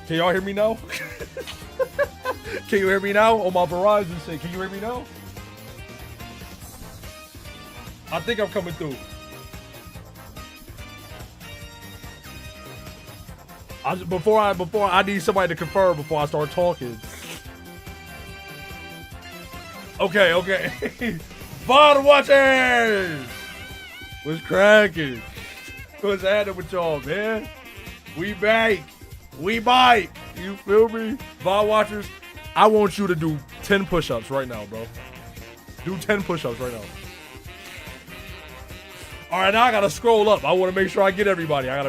Can y'all hear me now? Can you hear me now? On my Verizon shit, can you hear me now? I think I'm coming through. Before I need somebody to confirm before I start talking. Okay. Bottom watchers! What's cracking? What's happening with y'all, man? We back. We bite. You feel me? VOD watchers, I want you to do 10 push-ups right now, bro. Do 10 push-ups right now. All right, now I gotta scroll up. I want to make sure I get everybody. What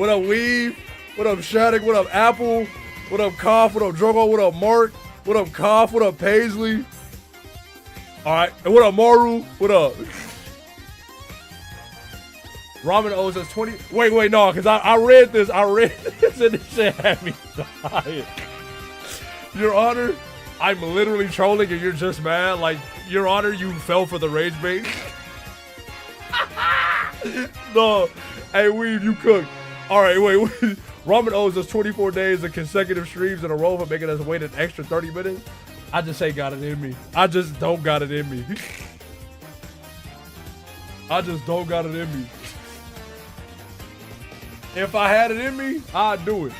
up, Weave? What up, Shattuck? What up, Apple? What up, Koff? What up, Drogo? What up, Mark? What up, Koff? What up, Paisley? All right, and what up, Maru? What up? Ramen owes us 20. Wait, no, because I read this and this shit had me dying. Your Honor, I'm literally trolling and you're just mad. Like, Your Honor, you fell for the rage bait. No, hey, Weave, you cooked. All right, wait. Ramen owes us 24 days of consecutive streams in a row for making us wait an extra 30 minutes. I just ain't got it in me. I just don't got it in me. If I had it in me, I'd do it.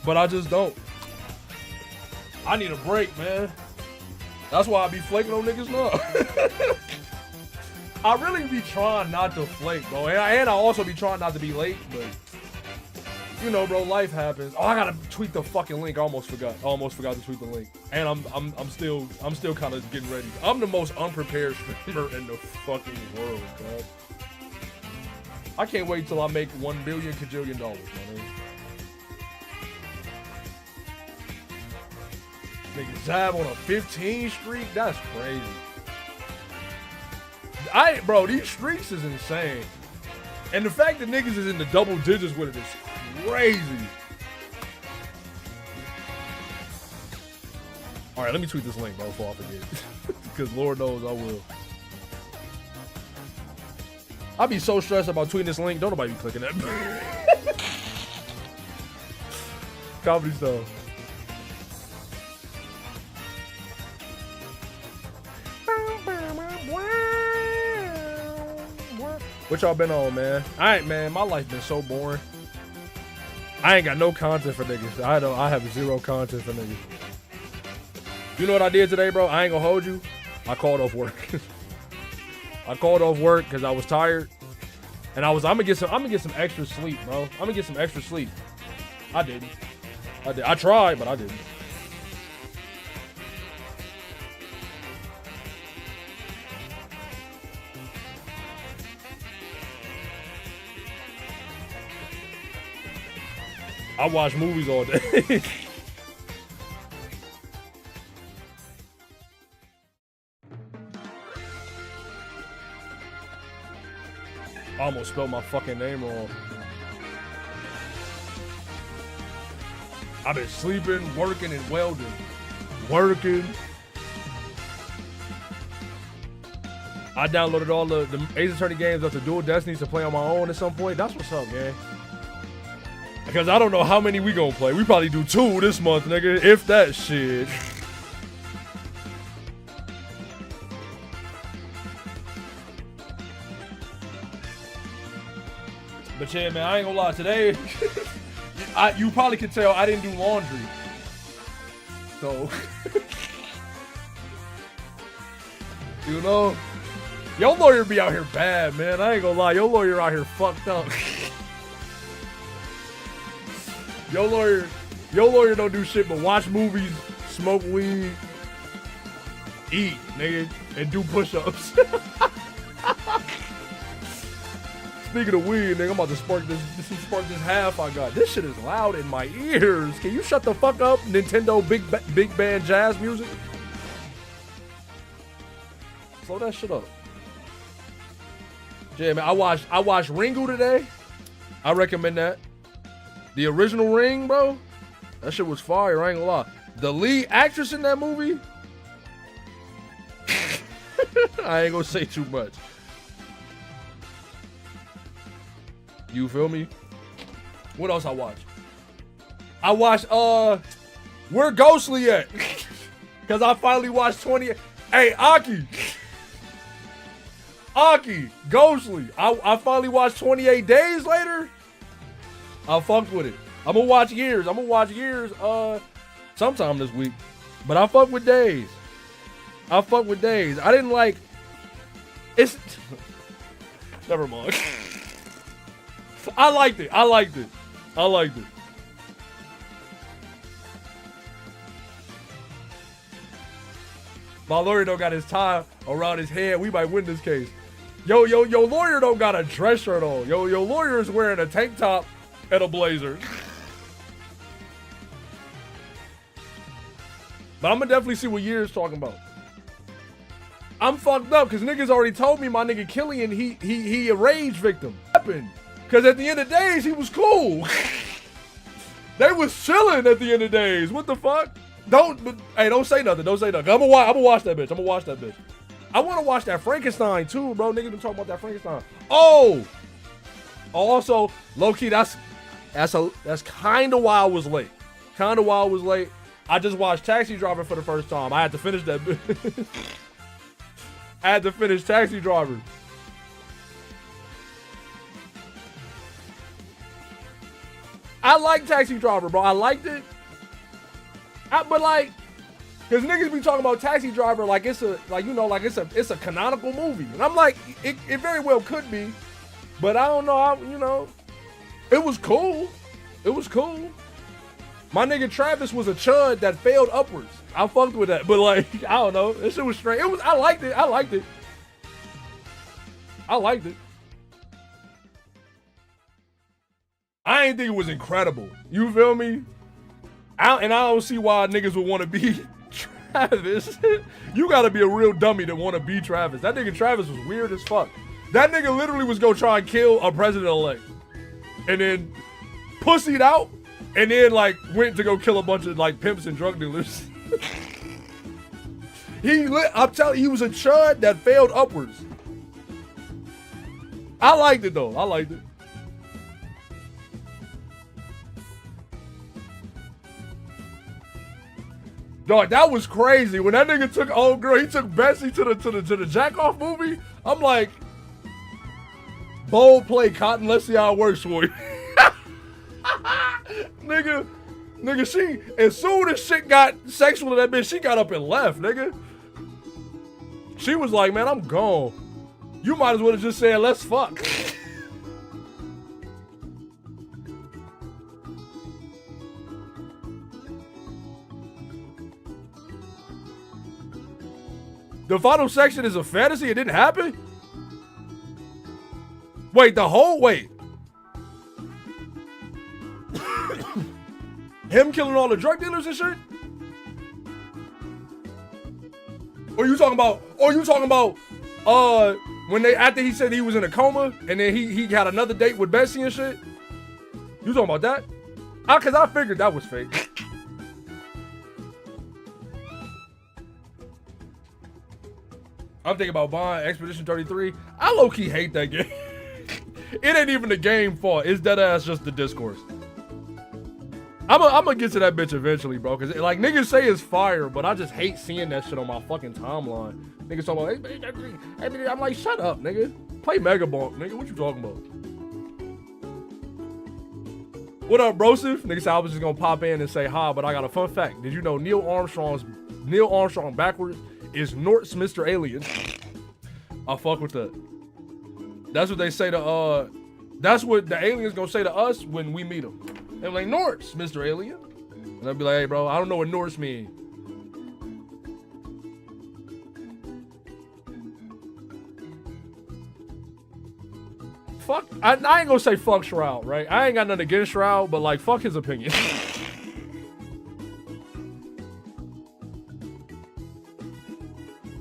But I just don't. I need a break, man. That's why I be flaking on niggas now. I really be trying not to flake, bro. And I also be trying not to be late, but you know, bro, life happens. Oh, I gotta tweet the fucking link. I almost forgot to tweet the link. And I'm still kind of getting ready. I'm the most unprepared streamer in the fucking world, God. I can't wait till I make $1 billion kajillion, man. Nigga Zab on a 15 streak? That's crazy. Bro, these streaks is insane. And the fact that niggas is in the double digits with it is crazy. All right, let me tweet this link, bro, before I forget. Because Lord knows I will. I'll be so stressed about tweeting this link. Don't nobody be clicking that. Comedy stuff. What y'all been on, man? Alright, man. My life been so boring. I ain't got no content for niggas. I have zero content for niggas. You know what I did today, bro? I ain't gonna hold you. I called off work. I called off work because I was tired. And I'm gonna get some extra sleep, bro. I'm gonna get some extra sleep. I didn't. I tried, but I didn't. I watch movies all day. I almost spelled my fucking name wrong. I've been sleeping, working, and welding. Working. I downloaded all the Ace Attorney games up to Dual Destinies to play on my own at some point. That's what's up, man. Because I don't know how many we gonna play. We probably do 2 this month, nigga. If that shit. But yeah, man, I ain't gonna lie. Today, you probably could tell I didn't do laundry. So, you know, your lawyer be out here bad, man. I ain't gonna lie. Your lawyer out here fucked up. Your lawyer don't do shit but watch movies, smoke weed, eat, nigga, and do push-ups. Speaking of weed, nigga, I'm about to spark this half I got. This shit is loud in my ears. Can you shut the fuck up, Nintendo big band jazz music? Slow that shit up. Yeah, man, I watched Ringu today. I recommend that. The original Ring, bro, that shit was fire, I ain't gonna lie. The lead actress in that movie, I ain't gonna say too much. You feel me? What else I watch? I watched where Ghostly at? Cause I finally watched 20. Hey, Aki, Ghostly. I finally watched 28 Days Later. I fucked with it. I'm gonna watch Years. Sometime this week. But I fuck with Days. I didn't like it's never mind. I liked it. My lawyer don't got his tie around his head. We might win this case. Yo, lawyer don't got a dress shirt on. Yo, lawyer is wearing a tank top and a blazer. But I'm gonna definitely see what Year's talking about. I'm fucked up because niggas already told me my nigga Killian, he a rage victim. Because at the end of days, he was cool. They was chilling at the end of days. What the fuck? Don't say nothing. I'm gonna watch that bitch. I want to watch that Frankenstein too, bro. Niggas been talking about that Frankenstein. Oh, also low key, that's kind of why I was late. I just watched Taxi Driver for the first time. I had to finish that. I had to finish Taxi Driver. I like Taxi Driver, bro. I liked it. But like, cause niggas be talking about Taxi Driver like it's a canonical movie, and I'm like, it very well could be, but I don't know. It was cool. My nigga Travis was a chud that failed upwards. I fucked with that, but like, I don't know. This shit was straight. I liked it. I ain't think it was incredible. You feel me? I don't see why niggas would want to be Travis. You gotta be a real dummy to want to be Travis. That nigga Travis was weird as fuck. That nigga literally was gonna try and kill a president-elect. And then pussied out. And then like went to go kill a bunch of like pimps and drug dealers. I'm telling you, he was a chud that failed upwards. I liked it though. Dog, that was crazy. When that nigga took old girl, he took Bessie to the jack off movie. I'm like, bold play, Cotton. Let's see how it works for you. nigga, she, as soon as shit got sexual to that bitch, she got up and left, nigga. She was like, man, I'm gone. You might as well have just said, let's fuck. The final section is a fantasy? It didn't happen? Wait. Him killing all the drug dealers and shit? Or you talking about when after he said he was in a coma and then he had another date with Bessie and shit? You talking about that? Cause I figured that was fake. I'm thinking about buying Expedition 33. I low-key hate that game. It ain't even the game fault. It's dead ass just the discourse. I'm gonna get to that bitch eventually, bro. Cause like niggas say it's fire, but I just hate seeing that shit on my fucking timeline. Niggas talking about, hey, I'm like, shut up, nigga. Play Mega Bonk, nigga. What you talking about? What up, brosif? Nigga said I was just gonna pop in and say hi, but I got a fun fact. Did you know Neil Armstrong backwards is Nort's Mr. Alien? I fuck with that. That's what they say to that's what the aliens gonna say to us when we meet them. They're like, Nort's Mr. Alien. And I'll be like, hey bro, I don't know what Nort's mean. Fuck, I ain't gonna say fuck Shroud, right? I ain't got nothing against Shroud, but like, fuck his opinion.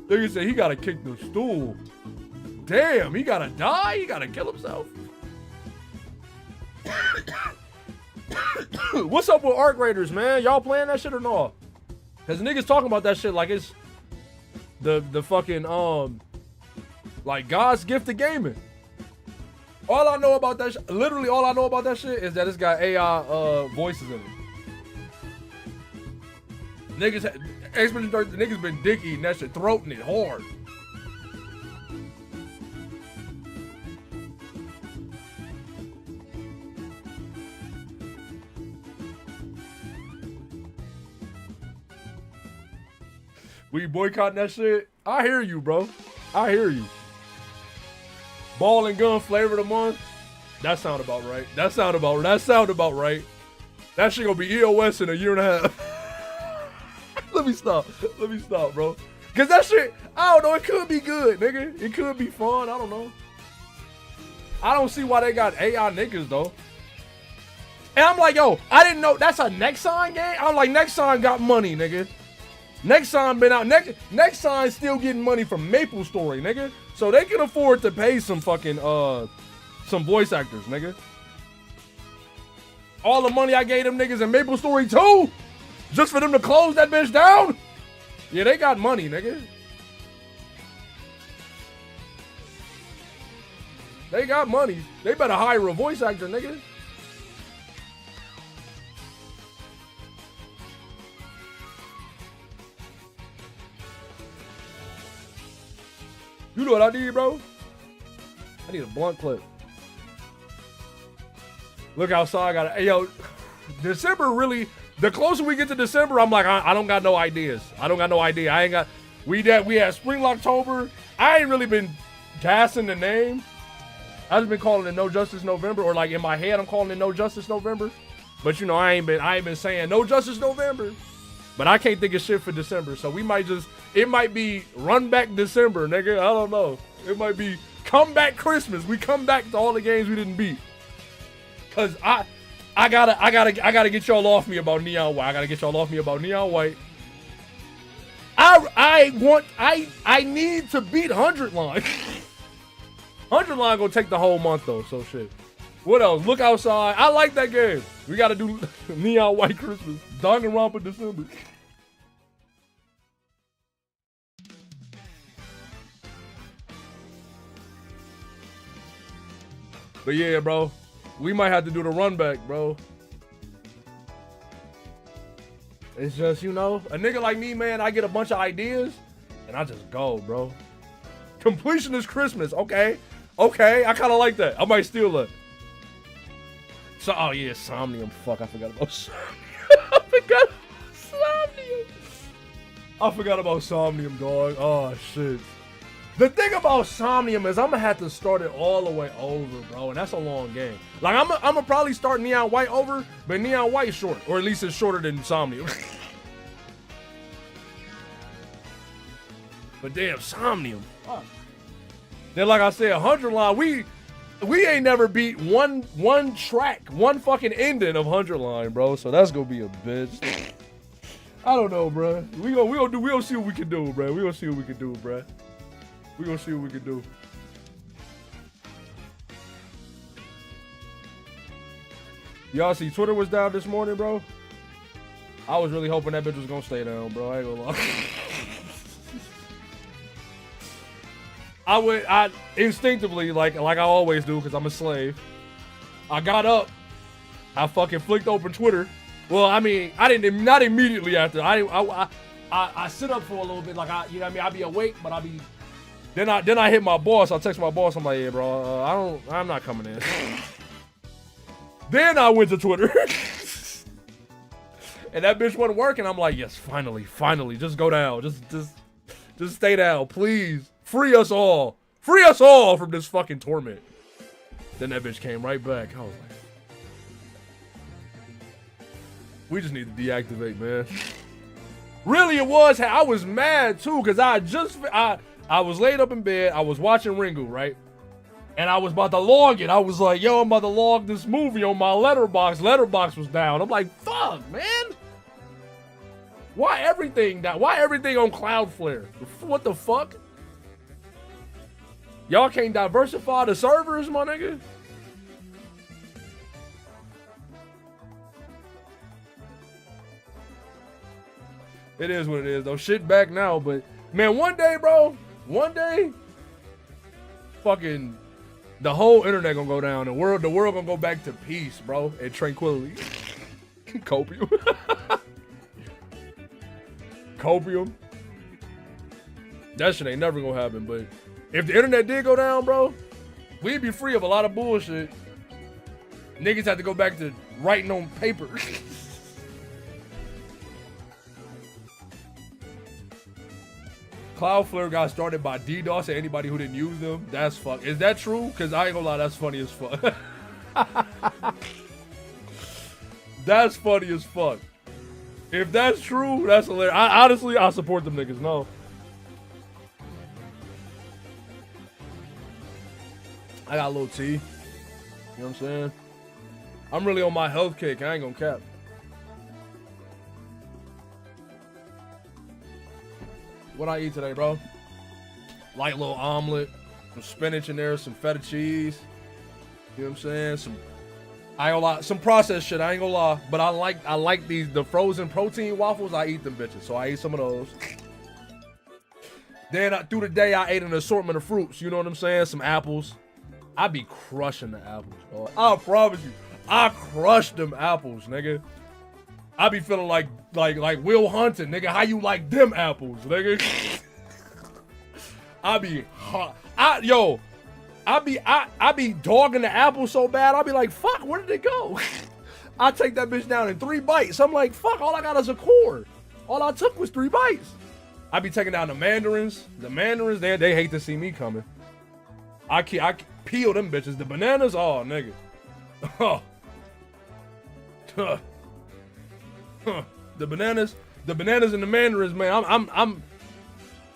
Nigga said he gotta kick the stool. Damn, he gotta die? He gotta kill himself? What's up with Arc Raiders, man? Y'all playing that shit or no? Cause niggas talking about that shit like it's the fucking like God's gift to gaming. All I know about that, literally all I know about that shit is that it's got AI voices in it. Niggas, Expedition 30, niggas been dick eating that shit, throating it hard. We boycotting that shit? I hear you, bro. I hear you. Ball and gun flavor of the month? That sound about right. That sound about right. That shit gonna be EOS in a year and a half. Let me stop, bro. Cause that shit, I don't know, it could be good, nigga. It could be fun, I don't know. I don't see why they got AI niggas though. And I'm like, yo, I didn't know that's a Nexon game? I'm like, Nexon got money, nigga. Nexon been out. Nexon still getting money from Maple Story, nigga. So they can afford to pay some fucking some voice actors, nigga. All the money I gave them niggas in Maple Story 2, just for them to close that bitch down. Yeah, they got money, nigga. They got money. They better hire a voice actor, nigga. You know what I need, bro? I need a blunt clip. Look outside, hey, yo, December really, the closer we get to December, I'm like, I don't got no ideas. I ain't got, we had Spring October. I ain't really been gassing the name. I just been calling it No Justice November, or like in my head, I'm calling it No Justice November. But you know, I ain't been saying No Justice November. But I can't think of shit for December, so we might just, it might be Run Back December, nigga. I don't know. It might be Come Back Christmas. We come back to all the games we didn't beat. Cause I gotta get y'all off me about Neon White. I need to beat 100 Line. 100 Line gonna take the whole month though, so shit. What else? Look outside. I like that game. We gotta do Neon White Christmas. Danganronpa December. But yeah, bro. We might have to do the run back, bro. It's just, you know, a nigga like me, man, I get a bunch of ideas and I just go, bro. Completion is Christmas. Okay. I kind of like that. I might steal that. So, oh yeah, Somnium. Fuck, I forgot about Somnium. I forgot about Somnium, dog. Oh shit. The thing about Somnium is I'm gonna have to start it all the way over, bro, and that's a long game. Like I'm gonna probably start Neon White over, but Neon White short, or at least it's shorter than Somnium. But damn, Somnium. Fuck. Then like I said, 100 Line, we ain't never beat one track, one fucking ending of 100 Line, bro. So that's gonna be a bitch. I don't know, bro. We gonna see what we can do, bro. We gonna see what we can do. Y'all see Twitter was down this morning, bro? I was really hoping that bitch was gonna stay down, bro. I ain't gonna lie. I instinctively, like I always do, because I'm a slave. I got up. I fucking flicked open Twitter. Well, I mean, not immediately after. I sit up for a little bit, like you know what I mean? I be awake, but I be. Then I hit my boss. I text my boss. I'm like, yeah, bro, I'm not coming in. Then I went to Twitter. And that bitch wasn't working. I'm like, yes, finally, just go down. Just stay down, please. Free us all from this fucking torment. Then that bitch came right back. I was like, we just need to deactivate, man. Really, it was. I was mad too, because I was laid up in bed. I was watching Ringu, right? And I was about to log it. I was like, yo, I'm about to log this movie on my Letterboxd. Letterboxd was down. I'm like, fuck, man. Why everything down? Why everything on Cloudflare? What the fuck? Y'all can't diversify the servers, my nigga? It is what it is, though. Shit back now, but man, one day, bro, fucking The whole internet gonna go down. The world gonna go back to peace, bro, and tranquility. Copium. Copium. That shit ain't never gonna happen, but if the internet did go down, bro, we'd be free of a lot of bullshit. Niggas have to go back to writing on paper. Cloudflare got started by DDoS and anybody who didn't use them. That's fuck. Is that true? Cause I ain't gonna lie, that's funny as fuck. That's funny as fuck. If that's true, that's hilarious. Honestly, I support them niggas. No. I got a little tea. You know what I'm saying? I'm really on my health kick. I ain't gonna cap. What I eat today, bro? Light little omelet, some spinach in there, some feta cheese. You know what I'm saying? I ain't gonna lie, some processed shit. I ain't gonna lie, but I like the frozen protein waffles. I eat them bitches, so I eat some of those. Then through the day, I ate an assortment of fruits. You know what I'm saying? Some apples. I be crushing the apples, bro. I promise you, I crush them apples, nigga. I be feeling like Will Hunting, nigga. How you like them apples, nigga? I be hot. I be dogging the apple so bad. I be like, fuck, where did it go? I take that bitch down in 3 bites. I'm like, fuck, all I got is a cord. All I took was 3 bites. I be taking down the mandarins. The mandarins, they hate to see me coming. I peel them bitches. The bananas, oh, nigga. Oh. The bananas and the mandarins, man. I'm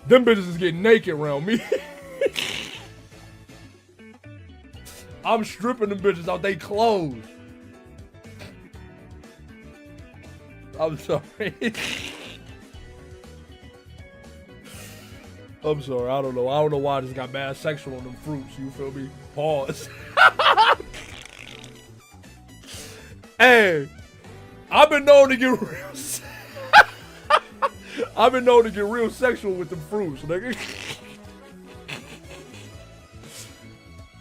them bitches is getting naked around me. I'm stripping them bitches out they clothes. I'm sorry. I'm sorry. I don't know why I just got mad sexual on them fruits. You feel me? Pause. Hey, I've been known to get real sexual with them fruits, nigga.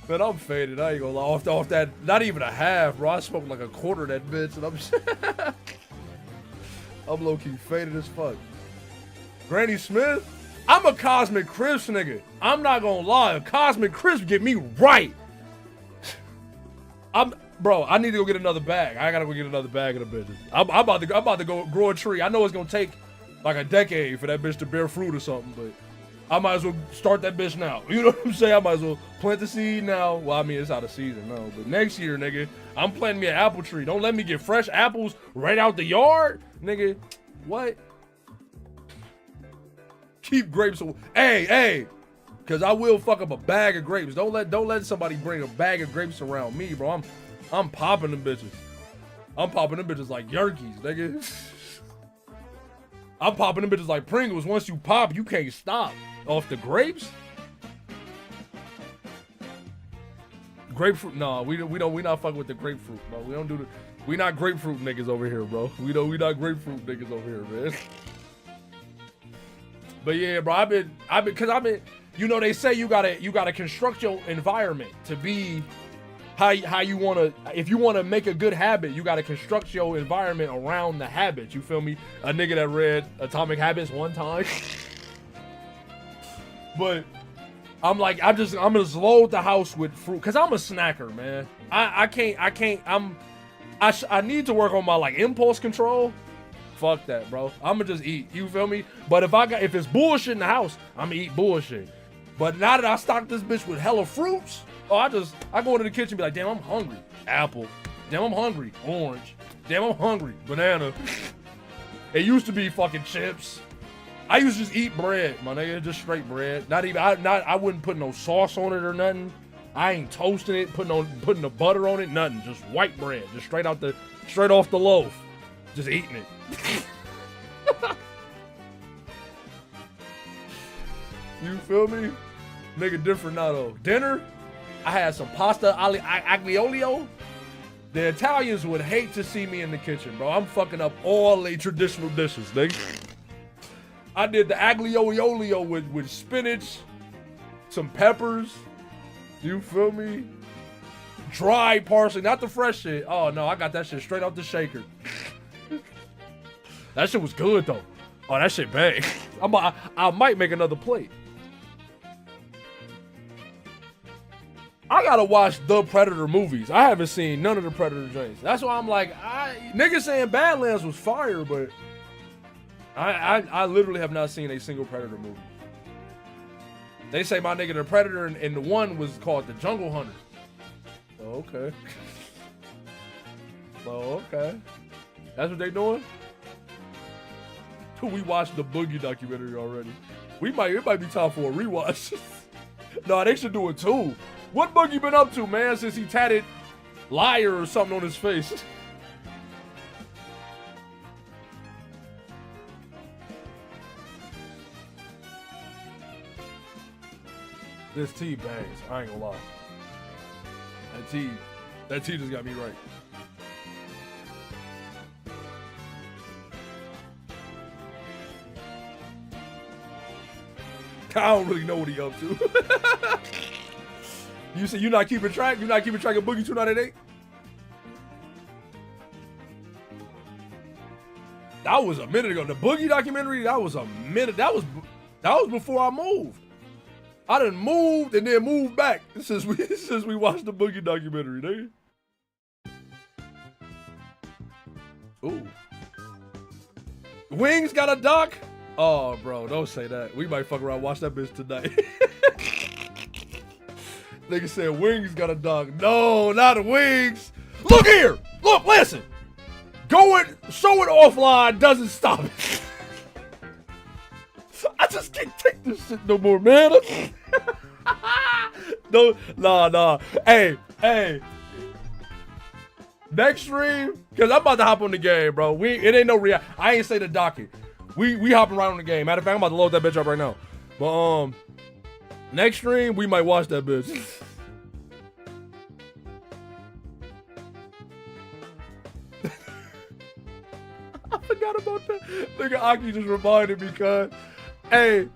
Man, I'm faded. I ain't gonna lie. Off that, not even a half, bro. I smoked like a quarter of that bitch, and I'm low-key faded as fuck. Granny Smith? I'm a Cosmic Crisp nigga. I'm not gonna lie. A Cosmic Crisp get me right. Bro, I need to go get another bag. I gotta go get another bag of the bitches. I'm about to go grow a tree. I know it's gonna take like a decade for that bitch to bear fruit or something, but I might as well start that bitch now. You know what I'm saying? I might as well plant the seed now. Well, I mean, it's out of season now, but next year, nigga, I'm planting me an apple tree. Don't let me get fresh apples right out the yard, nigga. What? Keep grapes away. Hey, cause I will fuck up a bag of grapes. Don't let somebody bring a bag of grapes around me, bro. I'm popping them bitches. I'm popping them bitches like Yerkes, nigga. I'm popping them bitches like Pringles. Once you pop, you can't stop. Off the grapes? Grapefruit? Nah, we not fucking with the grapefruit, bro. We not grapefruit niggas over here, bro. We not grapefruit niggas over here, man. But yeah, bro, I've been, you know, they say you gotta construct your environment to be how you wanna, if you wanna make a good habit, you gotta construct your environment around the habit. You feel me? A nigga that read Atomic Habits one time. But I'm gonna load the house with fruit, cause I'm a snacker, man. I need to work on my like impulse control. Fuck that, bro. I'ma just eat. You feel me? But if it's bullshit in the house, I'ma eat bullshit. But now that I stock this bitch with hella fruits, I go into the kitchen and be like, damn, I'm hungry. Apple. Damn, I'm hungry. Orange. Damn, I'm hungry. Banana. It used to be fucking chips. I used to just eat bread, my nigga, just straight bread. I wouldn't put no sauce on it or nothing. I ain't toasting it, putting the butter on it, nothing. Just white bread, just straight off the loaf, just eating it. You feel me? Nigga different now though. Dinner, I had some pasta aglio. The Italians would hate to see me in the kitchen, bro. I'm fucking up all the traditional dishes, nigga. I did the aglio olio with spinach, some peppers, You feel me? Dry parsley, not the fresh shit. Oh no, I got that shit straight out the shaker. That shit was good though. Oh, that shit bang. I might make another plate. I gotta watch the Predator movies. I haven't seen none of the Predator joints. That's why I'm like, niggas saying Badlands was fire, but I literally have not seen a single Predator movie. They say my nigga the Predator and the one was called the Jungle Hunter. Oh, okay. Oh, okay. That's what they doing? We watched the Boogie documentary already. It might be time for a rewatch. No, they should do it too. What Boogie been up to, man, since he tatted liar or something on his face? This tea bangs. I ain't gonna lie. That tea just got me right. I don't really know what he up to. You say you're not keeping track? You're not keeping track of Boogie 298? That was a minute ago. The Boogie documentary, that was a minute. That was before I moved. I done moved and then moved back since we watched the Boogie documentary, nigga. Ooh. Wings got a doc? Oh, bro, don't say that. We might fuck around and watch that bitch tonight. Nigga said Wings got a doc. No, not Wings. Look here. Look, listen. Show it offline doesn't stop it. I just can't take this shit no more, man. No, nah. Hey. Next stream, cause I'm about to hop on the game, bro. It ain't no react. I ain't say the docket. We hopping right on the game. Matter of fact, I'm about to load that bitch up right now. But next stream, we might watch that bitch. I forgot about that. Nigga Aki just reminded me, cuz. Hey,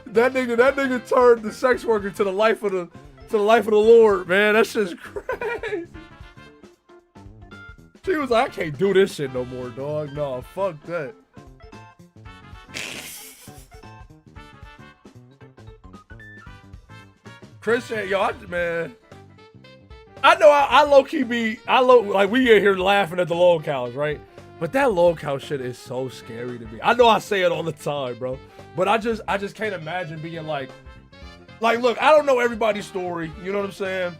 that nigga turned the sex worker to the life of the Lord, man. That shit's crazy. She was like, I can't do this shit no more, dog. No, fuck that. Christian, yo, man. I know I low-key like we in here laughing at the locals, right? But that local shit is so scary to me. I know I say it all the time, bro. But I just can't imagine being like, look, I don't know everybody's story. You know what I'm saying?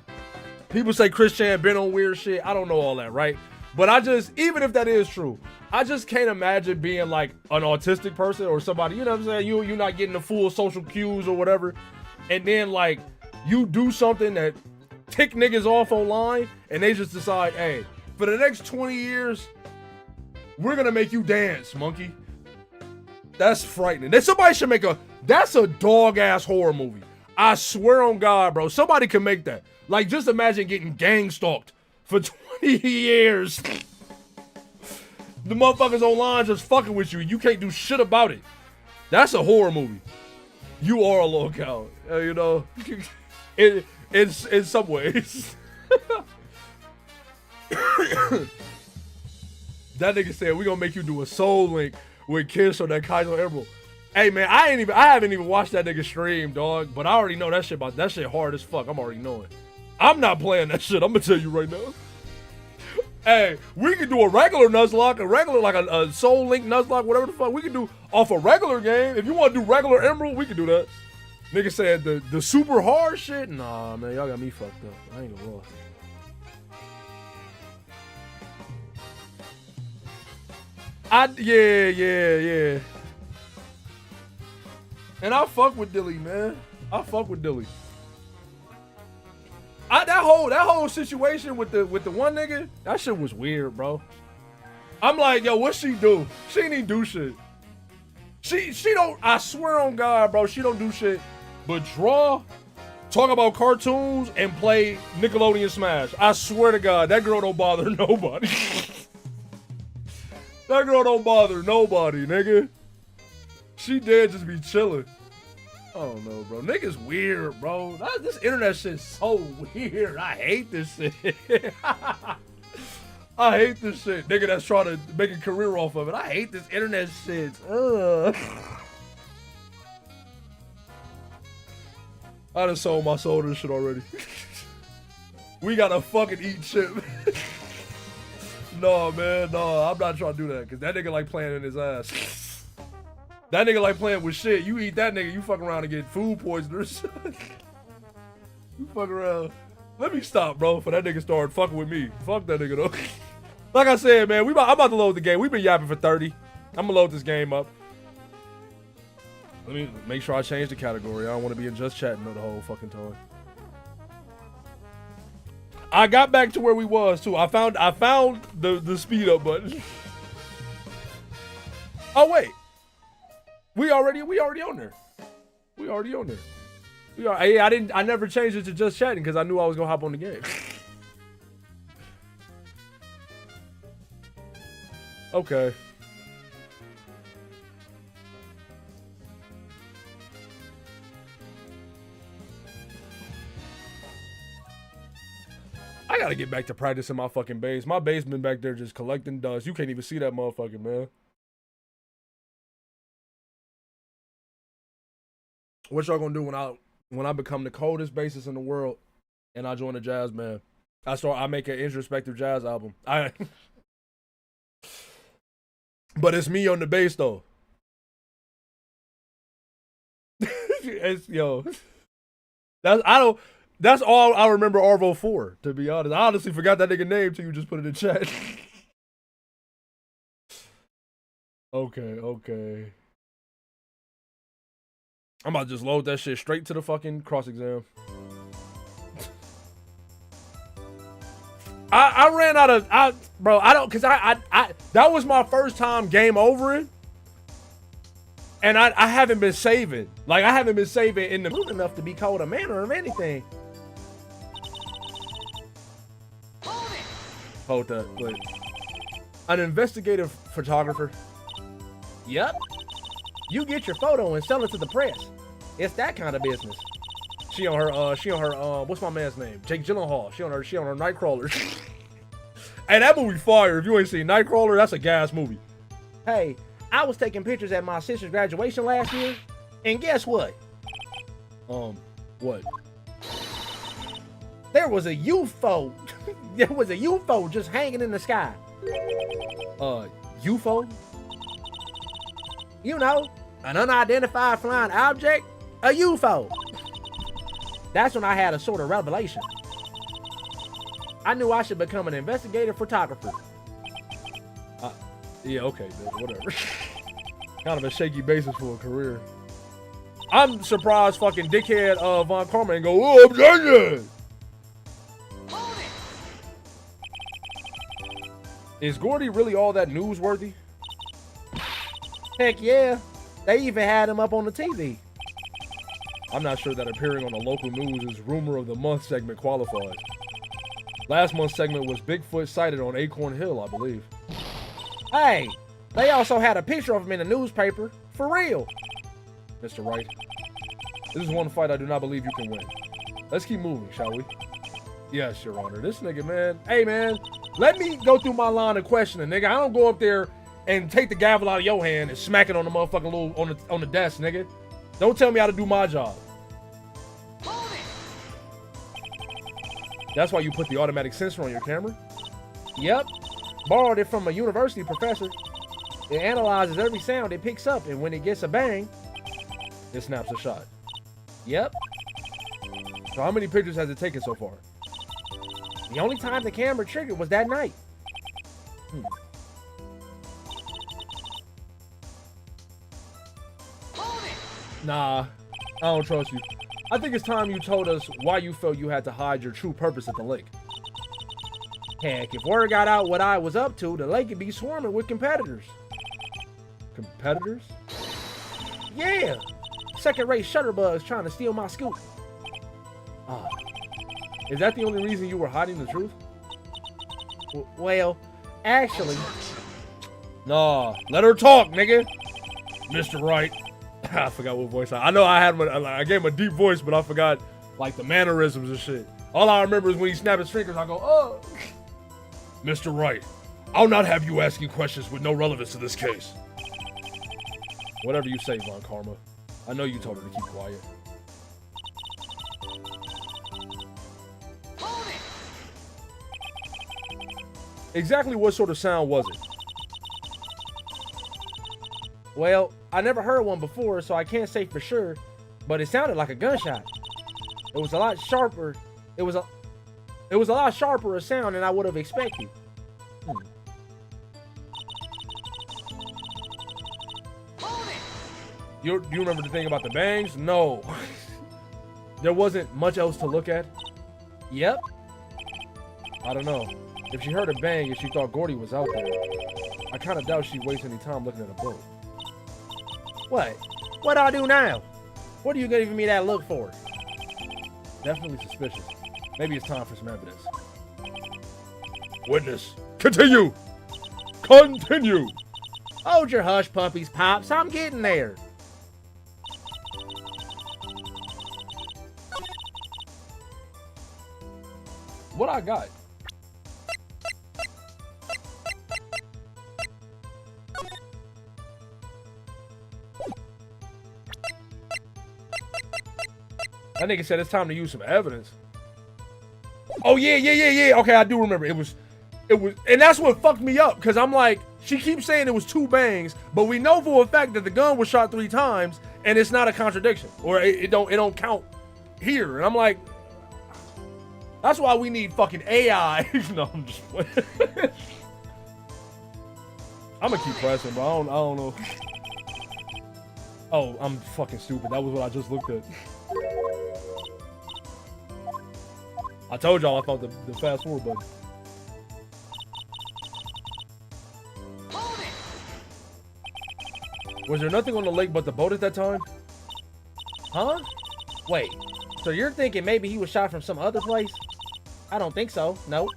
People say Christian been on weird shit. I don't know all that, right? But even if that is true, I just can't imagine being like an autistic person or somebody, you know what I'm saying? You're not getting the full social cues or whatever. And then like you do something that tick niggas off online and they just decide, hey, for the next 20 years, we're gonna make you dance, monkey. That's frightening. Then somebody should that's a dog ass horror movie. I swear on God, bro. Somebody can make that. Like, just imagine getting gang stalked for 20 years. The motherfuckers online just fucking with you. You can't do shit about it. That's a horror movie. You are a locale, you know, in some ways. That nigga said we gonna make you do a soul link with Kiss or that Kaiser Emerald. Hey man, I haven't even watched that nigga stream, dog. But I already know that shit hard as fuck. I'm already knowing. I'm not playing that shit. I'm gonna tell you right now. Hey, we could do a regular Nuzlocke, a Soul Link Nuzlocke, whatever the fuck. We could do off a regular game. If you want to do regular Emerald, we could do that. Nigga said the super hard shit. Nah, man, y'all got me fucked up. I ain't gonna lie. Yeah. And I fuck with Dilly, man. I fuck with Dilly. That whole situation with the one nigga, that shit was weird, bro. I'm like, yo, what she do? She didn't do shit. She don't, I swear on God, bro, she don't do shit but draw, talk about cartoons, and play Nickelodeon Smash. I swear to God, that girl don't bother nobody. That girl don't bother nobody, nigga. She did just be chilling. I don't know, bro. Niggas weird, bro. This internet shit's so weird. I hate this shit. I hate this shit. Nigga that's trying to make a career off of it. I hate this internet shit. Ugh. I done sold my soul to this shit already. We gotta fucking eat shit. No, man. No, I'm not trying to do that. Because that nigga like playing in his ass. That nigga like playing with shit. You eat that nigga, you fuck around and get food poisoners. You fuck around. Let me stop, bro, for that nigga start fucking with me. Fuck that nigga, though. Like I said, man, I'm about to load the game. We've been yapping for 30. I'm gonna load this game up. Let me make sure I change the category. I don't want to be in just chatting the whole fucking time. I got back to where we was, too. I found the speed up button. Oh, wait. We already on there. We already on there. I never changed it to just chatting because I knew I was gonna hop on the game. Okay. I gotta get back to practicing my fucking bass. My bass been back there just collecting dust. You can't even see that motherfucker, man. What y'all gonna do when I become the coldest bassist in the world and I join a jazz band? I make an introspective jazz album. But it's me on the bass though. That's all I remember Arvo for, to be honest. I honestly forgot that nigga name till you just put it in chat. Okay. I'm about to just load that shit straight to the fucking cross exam. I ran out of that was my first time game overing. And I haven't been saving. Like I haven't been saving in the mood enough to be called a man or anything. Hold that, wait. An investigative photographer. Yep. You get your photo and sell it to the press. It's that kind of business. She on her what's my man's name? Jake Gyllenhaal. She on her Nightcrawler. Hey, that movie fire. If you ain't seen Nightcrawler, that's a gas movie. Hey, I was taking pictures at my sister's graduation last year, and guess what? What? There was a UFO. There was a UFO just hanging in the sky. UFO? You know, an unidentified flying object, a UFO. That's when I had a sort of revelation. I knew I should become an investigative photographer. Yeah, okay, man, whatever. Kind of a shaky basis for a career. I'm surprised fucking dickhead Von Carmen go, oh, I'm done yet. Is Gordy really all that newsworthy? Heck yeah. They even had him up on the TV. I'm not sure that appearing on the local news' Rumor of the Month segment qualifies. Last month's segment was Bigfoot sighted on Acorn Hill, I believe. Hey, they also had a picture of him in the newspaper. For real. Mr. Wright, this is one fight I do not believe you can win. Let's keep moving, shall we? Yes, Your Honor. This nigga, man. Hey, man, let me go through my line of questioning, nigga. I don't go up there and take the gavel out of your hand and smack it on the motherfucking little, on the desk, nigga. Don't tell me how to do my job. That's why you put the automatic sensor on your camera? Yep. Borrowed it from a university professor. It analyzes every sound it picks up, and when it gets a bang, it snaps a shot. Yep. So how many pictures has it taken so far? The only time the camera triggered was that night. Nah, I don't trust you. I think it's time you told us why you felt you had to hide your true purpose at the lake. Heck, if word got out what I was up to, the lake would be swarming with competitors. Competitors? Yeah! Second-rate shutterbugs trying to steal my scoop. Is that the only reason you were hiding the truth? Well, actually... Nah, let her talk, nigga! Mr. Wright. I forgot what voice I know I had one. I gave him a deep voice, but I forgot like the mannerisms and shit. All I remember is when he snapped his fingers, I go, oh. Mr. Wright, I'll not have you asking questions with no relevance to this case. Whatever you say, Von Karma. I know you told her to keep quiet. Exactly what sort of sound was it? Well, I never heard one before, so I can't say for sure, but it sounded like a gunshot. It was a lot sharper. It was a lot sharper a sound than I would have expected. You remember the thing about the bangs? No. There wasn't much else to look at. Yep. I don't know. If she heard a bang and she thought Gordy was out there, I kind of doubt she'd waste any time looking at a boat. What? What do I do now? What are you giving me that look for? Definitely suspicious. Maybe it's time for some evidence. Witness, continue! Continue! Hold your hush puppies, Pops. I'm getting there. What I got? That nigga said it's time to use some evidence. Oh yeah. Okay, I do remember. It was, and that's what fucked me up. Cause I'm like, she keeps saying it was 2 bangs, but we know for a fact that the gun was shot 3 times, and it's not a contradiction, or it don't count here. And I'm like, that's why we need fucking AI. No, I'm just playing. I'm gonna keep pressing, but I don't know. Oh, I'm fucking stupid. That was what I just looked at. I told y'all I found the fast forward button. Was there nothing on the lake but the boat at that time? Huh? Wait, so you're thinking maybe he was shot from some other place? I don't think so, nope.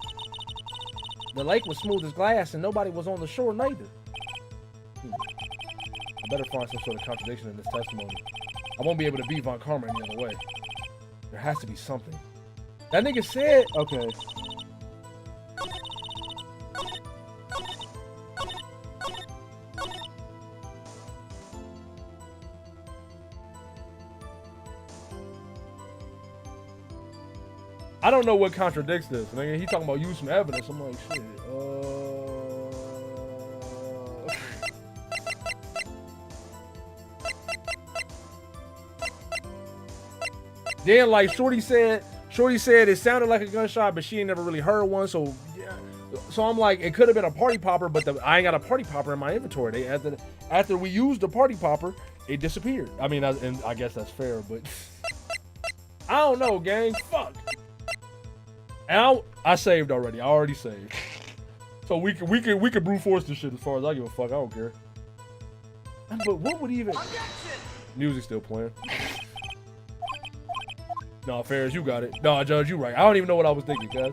The lake was smooth as glass and nobody was on the shore neither. I better find some sort of contradiction in this testimony. I won't be able to beat Von Karma any other way. There has to be something. That nigga said, okay. I don't know what contradicts this. Nigga, he talking about use some evidence. I'm like, shit. Then, like Shorty said it sounded like a gunshot, but she ain't never really heard one. So, yeah. So I'm like, it could have been a party popper, but I ain't got a party popper in my inventory. After we used the party popper, it disappeared. I mean, and I guess that's fair, but I don't know, gang. Fuck. And I saved already. I already saved. So we could brute force this shit as far as I give a fuck. I don't care. But what would even? Music's still playing. No, Ferris, you got it. No, Judge, you right. I don't even know what I was thinking, guys.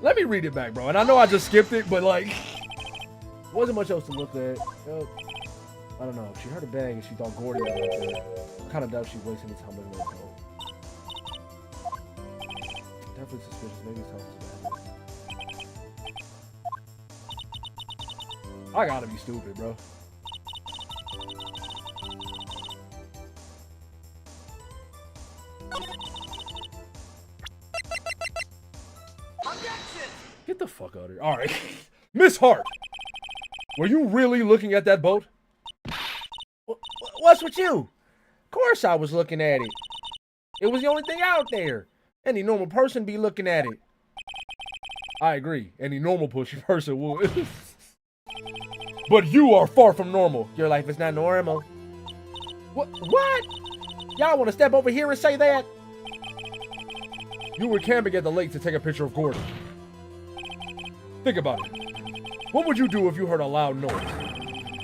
Let me read it back, bro. And I know I just skipped it, but like, wasn't much else to look at. I don't know. She heard a bang and she thought Gordy was out there. I kind of doubt she's wasting any time looking at the boat. Definitely suspicious. Maybe it's helpful. I gotta be stupid, bro. Get the fuck out of here. All right. Miss Hart, were you really looking at that boat? What's with you? Of course I was looking at it. It was the only thing out there. Any normal person be looking at it. I agree. Any normal person would. But you are far from normal. Your life is not normal. What? Y'all want to step over here and say that? You were camping at the lake to take a picture of Gordon. Think about it. What would you do if you heard a loud noise?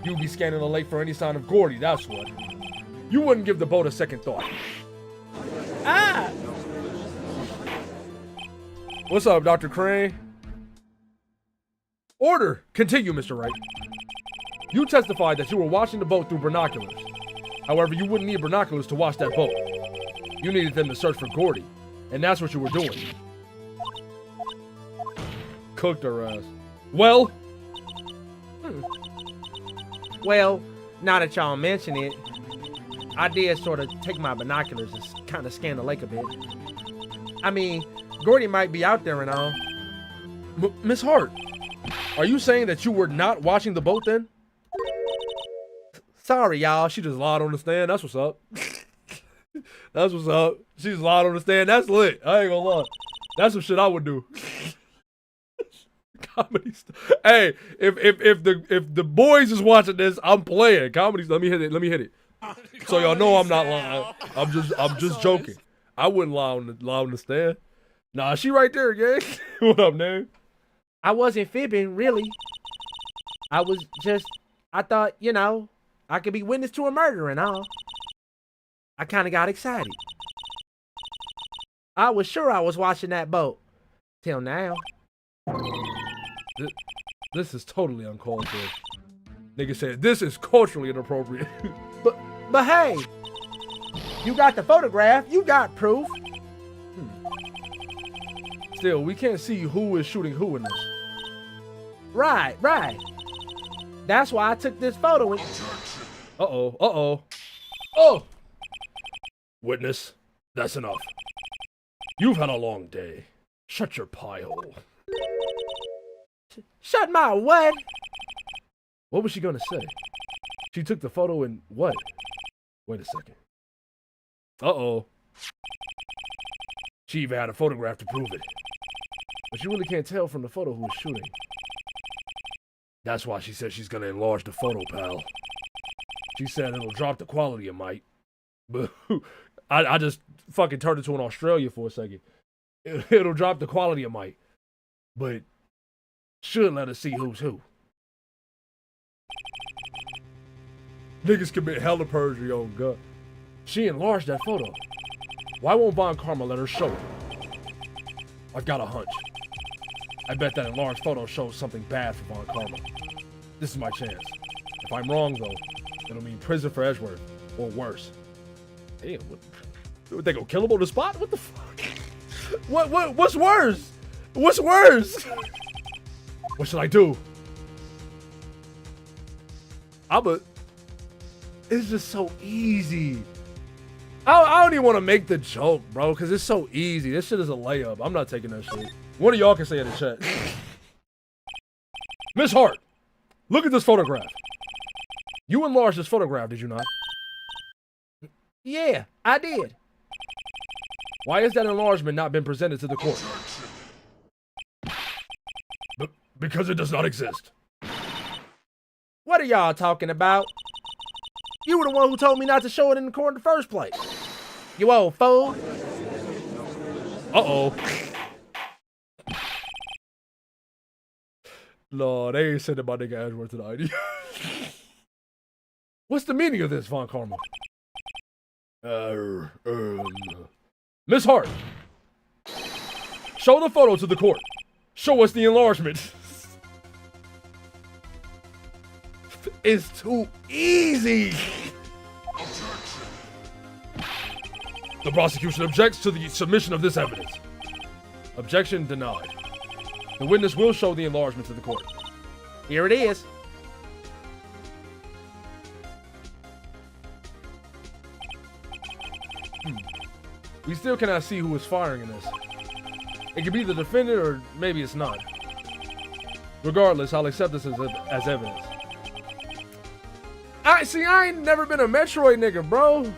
You'd be scanning the lake for any sign of Gordy, that's what. You wouldn't give the boat a second thought. Ah! What's up, Dr. Crane? Order! Continue, Mr. Wright. You testified that you were watching the boat through binoculars. However, you wouldn't need binoculars to watch that boat. You needed them to search for Gordy, and that's what you were doing. Cooked her ass. Well? Well, now that y'all mention it, I did sort of take my binoculars and kind of scan the lake a bit. I mean, Gordy might be out there and all. Miss Hart, are you saying that you were not watching the boat then? Sorry, y'all. She just lied on the stand. That's what's up. That's what's up. She just lied on the stand. That's lit. I ain't gonna lie. That's some shit I would do. Comedy. Hey, if the boys is watching this, I'm playing comedy. Let me hit it. So y'all know I'm not lying. I'm just joking. I wouldn't lie on the stand. Nah, she right there, gang. What up, name? I wasn't fibbing, really. I thought, you know, I could be witness to a murder and all. I kind of got excited. I was sure I was watching that boat. Till now. This is totally uncalled for. Nigga said, this is culturally inappropriate. But hey, you got the photograph. You got proof. Still, we can't see who is shooting who in this. Right. That's why I took this photo. Uh-oh. Oh! Witness, that's enough. You've had a long day. Shut your pie hole. Shut my what? What was she gonna say? She took the photo and what? Wait a second. Uh-oh. She even had a photograph to prove it. But you really can't tell from the photo who was shooting. That's why she said she's gonna enlarge the photo, pal. She said it'll drop the quality, it might. But I just fucking turned into an Australia for a second. It'll drop the quality, it might. But should let us see who's who. Niggas commit hella perjury on God. She enlarged that photo. Why won't Von Karma let her show it? I've got a hunch. I bet that enlarged photo shows something bad for Von Karma. This is my chance. If I'm wrong, though, it'll mean prison for Edgeworth, or worse. Damn, what they gonna kill him on the spot? What the fuck? What's worse? What's worse? What should I do? It's just so easy. I don't even want to make the joke, bro, because it's so easy. This shit is a layup. I'm not taking that shit. One of y'all can say in the chat. Miss Hart, look at this photograph. You enlarged this photograph, did you not? Yeah, I did. Why has that enlargement not been presented to the court? Because it does not exist. What are y'all talking about? You were the one who told me not to show it in the court in the first place. You old fool. Uh-oh. No, they ain't sending my nigga Edgeworth to the ID. What's the meaning of this, Von Karma? Miss Hart, show the photo to the court. Show us the enlargement. It's too easy. The prosecution objects to the submission of this evidence. Objection denied. The witness will show the enlargement to the court. Here it is. We still cannot see who is firing in this. It could be the defendant or maybe it's not. Regardless, I'll accept this as evidence. I ain't never been a Metroid nigga, bro.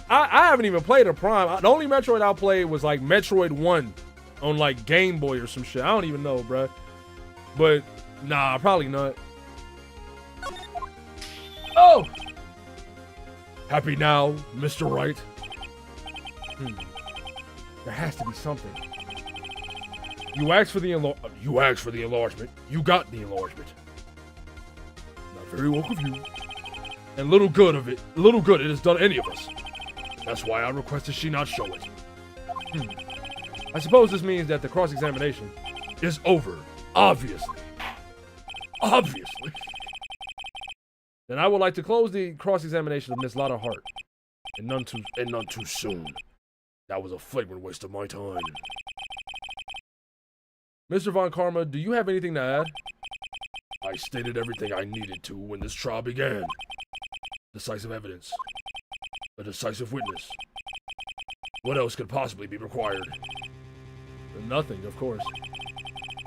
I haven't even played a Prime. The only Metroid I played was like Metroid 1 on like Game Boy or some shit. I don't even know, bro. But nah, probably not. Oh! Happy now, Mr. Wright? There has to be something. You asked for the enlargement. You got the enlargement. Not very woke of you. And little good it has done any of us. That's why I requested she not show it. I suppose this means that the cross-examination is over. Obviously. Obviously. Then I would like to close the cross-examination of Miss Lotta Hart. And none too soon. That was a flagrant waste of my time. Mr. Von Karma, do you have anything to add? I stated everything I needed to when this trial began. Decisive evidence. A decisive witness. What else could possibly be required? Nothing, of course.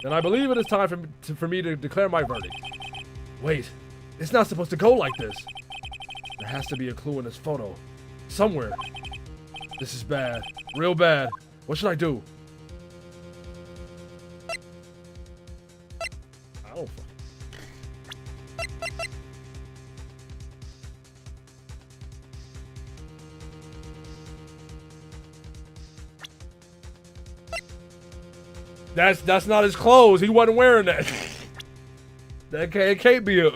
Then I believe it is time for me to declare my verdict. Wait, it's not supposed to go like this. There has to be a clue in this photo. Somewhere. This is bad. Real bad. What should I do? I don't fucking... That's not his clothes. He wasn't wearing that. It can't be a...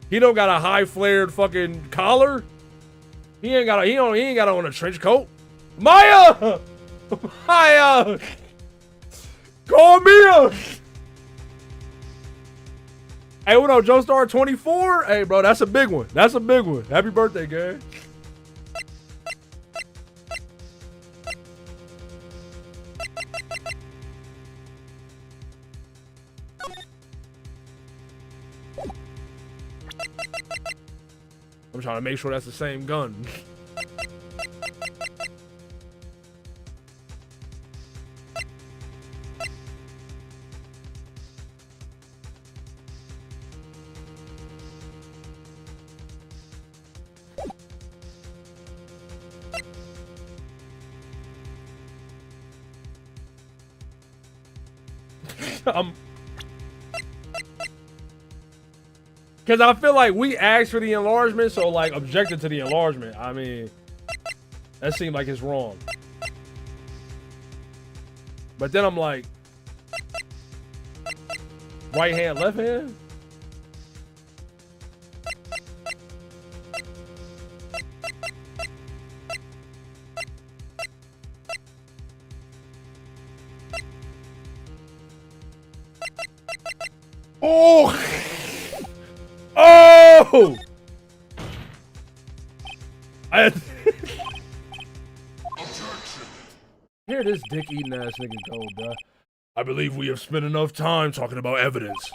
He don't got a high flared fucking collar. He ain't got on a trench coat. Maya! Maya! Call Mia! Hey, what up, Joestar 24? Hey, bro, that's a big one. That's a big one. Happy birthday, gang. I'm trying to make sure that's the same gun. Because I feel like we asked for the enlargement, so like objected to the enlargement. I mean, that seemed like it's wrong. But then I'm like, right hand, left hand? Oh! Oh! Here this dick eating ass nigga go, bruh. I believe we have spent enough time talking about evidence.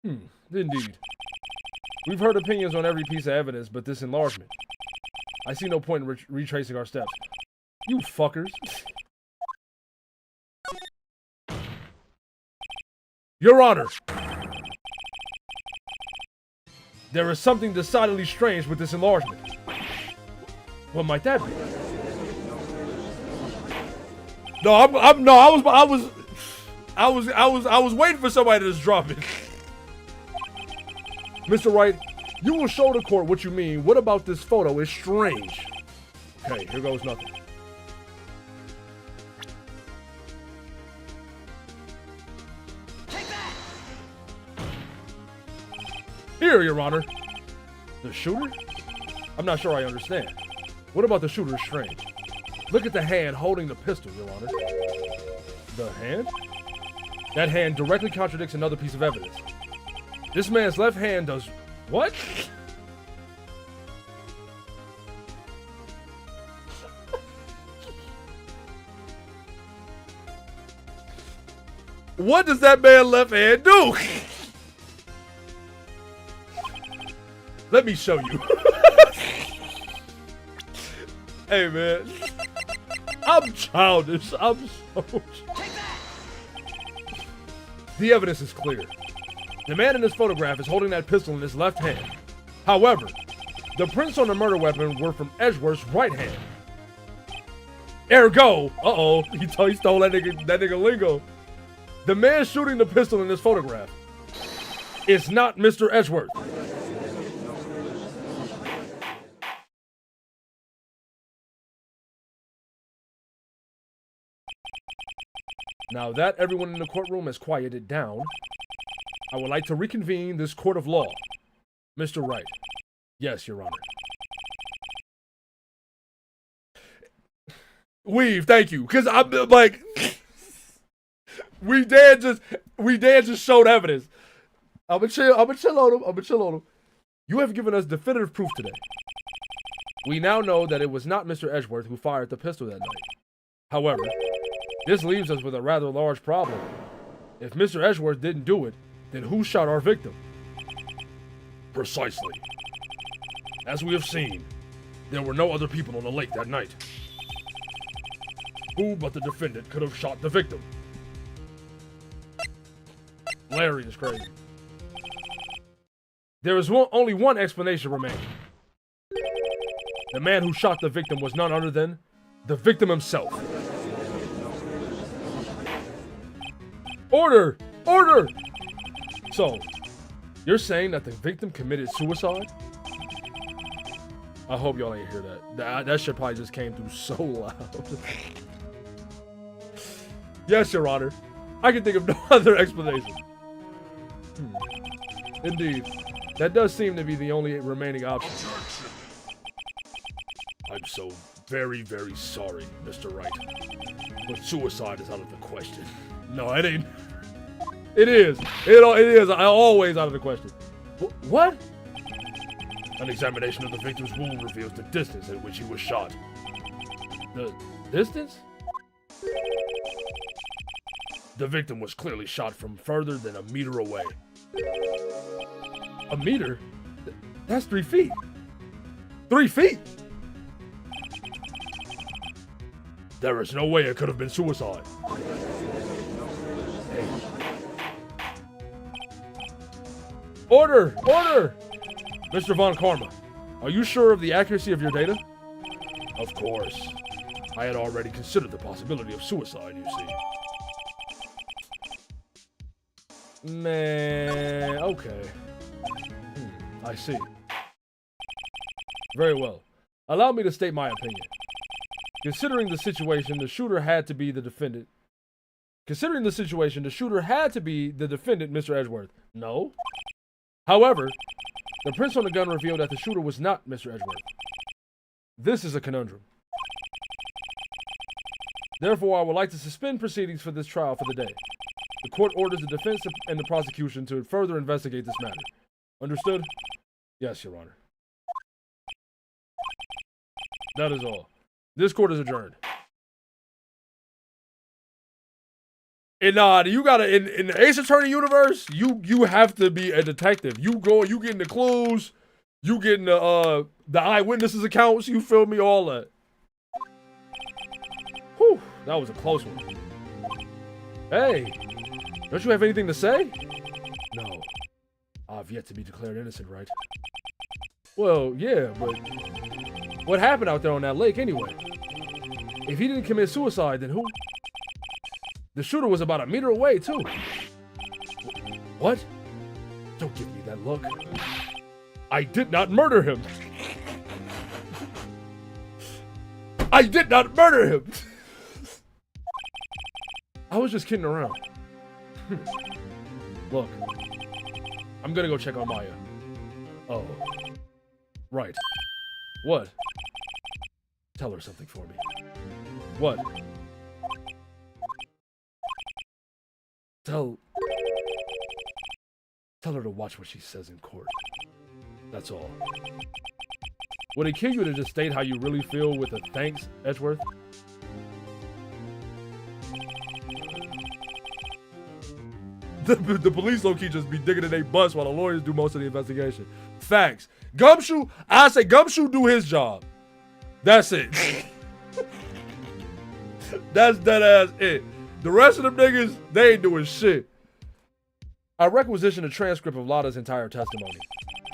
Indeed. We've heard opinions on every piece of evidence, but this enlargement. I see no point in retracing our steps. You fuckers. Your Honor. There is something decidedly strange with this enlargement. What might that be? No, I was waiting for somebody to just drop it. Mr. Wright, you will show the court what you mean. What about this photo is strange? Okay, here goes nothing. Here, Your Honor. The shooter? I'm not sure I understand. What about the shooter is strange? Look at the hand holding the pistol, Your Honor. The hand? That hand directly contradicts another piece of evidence. This man's left hand does... What? What does that man's left hand do? Let me show you. Hey, man. I'm childish. I'm so childish. The evidence is clear. The man in this photograph is holding that pistol in his left hand. However, the prints on the murder weapon were from Edgeworth's right hand. Ergo, he stole that nigga lingo. The man shooting the pistol in this photograph is not Mr. Edgeworth. Now that everyone in the courtroom has quieted down, I would like to reconvene this court of law. Mr. Wright. Yes, Your Honor. Weave, thank you. Because I'm like, we dad just showed evidence. I'm gonna chill on him. You have given us definitive proof today. We now know that it was not Mr. Edgeworth who fired the pistol that night. However, this leaves us with a rather large problem. If Mr. Edgeworth didn't do it, then who shot our victim? Precisely. As we have seen, there were no other people on the lake that night. Who but the defendant could have shot the victim? Larry is crazy. There is only one explanation remaining. The man who shot the victim was none other than the victim himself. Order! Order! So, you're saying that the victim committed suicide? I hope y'all ain't hear that. That shit probably just came through so loud. Yes, Your Honor. I can think of no other explanation. Indeed. That does seem to be the only remaining option. I'm so very, very sorry, Mr. Wright. But suicide is out of the question. No, it ain't. It is. It is. Always out of the question. What? An examination of the victim's wound reveals the distance at which he was shot. The distance? The victim was clearly shot from further than a meter away. A meter? That's 3 feet. 3 feet? There is no way it could have been suicide. Hey. Order! Order! Mr. Von Karma, are you sure of the accuracy of your data? Of course. I had already considered the possibility of suicide, you see. Man, okay. I see. Very well. Allow me to state my opinion. Considering the situation, the shooter had to be the defendant. Considering the situation, the shooter had to be the defendant, Mr. Edgeworth. No. However, the prints on the gun revealed that the shooter was not Mr. Edgeworth. This is a conundrum. Therefore, I would like to suspend proceedings for this trial for the day. The court orders the defense and the prosecution to further investigate this matter. Understood? Yes, Your Honor. That is all. This court is adjourned. And you gotta in the Ace Attorney universe, you have to be a detective. You getting the clues, you getting the eyewitnesses accounts. You feel me? All that. Whew, that was a close one. Hey, don't you have anything to say? No, I've yet to be declared innocent, right? Well, yeah, but what happened out there on that lake anyway? If he didn't commit suicide, then who? The shooter was about a meter away, too. What? Don't give me that look. I did not murder him. I did not murder him. I was just kidding around. Look, I'm gonna go check on Maya. Oh, right. What? Tell her something for me. What? Tell her to watch what she says in court. That's all. Would it kill you to just state how you really feel with a thanks, Edgeworth? The police low-key just be digging in their butts while the lawyers do most of the investigation. Facts. Gumshoe, I say Gumshoe do his job. That's it. That's dead ass it. The rest of them niggas, they ain't doing shit. I requisitioned a transcript of Lotta's entire testimony.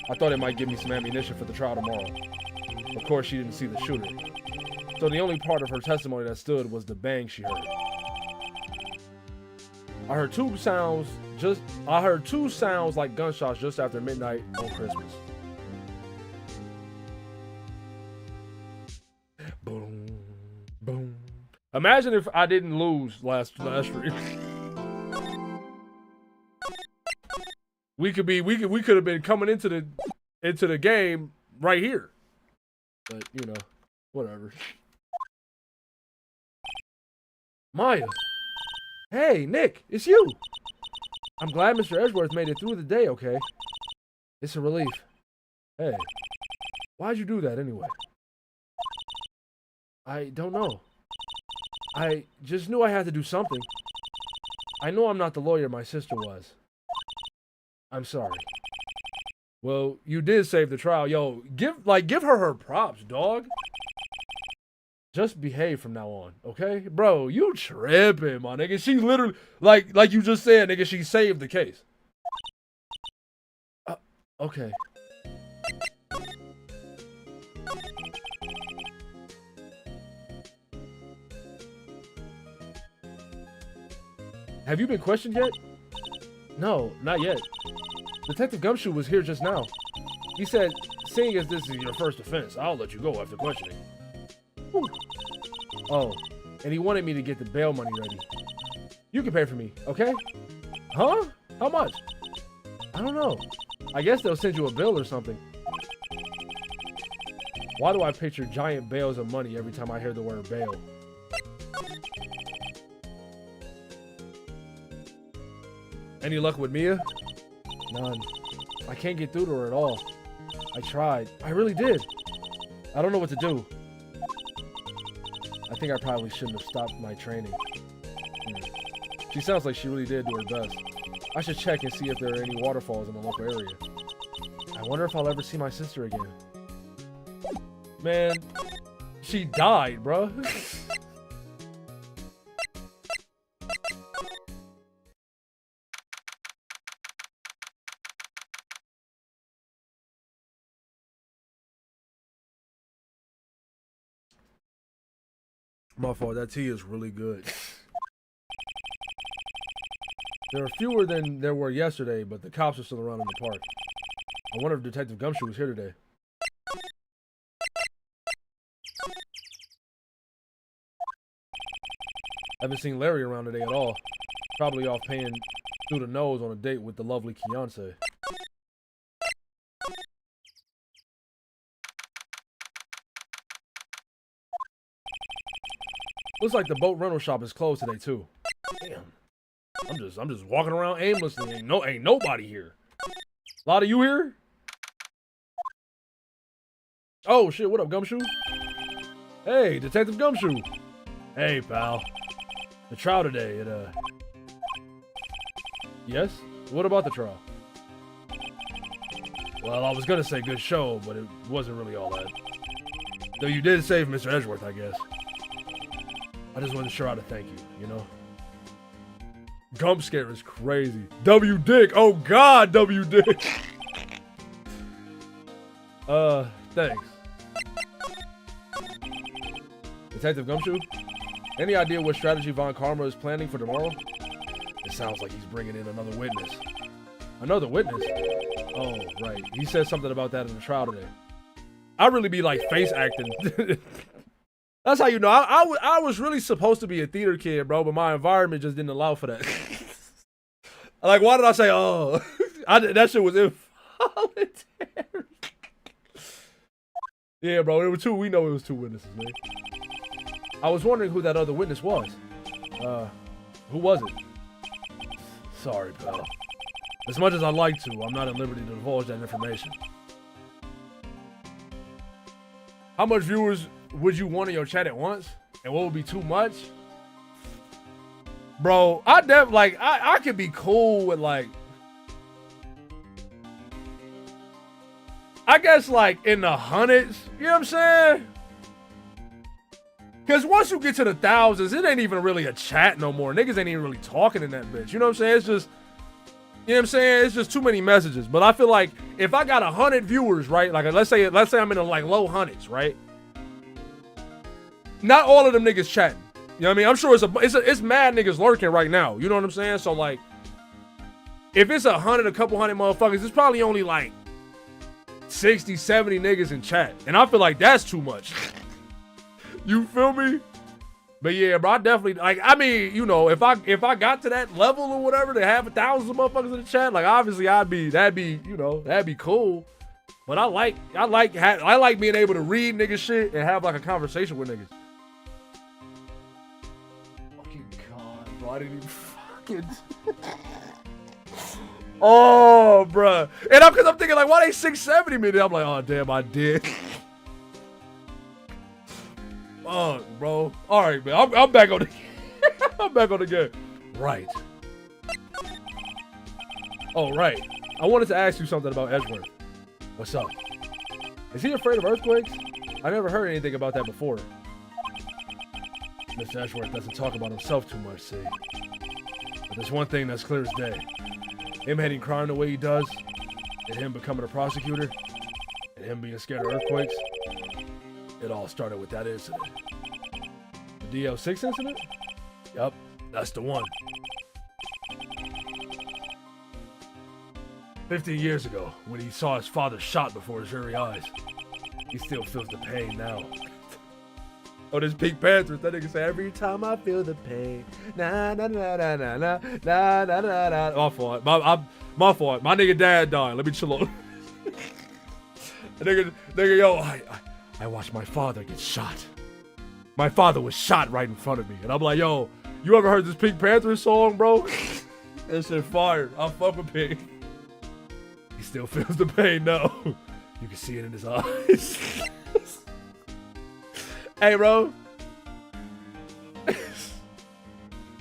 I thought it might give me some ammunition for the trial tomorrow. Of course, she didn't see the shooter. So the only part of her testimony that stood was the bang she heard. I heard two sounds like gunshots just after midnight on Christmas. Boom, boom. Imagine if I didn't lose last stream. we could have been coming into the game right here. But you know, whatever. Maya. Hey, Nick, it's you. I'm glad Mr. Edgeworth made it through the day, okay? It's a relief. Hey, why'd you do that anyway? I don't know. I just knew I had to do something. I know I'm not the lawyer my sister was. I'm sorry. Well, you did save the trial. Yo, give her props, dog. Just behave from now on, okay? Bro, you tripping, my nigga. She literally, like you just said, nigga, she saved the case. Okay. Have you been questioned yet? No, not yet. Detective Gumshoe was here just now. He said, seeing as this is your first offense, I'll let you go after questioning. Whew. Oh, and he wanted me to get the bail money ready. You can pay for me, okay? Huh? How much? I don't know. I guess they'll send you a bill or something. Why do I picture giant bales of money every time I hear the word bail? Any luck with Mia? None. I can't get through to her at all. I tried. I really did. I don't know what to do. I think I probably shouldn't have stopped my training. She sounds like she really did do her best. I should check and see if there are any waterfalls in the local area. I wonder if I'll ever see my sister again. Man, she died, bruh. My fault, that tea is really good. There are fewer than there were yesterday, but the cops are still around in the park. I wonder if Detective Gumshoe was here today. Haven't seen Larry around today at all. Probably off paying through the nose on a date with the lovely Keonce. Looks like the boat rental shop is closed today too. Damn. I'm just walking around aimlessly. Ain't nobody here. A lot of you here? Oh shit, what up, Gumshoe? Hey, Detective Gumshoe. Hey, pal. The trial today, Yes? What about the trial? Well, I was gonna say good show, but it wasn't really all that. Though you did save Mr. Edgeworth, I guess. I just wasn't sure how to thank you, you know? Gump scare is crazy. W Dick. Oh God, W Dick. Thanks. Detective Gumshoe? Any idea what strategy Von Karma is planning for tomorrow? It sounds like he's bringing in another witness. Another witness? Oh, right. He said something about that in the trial today. I really be like face acting. That's how you know. I was really supposed to be a theater kid, bro, but my environment just didn't allow for that. Like, why did I say, oh? That shit was involuntary. Yeah, bro, there were two. We know it was two witnesses, man. I was wondering who that other witness was. Who was it? Sorry, pal. As much as I'd like to, I'm not at liberty to divulge that information. How much viewers would you want in your chat at once? And what would be too much? Bro, I could be cool with like, I guess like in the hundreds, you know what I'm saying? Because once you get to the thousands, it ain't even really a chat no more. Niggas ain't even really talking in that bitch. You know what I'm saying? It's just, you know what I'm saying? It's just too many messages. But I feel like if I got 100 viewers, right? Like let's say I'm in the like low hundreds, right? Not all of them niggas chatting. You know what I mean? I'm sure it's mad niggas lurking right now. You know what I'm saying? So like, if it's a couple hundred motherfuckers, it's probably only like 60, 70 niggas in chat. And I feel like that's too much. You feel me? But yeah, bro, I definitely like. I mean, you know, if I got to that level or whatever, to have thousands of motherfuckers in the chat, like obviously that'd be cool. But I like being able to read niggas shit and have like a conversation with niggas. Fucking bro. I didn't even fucking. Oh, bro. And because I'm thinking, like, why they 670 me? I'm like, oh, damn, I did. Oh, bro. All right, man. I'm back on the I'm back on the game. Right. Oh, right. I wanted to ask you something about Edgeworth. What's up? Is he afraid of earthquakes? I never heard anything about that before. Mr. Edgeworth doesn't talk about himself too much, see? But there's one thing that's clear as day. Him hating crime the way he does, and him becoming a prosecutor, and him being scared of earthquakes, it all started with that incident. The DL6 incident? Yup, that's the one. 15 years ago, when he saw his father shot before his very eyes, he still feels the pain now. Oh, this Pink Panthers, that nigga say, every time I feel the pain, na na na na na na na na na na. My fault. My fault. My nigga dad died. Let me chill out. nigga, yo, I watched my father get shot. My father was shot right in front of me. And I'm like, yo, you ever heard this Pink Panthers song, bro? That shit fired. I fuck with Pink. He still feels the pain now. You can see it in his eyes. Hey, bro.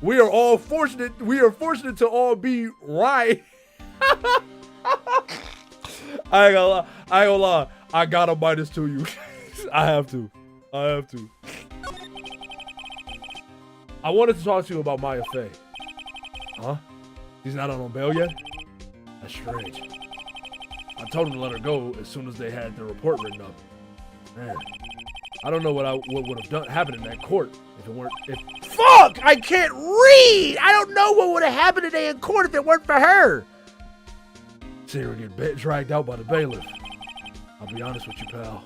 We are all fortunate. We are fortunate to all be right. I ain't gonna lie. I gotta minus to you. I have to. I wanted to talk to you about Maya Fey. Huh? She's not on bail yet? That's strange. I told him to let her go as soon as they had the report written up. Man, I don't know what would have happened in that court if it weren't. Fuck! I can't read. I don't know what would have happened today in court if it weren't for her. See her get dragged out by the bailiff. I'll be honest with you, pal.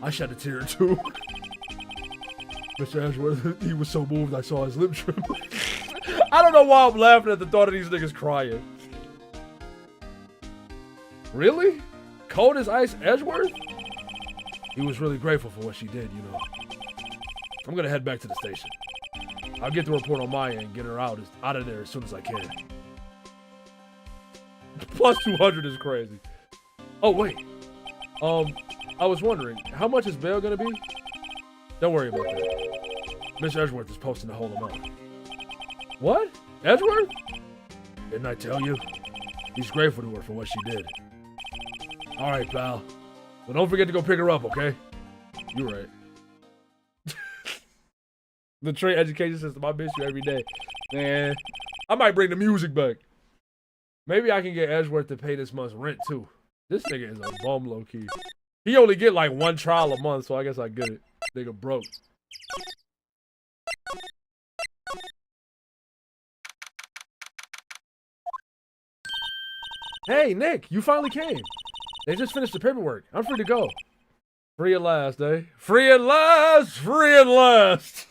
I shed a tear too. Mr. Ashworth, he was so moved I saw his lip tremble. I don't know why I'm laughing at the thought of these niggas crying. Really? Cold as ice Edgeworth? He was really grateful for what she did, you know. I'm gonna head back to the station. I'll get the report on Maya and get her out of there as soon as I can. Plus 200 is crazy. Oh, wait. I was wondering, how much is bail gonna be? Don't worry about that. Miss Edgeworth is posting to hold him up. What? Edgeworth? Didn't I tell you? He's grateful to her for what she did. All right, pal. But don't forget to go pick her up, okay? You're right. The trade education system, I miss you every day. Man, I might bring the music back. Maybe I can get Edgeworth to pay this month's rent, too. This nigga is a bum, low-key. He only get like one trial a month, so I guess I get it. Nigga broke. Hey, Nick, you finally came. They just finished the paperwork. I'm free to go. Free at last, eh? Free at last! Free at last!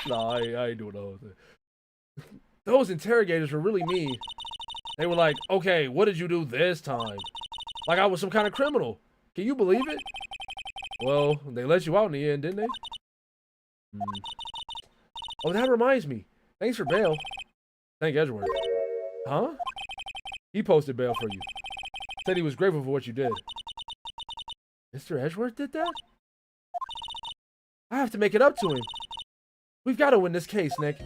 Nah, I ain't doing the whole thing. Those interrogators were really mean. They were like, okay, what did you do this time? Like I was some kind of criminal. Can you believe it? Well, they let you out in the end, didn't they? Oh, that reminds me. Thanks for bail. Thank Edgeworth. Huh? He posted bail for you. Said he was grateful for what you did. Mr. Edgeworth did that? I have to make it up to him. We've got to win this case, Nick.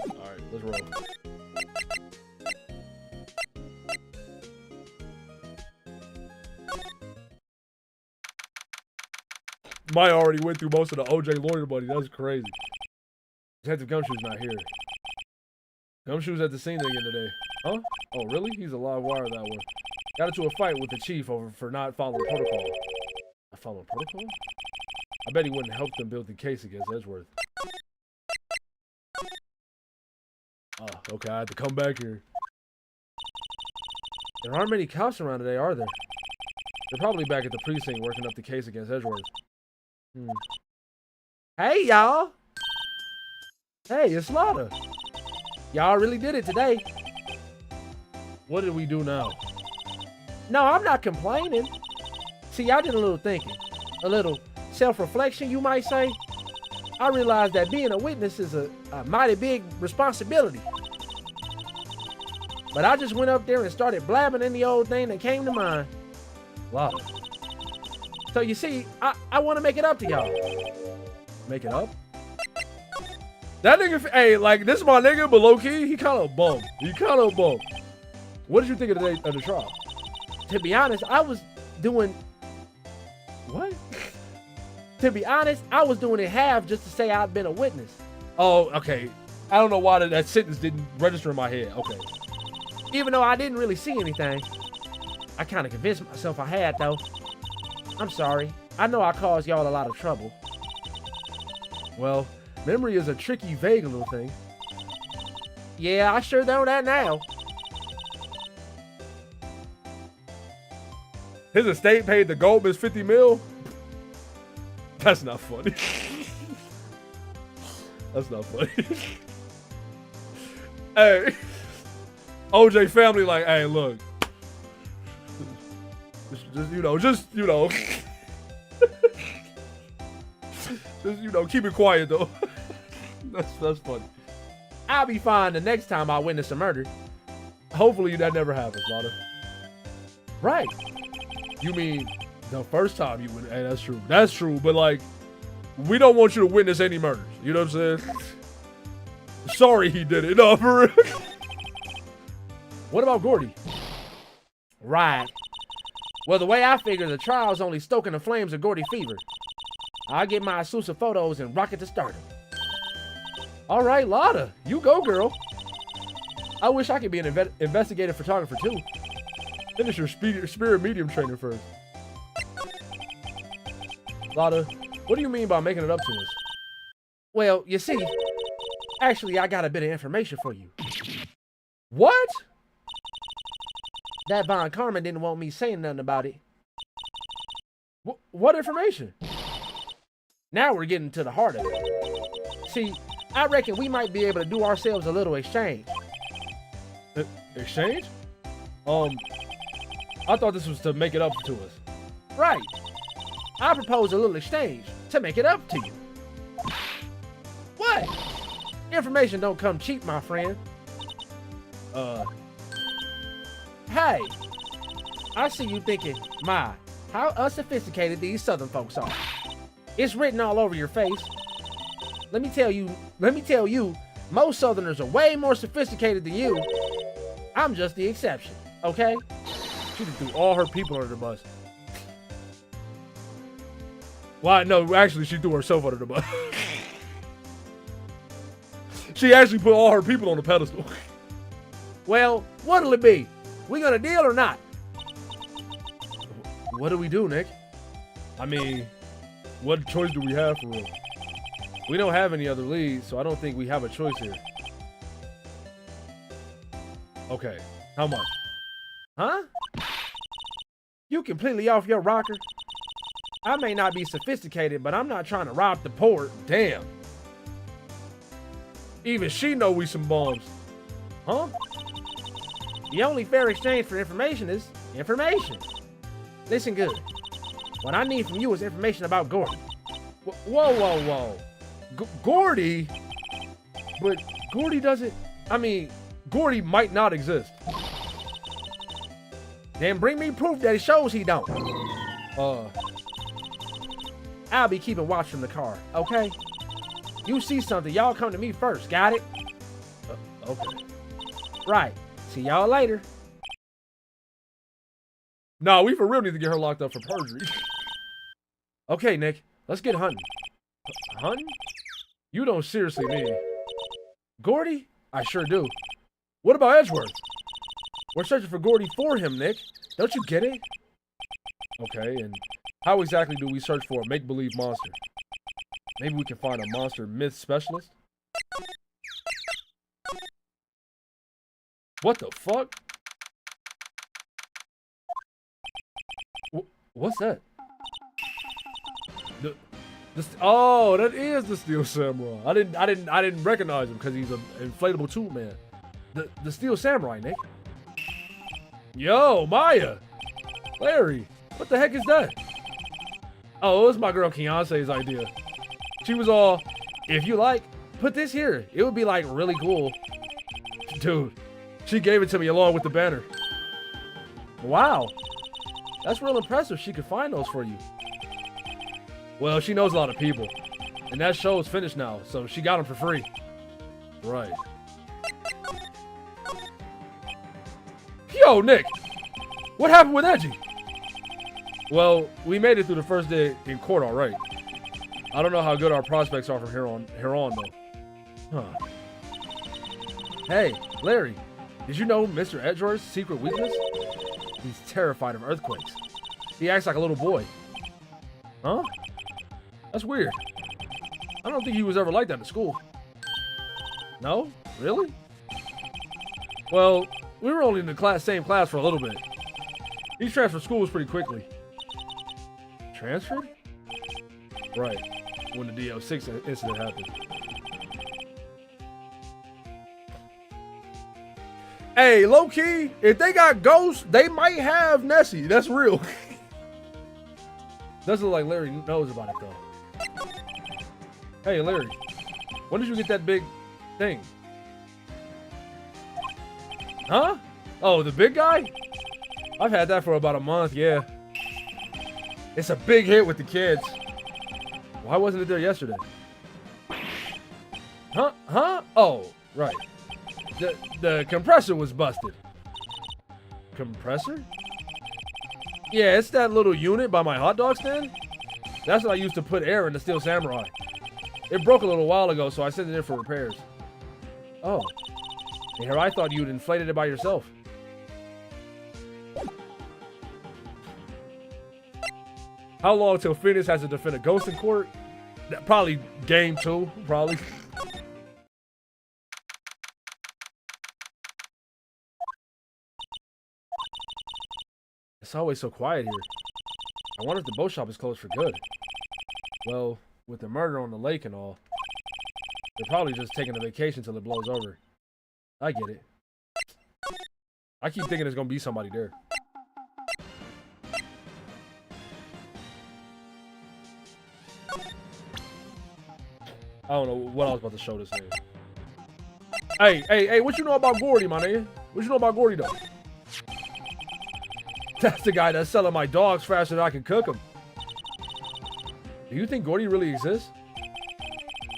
Alright, let's roll. Maya already went through most of the OJ lawyer money. That's crazy. Detective Gumshoe's not here. Gumshoe's at the scene again today. Huh? Oh, really? He's a live wire, that one. Got into a fight with the chief over for not following protocol. Not following protocol? I bet he wouldn't help them build the case against Edgeworth. Oh, okay, I have to come back here. There aren't many cops around today, are there? They're probably back at the precinct working up the case against Edgeworth. Hey, y'all! Hey, it's Slaughter. Y'all really did it today. What did we do now? No, I'm not complaining. See, y'all did a little thinking. A little self-reflection, you might say. I realized that being a witness is a mighty big responsibility. But I just went up there and started blabbing any old thing that came to mind. Wow. So you see, I want to make it up to y'all. Make it up? That nigga, hey, like, this is my nigga, but low-key, he kind of bummed. What did you think of the trial? To be honest, I was doing... What? To be honest, I was doing it half just to say I'd been a witness. Oh, okay. I don't know why that sentence didn't register in my head. Okay. Even though I didn't really see anything. I kind of convinced myself I had, though. I'm sorry. I know I caused y'all a lot of trouble. Well, memory is a tricky, vague little thing. Yeah, I sure know that now. His estate paid the Goldman's 50 mil? That's not funny. That's not funny. Hey, OJ family like, hey, look. Just keep it quiet though. That's funny. I'll be fine the next time I witness a murder. Hopefully that never happens, Lotta. Right. You mean the first time you witness? Hey, that's true. That's true. But like, we don't want you to witness any murders. You know what I'm saying? Sorry he did it. No, for real. What about Gordy? Right. Well, the way I figure, the trial's only stoking the flames of Gordy fever. I'll get my exclusive photos and rocket to stardom. All right, Lotta, you go, girl. I wish I could be an investigative photographer too. Finish your spirit medium training first. Lotta, what do you mean by making it up to us? Well, you see, actually, I got a bit of information for you. What? That Von Carmen didn't want me saying nothing about it. What information? Now we're getting to the heart of it. See, I reckon we might be able to do ourselves a little exchange. Exchange? I thought this was to make it up to us. Right. I propose a little exchange to make it up to you. What? Information don't come cheap, my friend. Hey, I see you thinking, my, how unsophisticated these Southern folks are. It's written all over your face. Let me tell you, most Southerners are way more sophisticated than you. I'm just the exception, okay? She just threw all her people under the bus. Why? No, actually, she threw herself under the bus. She actually put all her people on the pedestal. Well, what'll it be? We gonna deal or not? What do we do, Nick? I mean, what choice do we have for real? We don't have any other leads, so I don't think we have a choice here. Okay, how much? Huh? You completely off your rocker? I may not be sophisticated, but I'm not trying to rob the port. Damn. Even she know we some bums. Huh? The only fair exchange for information is information. Listen good. What I need from you is information about Gordy. Whoa. Gordy? But Gordy doesn't... I mean, Gordy might not exist. Then bring me proof that it shows he don't. I'll be keeping watch from the car, okay? You see something, y'all come to me first, got it? Okay. Right. See y'all later. Nah, we for real need to get her locked up for perjury. Okay, Nick, let's get hunting. Hunting? You don't seriously mean Gordy? I sure do. What about Edgeworth? We're searching for Gordy for him, Nick. Don't you get it? Okay, and how exactly do we search for a make-believe monster? Maybe we can find a monster myth specialist? What the fuck? What's that? Oh, that is the Steel Samurai. I didn't recognize him because he's an inflatable tube man. The Steel Samurai, Nick. Yo, Maya, Larry, what the heck is that? Oh, it was my girl Keonce's idea. She was all, If you like, put this here. It would be like really cool. Dude, she gave it to me along with the banner. Wow. That's real impressive. She could find those for you. Well, she knows a lot of people. And that show is finished now, so she got them for free. Right. Yo, Nick. What happened with Edgy? Well, we made it through the first day in court all right. I don't know how good our prospects are from here on though. Huh. Hey, Larry. Did you know Mr. Edgeworth's secret weakness? He's terrified of earthquakes. He acts like a little boy. Huh? That's weird. I don't think he was ever like that in school. No? Really? Well, we were only in the same class for a little bit. He transferred schools pretty quickly. Transferred? Right. When the DL6 incident happened. Hey, low key, if they got ghosts, they might have Nessie. That's real. Doesn't look like Larry knows about it though. Hey, Larry, when did you get that big thing? Huh? Oh, the big guy? I've had that for about a month, yeah. It's a big hit with the kids. Why wasn't it there yesterday? Huh? Huh? Oh, right. The compressor was busted. Compressor? Yeah, it's that little unit by my hot dog stand. That's what I used to put air in the Steel Samurai. It broke a little while ago, so I sent it in for repairs. Oh. And here I thought you'd inflated it by yourself. How long till Phoenix has to defend a ghost in court? Probably game 2, probably. It's always so quiet here. I wonder if the boat shop is closed for good. Well, with the murder on the lake and all, they're probably just taking a vacation till it blows over. I get it. I keep thinking there's gonna be somebody there. I don't know what I was about to show this nigga. Hey, what you know about Gordy, my nigga? What you know about Gordy, though? That's the guy that's selling my dogs faster than I can cook them. Do you think Gordy really exists?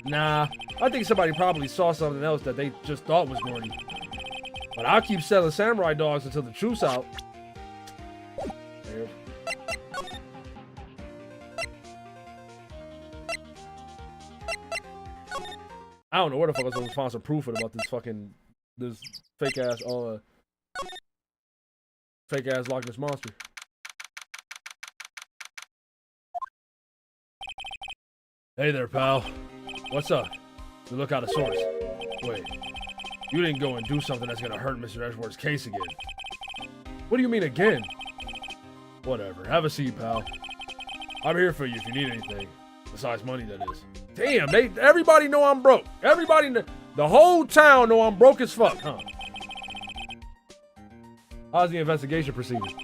Nah, I think somebody probably saw something else that they just thought was Gordy. But I'll keep selling samurai dogs until the truth's out. There. I don't know where the fuck I was supposed to find some proof about this fake ass Loch Ness monster. Hey there, pal. What's up? You look out of sorts. Wait, you didn't go and do something that's gonna hurt Mr. Edgeworth's case again. What do you mean again? Whatever. Have a seat, pal. I'm here for you if you need anything. Besides money, that is. Damn, everybody know I'm broke. The whole town know I'm broke as fuck, huh? How's the investigation proceeding?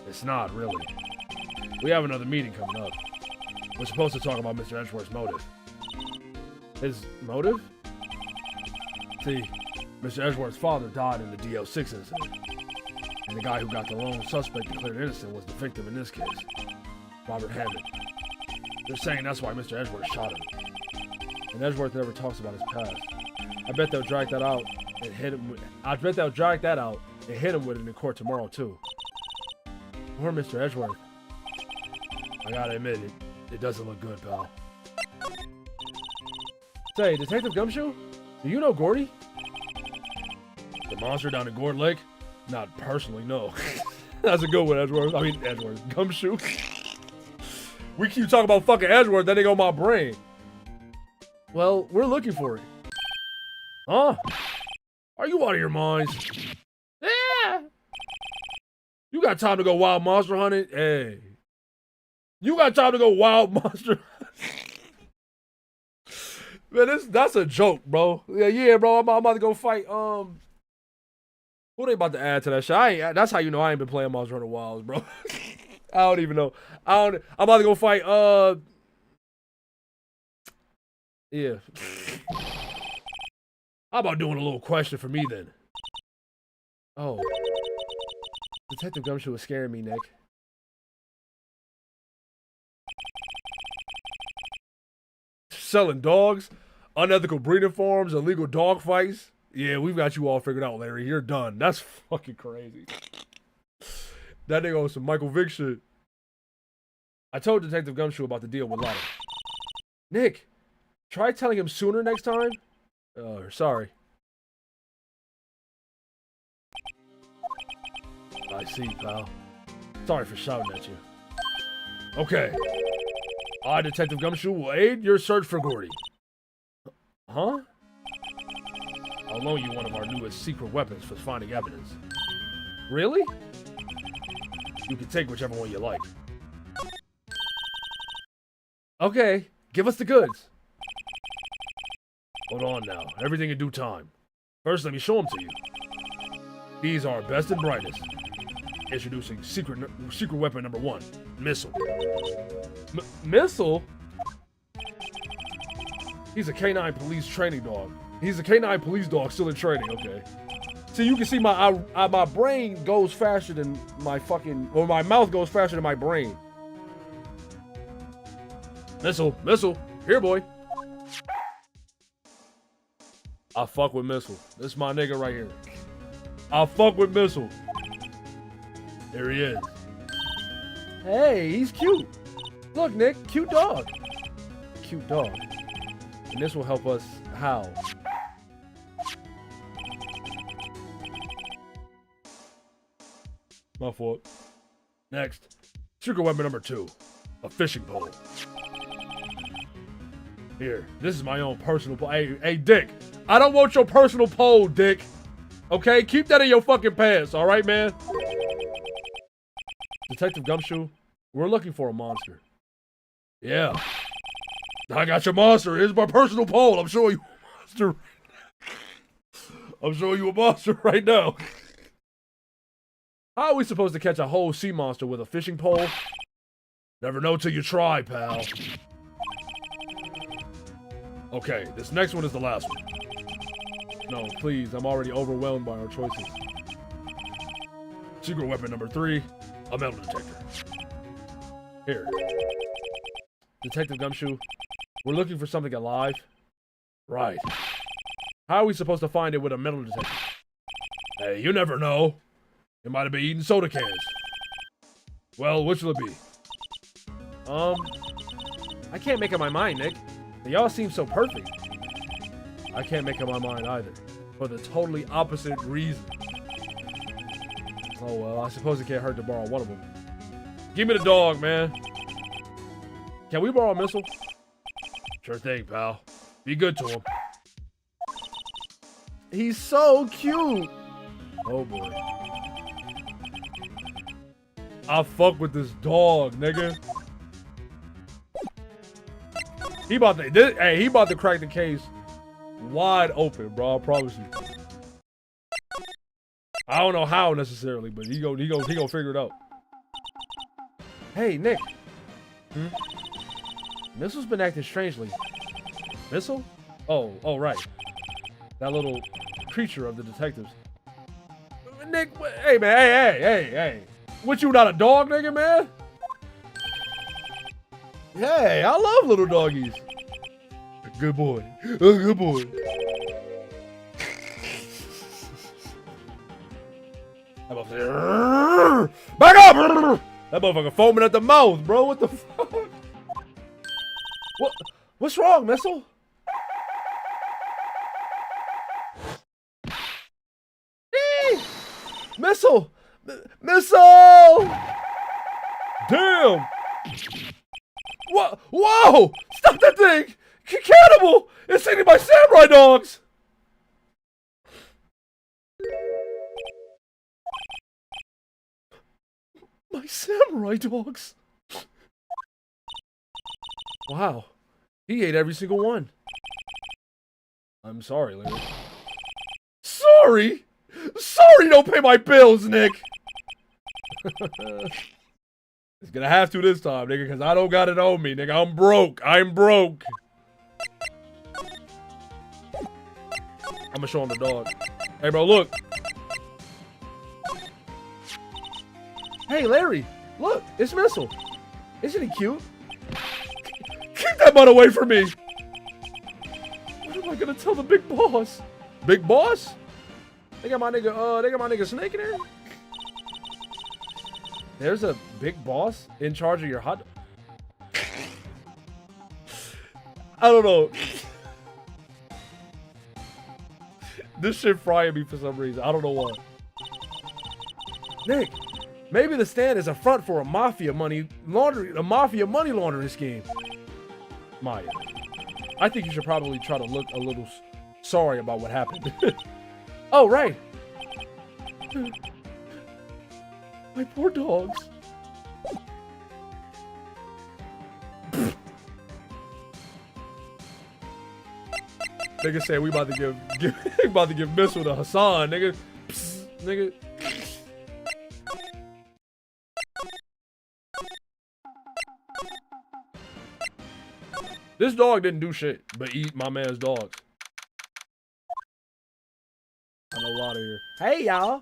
It's not, really. We have another meeting coming up. We're supposed to talk about Mr. Edgeworth's motive. His motive? See, Mr. Edgeworth's father died in the DL6 incident. And the guy who got the lone suspect declared innocent was the victim in this case, Robert Hammond. They're saying that's why Mr. Edgeworth shot him. And Edgeworth never talks about his past. I bet they'll drag that out and hit him with it in court tomorrow, too. Poor Mr. Edgeworth. I gotta admit, it doesn't look good, pal. Say, Detective Gumshoe? Do you know Gordy? The monster down in Gourd Lake? Not personally, no. That's a good one, Edgeworth. I mean, Edgeworth. Gumshoe. We keep talking about fucking Edgeworth, then they go my brain. Well, we're looking for it. Huh? Are you out of your minds? Yeah. You got time to go wild monster hunting? Hey. You got time to go wild monster Man, that's a joke, bro. Yeah, bro. I'm about to go fight. Who they about to add to that shit? That's how you know I ain't been playing Monster Hunter Wilds, bro. I don't even know. I'm about to go fight. Yeah. How about doing a little question for me then? Oh. Detective Gumshoe was scaring me, Nick. Selling dogs, unethical breeding farms, illegal dog fights. Yeah, we've got you all figured out, Larry. You're done. That's fucking crazy. That nigga on some Michael Vick shit. I told Detective Gumshoe about the deal with Lotto. Nick, try telling him sooner next time. Sorry. I see, pal. Sorry for shouting at you. Okay. I, Detective Gumshoe, will aid your search for Gordy. Huh? I'll loan you one of our newest secret weapons for finding evidence. Really? You can take whichever one you like. Okay, give us the goods. Hold on now, everything in due time. First, let me show them to you. These are our best and brightest. Introducing secret weapon number 1, missile. Missile? He's a canine police training dog. He's a canine police dog still in training, okay. See, you can see my brain goes faster than my fucking, or my mouth goes faster than my brain. Missile, here boy. I fuck with Missile. This is my nigga right here. I fuck with Missile. There he is. Hey, he's cute. Look, Nick, cute dog. Cute dog. And this will help us how? My fault. Next, secret weapon number 2, a fishing pole. Here, this is my own personal pole. Hey, Dick, I don't want your personal pole, Dick. Okay, keep that in your fucking pants, all right, man? Detective Gumshoe, we're looking for a monster. Yeah. I got your monster. Here's my personal pole. I'm showing you a monster. I'm showing you a monster right now. How are we supposed to catch a whole sea monster with a fishing pole? Never know till you try, pal. Okay, this next one is the last one. No, please, I'm already overwhelmed by our choices. Secret weapon number 3, a metal detector. Here. Detective Gumshoe, we're looking for something alive. Right. How are we supposed to find it with a metal detector? Hey, you never know. It might have been eating soda cans. Well, which will it be? I can't make up my mind, Nick. They all seem so perfect. I can't make up my mind either. For the totally opposite reason. Oh well, I suppose it can't hurt to borrow one of them. Give me the dog, man. Can we borrow a missile? Sure thing, pal. Be good to him. He's so cute. Oh boy. I fuck with this dog, nigga. He about to crack the case wide open, bro. I promise you. I don't know how necessarily, but he gonna figure it out. Hey, Nick. Missile's been acting strangely. Missile? Oh, right. That little creature of the detectives. Nick, hey man, hey. What, you not a dog, nigga, man? Hey, I love little doggies. Good boy. Good boy. Back up! That motherfucker foaming at the mouth, bro. What the fuck? What's wrong, Missile? Missile! Missile! Damn! What? Whoa! Stop that thing! Cannibal! It's eating my samurai dogs! My samurai dogs? Wow. He ate every single one. I'm sorry, Larry. Sorry? Sorry, don't pay my bills, Nick! It's gonna have to this time, nigga, because I don't got it on me, nigga. I'm broke. I'm gonna show him the dog. Hey, bro, look. Hey, Larry, look, it's Missile. Isn't he cute? Keep that butt away from me. What am I gonna tell the big boss? Big boss? They got my nigga Snake in there. There's a big boss in charge of your hot. I don't know. This shit frying me for some reason. I don't know why. Nick, maybe the stand is a front for a mafia money laundering scheme. Maya, I think you should probably try to look a little sorry about what happened. Oh, right. My poor dogs. Nigga said we about to give Missile to Hassan, nigga. Psst, nigga. This dog didn't do shit but eat my man's dogs. I'm a lot of here. Hey, y'all.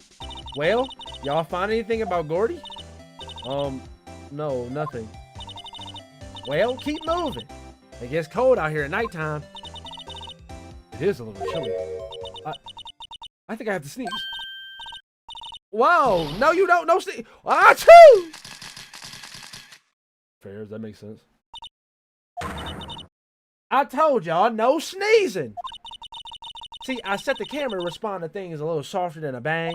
Well, y'all find anything about Gordy? No, nothing. Well, keep moving. It gets cold out here at nighttime. It is a little chilly. I think I have to sneeze. Whoa! No, you don't. No sneeze. Achoo! Fair. That makes sense. I told y'all, no sneezing. See, I set the camera to respond to things a little softer than a bang.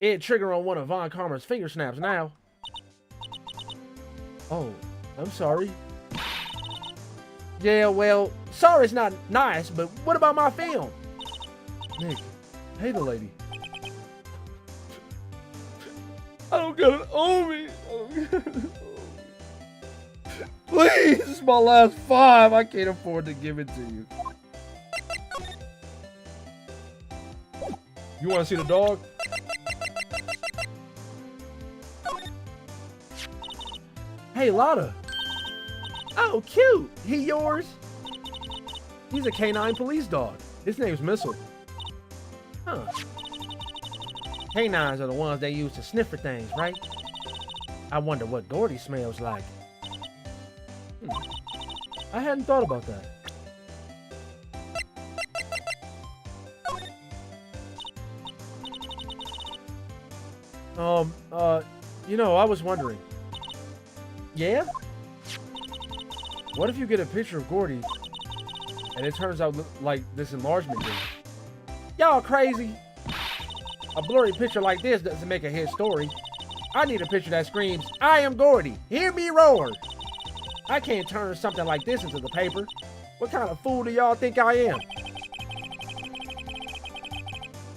It trigger on one of Von Karma's finger snaps now. Oh, I'm sorry. Yeah, well, sorry's not nice, but what about my film? Nick, hey the lady. I don't got it on me. Please, this is my last $5. I can't afford to give it to you. You want to see the dog? Hey, Lotta. Oh, cute. He yours? He's a canine police dog. His name's Missile. Huh. Canines are the ones they use to sniff for things, right? I wonder what Gordy smells like. I hadn't thought about that. You know, I was wondering. Yeah? What if you get a picture of Gordy and it turns out like this enlargement did? Y'all crazy? A blurry picture like this doesn't make a hit story. I need a picture that screams, I am Gordy, hear me roar. I can't turn something like this into the paper. What kind of fool do y'all think I am?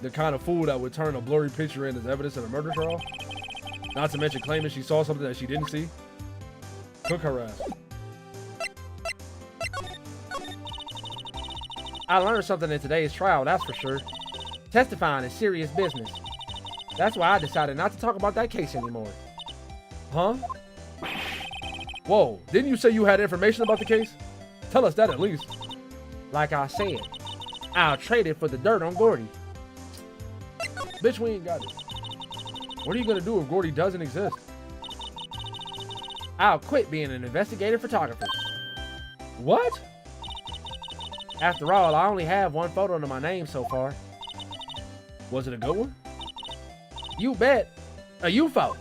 The kind of fool that would turn a blurry picture in as evidence in a murder trial? Not to mention claiming she saw something that she didn't see? Cook her ass. I learned something in today's trial, that's for sure. Testifying is serious business. That's why I decided not to talk about that case anymore. Huh? Whoa, didn't you say you had information about the case? Tell us that at least. Like I said, I'll trade it for the dirt on Gordy. Bitch, we ain't got it. What are you gonna do if Gordy doesn't exist? I'll quit being an investigative photographer. What? After all, I only have one photo to my name so far. Was it a good one? You bet. A UFO.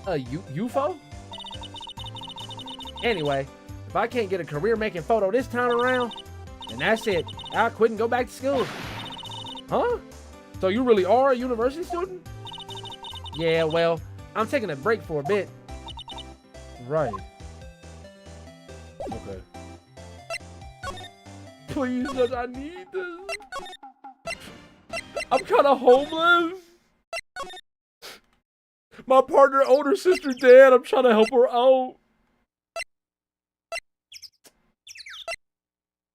A UFO? Anyway, if I can't get a career making photo this time around, then that's it. I'll quit and go back to school. Huh? So you really are a university student? Yeah, well, I'm taking a break for a bit. Right. Okay. Please, Judge, I need this. I'm kind of homeless. My partner, older sister, dead. I'm trying to help her out.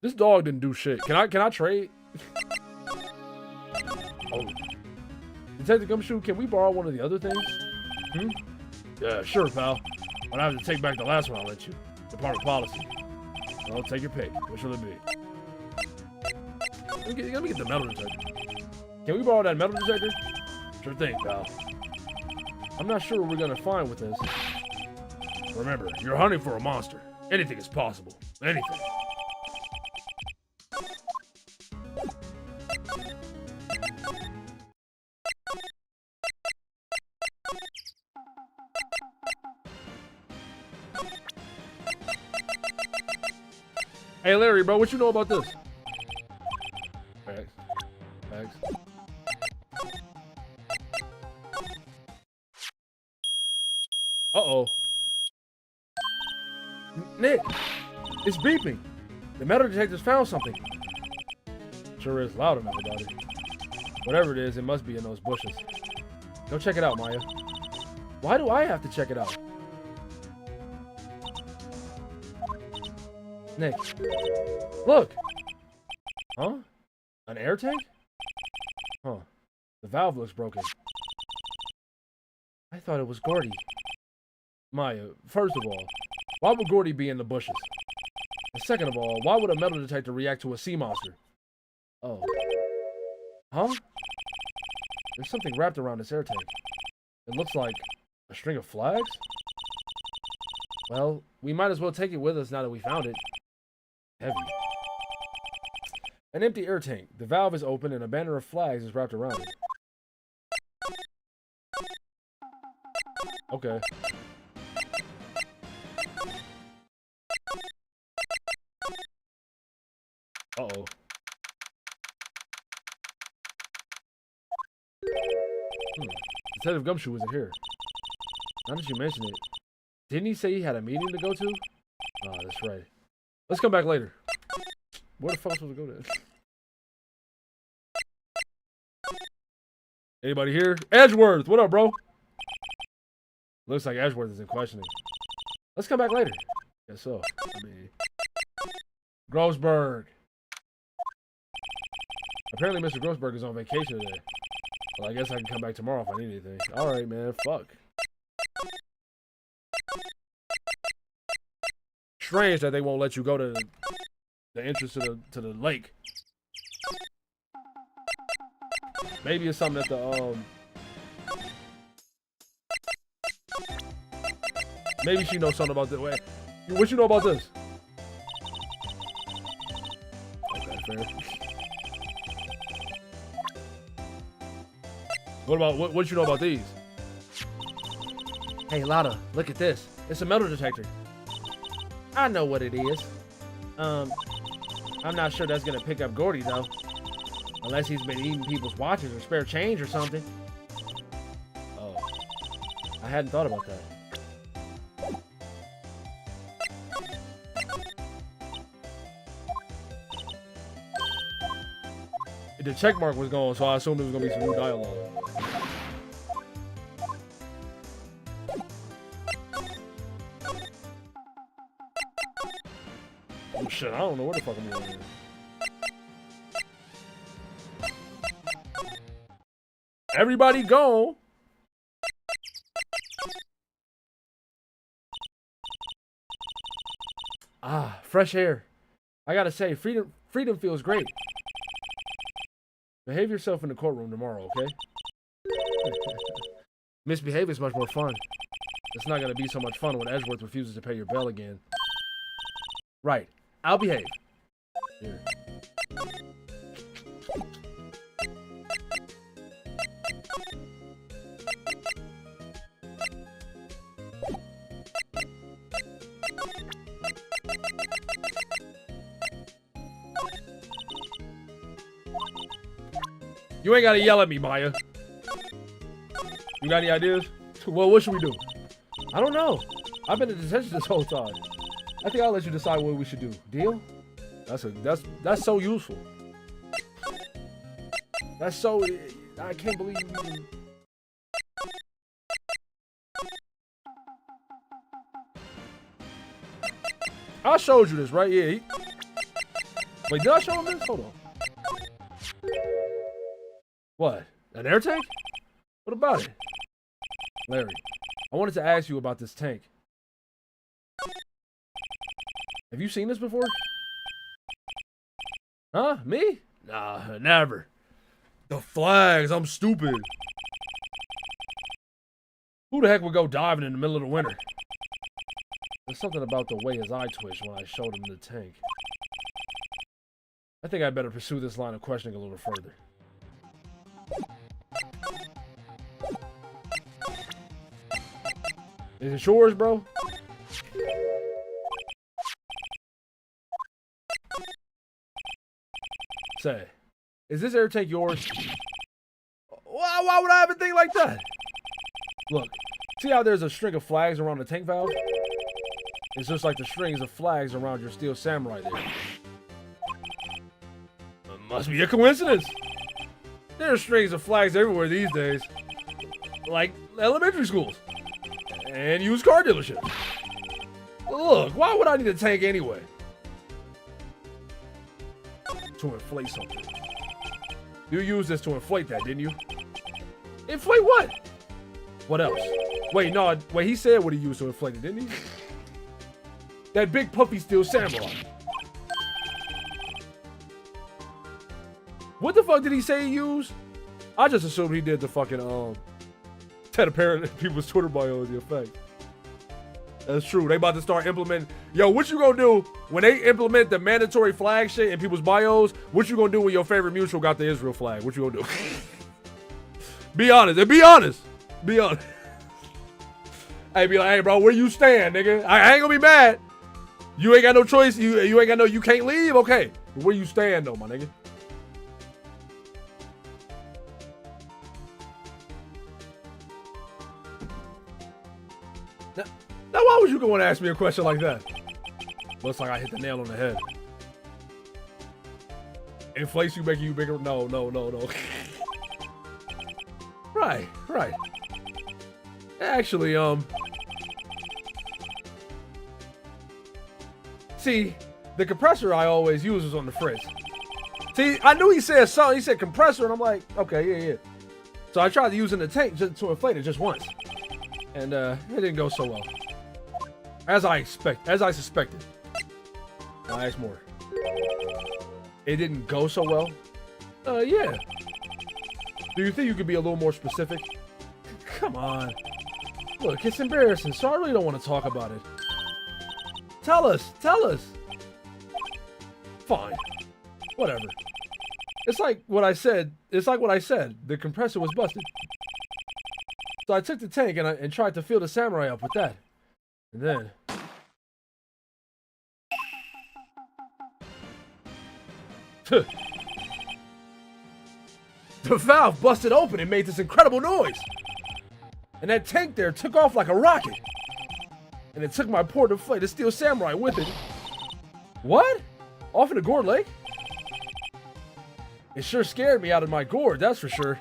This dog didn't do shit. Can I trade? Oh. Detective Gumshoe, can we borrow one of the other things? Hmm? Yeah, sure, pal. But I have to take back the last one I'll let you. Department policy. I'll take your pick. What shall it be? Let me get the metal detector. Can we borrow that metal detector? Sure thing, pal. I'm not sure what we're gonna find with this. Remember, you're hunting for a monster. Anything is possible. Anything. Hey, Larry, bro, what you know about this? Thanks. Thanks. Uh-oh. Nick, it's beeping. The metal detector's found something. Sure is loud enough about it. Whatever it is, it must be in those bushes. Go check it out, Maya. Why do I have to check it out? Nick. Look! Huh? An air tank? Huh. The valve looks broken. I thought it was Gordy. Maya, first of all, why would Gordy be in the bushes? And second of all, why would a metal detector react to a sea monster? Oh. Huh? There's something wrapped around this air tank. It looks like a string of flags? Well, we might as well take it with us now that we found it. Heavy. An empty air tank. The valve is open and a banner of flags is wrapped around it. Okay. Uh-oh. Detective Gumshoe wasn't here. Now that you mention it, didn't he say he had a meeting to go to? Oh, that's right. Let's come back later. Where the fuck am I supposed to go then? Anybody here? Edgeworth, what up, bro? Looks like Edgeworth is in questioning. Let's come back later. Guess so. I mean, Grossberg. Apparently, Mr. Grossberg is on vacation today. Well, I guess I can come back tomorrow if I need anything. All right, man. Fuck. Strange that they won't let you go to the entrance to the lake. Maybe it's something that the maybe she knows something about the way. What you know about this? Okay, fair. What about what you know about these? Hey, Lotta, look at this. It's a metal detector. I know what it is. I'm not sure that's gonna pick up Gordy though. Unless he's been eating people's watches or spare change or something. Oh. I hadn't thought about that. The check mark was gone, so I assumed there was gonna be some new dialogue. Oh shit, I don't know where the fuck I'm going here. Everybody go! Ah, fresh air. I gotta say, freedom feels great. Behave yourself in the courtroom tomorrow, okay? Misbehave is much more fun. It's not gonna be so much fun when Edgeworth refuses to pay your bail again. Right. I'll behave. Here. You ain't gotta yell at me, Maya. You got any ideas? Well, what should we do? I don't know. I've been in detention this whole time. I think I'll let you decide what we should do. Deal? That's so useful. That's so. I can't believe you even. I showed you this, right? Yeah. Wait, did I show him this? Hold on. What? An air tank? What about it? Larry, I wanted to ask you about this tank. Have you seen this before? Huh? Me? Nah, never. The flags, I'm stupid. Who the heck would go diving in the middle of the winter? There's something about the way his eye twitched when I showed him the tank. I think I better pursue this line of questioning a little further. Is it yours, bro? Say, is this air tank yours? Why would I have a thing like that? Look, see how there's a string of flags around the tank valve? It's just like the strings of flags around your steel samurai there. It must be a coincidence. There's strings of flags everywhere these days. Like elementary schools. And used car dealerships. Look, why would I need a tank anyway? To inflate something. You used this to inflate that, didn't you? Inflate what? What else? Wait, no, wait, he said what he used to inflate it, didn't he? That big puffy steel samurai. What the fuck did he say he used? I just assumed he did the fucking, Ted apparent people's Twitter bios the effect. That's true. They about to start implementing. Yo, what you gonna do when they implement the mandatory flag shit in people's bios? What you gonna do when your favorite mutual got the Israel flag? What you gonna do? Be honest. And be honest. Be honest. Hey, be like, hey, bro, where you stand, nigga? I ain't gonna be mad. You ain't got no choice. You ain't got no. You can't leave. Okay, but where you stand though, my nigga? Now, why would you go and ask me a question like that? Looks like I hit the nail on the head. Inflates you, making you bigger? No. Right. Actually, see, the compressor I always use is on the fridge. See, I knew he said something. He said compressor, and I'm like, okay, yeah. So I tried to use it in the tank just to inflate it just once, and it didn't go so well. As I suspected. I'll ask more. It didn't go so well? Yeah. Do you think you could be a little more specific? Come on. Look, it's embarrassing, so I really don't want to talk about it. Tell us. Fine. Whatever. It's like what I said. The compressor was busted. So I took the tank and tried to fill the samurai up with that. And then... the valve busted open and made this incredible noise. And that tank there took off like a rocket. And it took my poor deflated steel samurai with it. What? Off in the gourd lake? It sure scared me out of my gourd, that's for sure.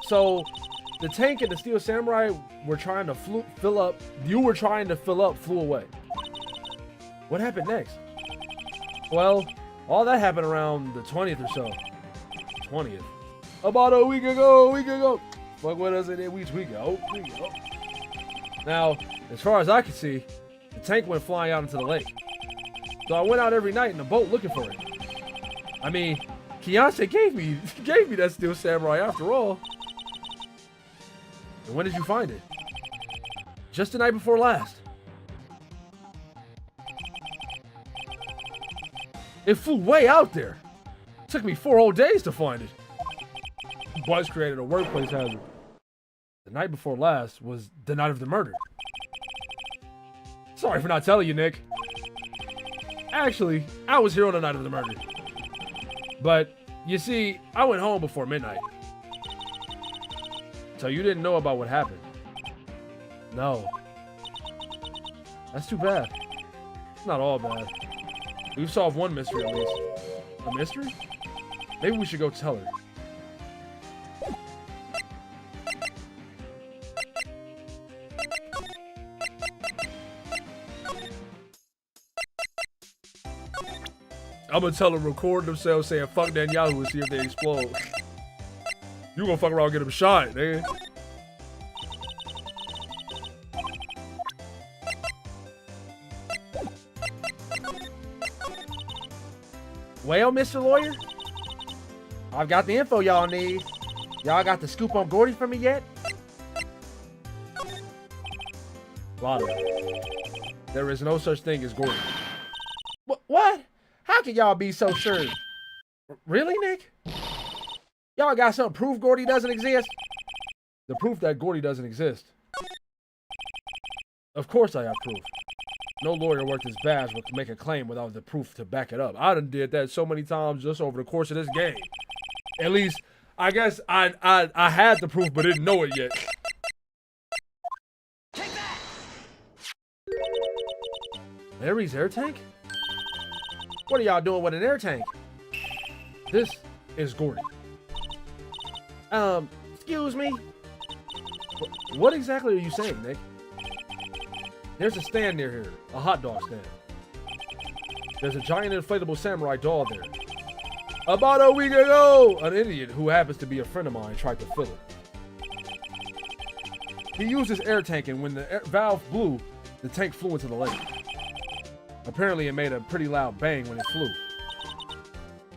So the tank and the steel samurai were trying to fill up. You were trying to fill up, flew away. What happened next? Well, all that happened around the 20th or so. 20th. About a week ago. Fuck with us in a week ago. Now, as far as I could see, the tank went flying out into the lake. So I went out every night in a boat looking for it. I mean, Kiyanse gave me that steel samurai after all. And when did you find it? Just the night before last. It flew way out there. Took me 4 whole days to find it. Boys created a workplace hazard. The night before last was the night of the murder. Sorry for not telling you, Nick. Actually, I was here on the night of the murder. But, you see, I went home before midnight. So you didn't know about what happened? No. That's too bad. It's not all bad. We've solved one mystery at least. A mystery? Maybe we should go tell her. I'm gonna tell them record themselves saying fuck Netanyahu and see if they explode. You gonna fuck around and get them shot, nigga. Well, Mr. Lawyer, I've got the info y'all need. Y'all got the scoop on Gordy for me yet? Lotto, there is no such thing as Gordy. What? How can y'all be so sure? Really, Nick? Y'all got some proof Gordy doesn't exist? The proof that Gordy doesn't exist. Of course I have proof. No lawyer worth his badge would make a claim without the proof to back it up. I done did that so many times just over the course of this game. At least, I guess I had the proof but didn't know it yet. Take that! Larry's air tank? What are y'all doing with an air tank? This is Gordy. Excuse me? What exactly are you saying, Nick? There's a stand near here, a hot dog stand. There's a giant inflatable samurai doll there. About a week ago, an idiot who happens to be a friend of mine tried to fill it. He used his air tank, and when the valve blew, the tank flew into the lake. Apparently, it made a pretty loud bang when it flew.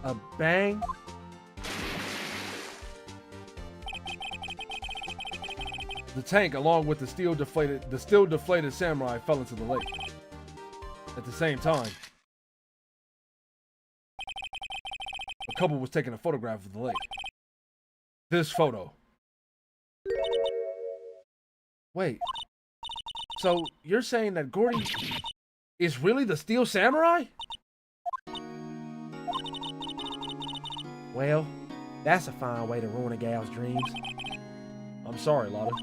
A bang? The tank, along with the still deflated samurai, fell into the lake. At the same time, a couple was taking a photograph of the lake. This photo. Wait. So you're saying that Gordy is really the Steel Samurai? Well, that's a fine way to ruin a gal's dreams. I'm sorry, Lotta.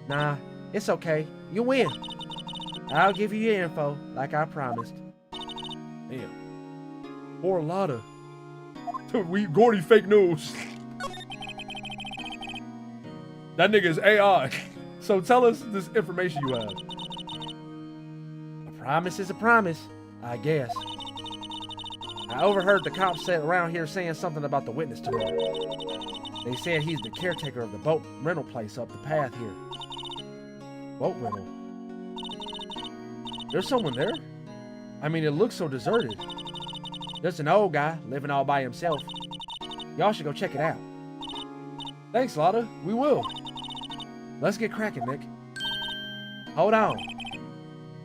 Nah, it's okay. You win. I'll give you your info, like I promised. Damn. Poor Lotta. Dude, Gordy fake news. That nigga is AI. So tell us this information you have. A promise is a promise, I guess. I overheard the cops say around here saying something about the witness tomorrow. They said he's the caretaker of the boat rental place up the path here. Boat rental? There's someone there? I mean, it looks so deserted. Just an old guy living all by himself. Y'all should go check it out. Thanks, Lotta. We will. Let's get cracking, Nick. Hold on.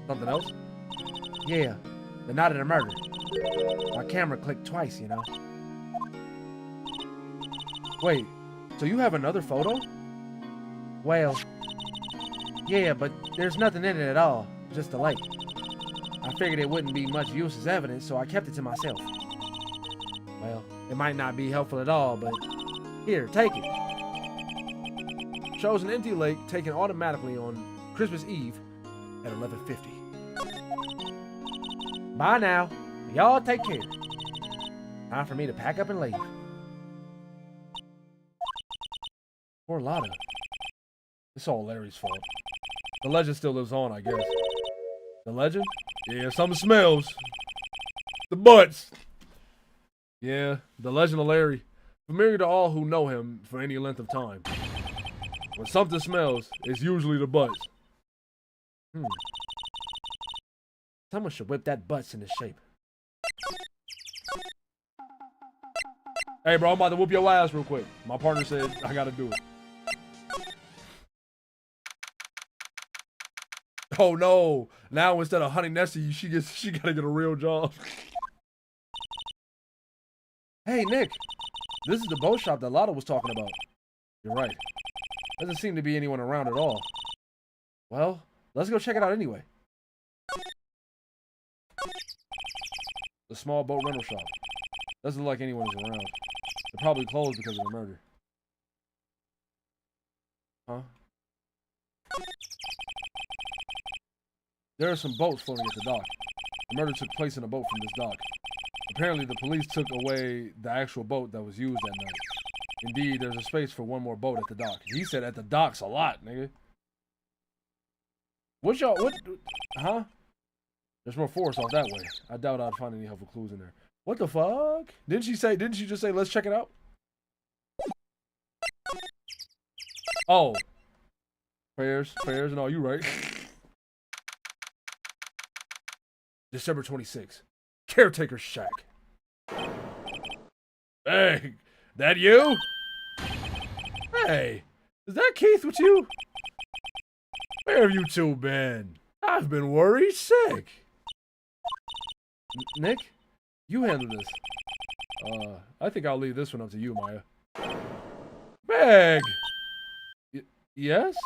Something else? Yeah, the night of the murder. My camera clicked twice, you know. Wait, so you have another photo? Well, yeah, but there's nothing in it at all. Just a lake. I figured it wouldn't be much use as evidence, so I kept it to myself. Well, it might not be helpful at all, but here, take it. Shows an empty lake taken automatically on Christmas Eve at 11:50. Bye now. Y'all take care. Time for me to pack up and leave. Poor Lotta. It's all Larry's fault. The legend still lives on, I guess. The legend? Yeah, something smells. The butts. Yeah, the legend of Larry. Familiar to all who know him for any length of time. When something smells, it's usually the butts. Someone should whip that butts into shape. Hey, bro, I'm about to whoop your ass real quick. My partner said I gotta do it. Oh no! Now instead of Honey Nessie, she gotta get a real job. Hey Nick, this is the boat shop that Lotta was talking about. You're right. Doesn't seem to be anyone around at all. Well, let's go check it out anyway. The small boat rental shop. Doesn't look like anyone is around. They're probably closed because of the murder. Huh? There are some boats floating at the dock. The murder took place in a boat from this dock. Apparently, the police took away the actual boat that was used that night. Indeed, there's a space for one more boat at the dock. He said at the docks a lot, nigga. What? Huh? There's more forest off that way. I doubt I'd find any helpful clues in there. What the fuck? Didn't she just say, let's check it out? Oh. Prayers, no, you right. December 26th. Caretaker Shack. Hey, that you? Hey, is that Keith with you? Where have you two been? I've been worried sick. Nick, you handle this. I think I'll leave this one up to you, Maya. Meg! Yes?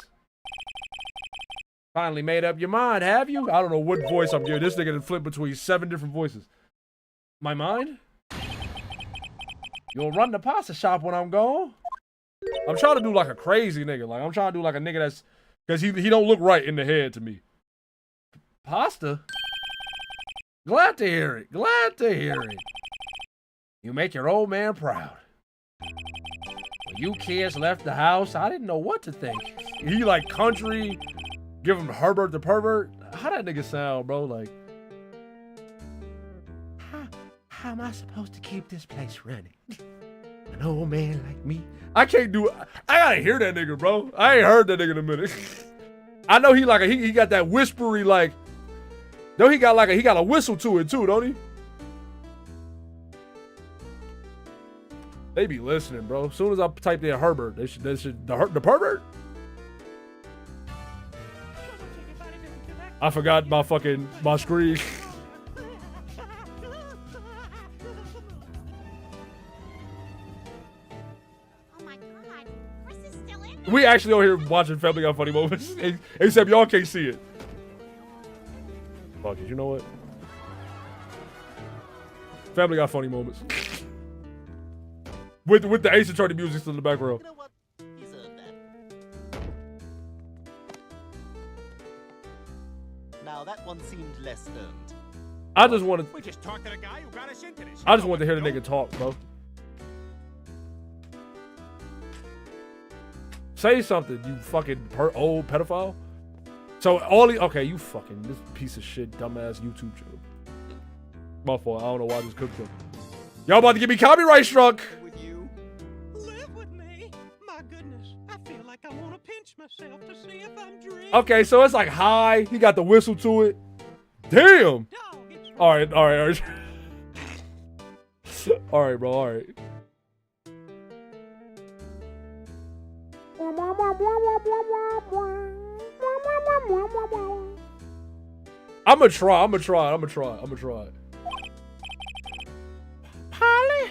Finally made up your mind, have you? I don't know what voice I'm giving. This nigga done flip between 7 different voices. My mind? You'll run the pasta shop when I'm gone? I'm trying to do like a crazy nigga. Like, I'm trying to do like a nigga that's... Because he don't look right in the head to me. Pasta? Glad to hear it. Glad to hear it. You make your old man proud. When you kids left the house, I didn't know what to think. He like country, give him Herbert the pervert. How that nigga sound, bro? Like, how am I supposed to keep this place running? An old man like me? I can't do it. I gotta hear that nigga, bro. I ain't heard that nigga in a minute. I know he like he got that whispery like. No, he got a whistle to it too, don't he? They be listening, bro. As soon as I type in Herbert, they should the pervert. I forgot my screen. Oh my God, Chris is still in there. We actually over here watching Family Guy funny moments, except y'all can't see it. Fuck it, you know what? Family Guy funny moments. With the Ace Attorney music still in the background. You know what? He's earned that. Now that one seemed less earned. I just wanted. We just talked to the guy who got us into this. I just wanted to hear the nigga talk, bro. Say something, you fucking old pedophile. So okay, you fucking this piece of shit, dumbass YouTube channel. My fault. I don't know why I just cooked them. Y'all about to get me copyright struck. With you. Live with me? My goodness, I feel like I want to pinch myself to see if I'm dreaming. Okay, so it's like high. He got the whistle to it. Damn. Dog, it's All right. All right, bro. All right. I'm gonna try. Polly,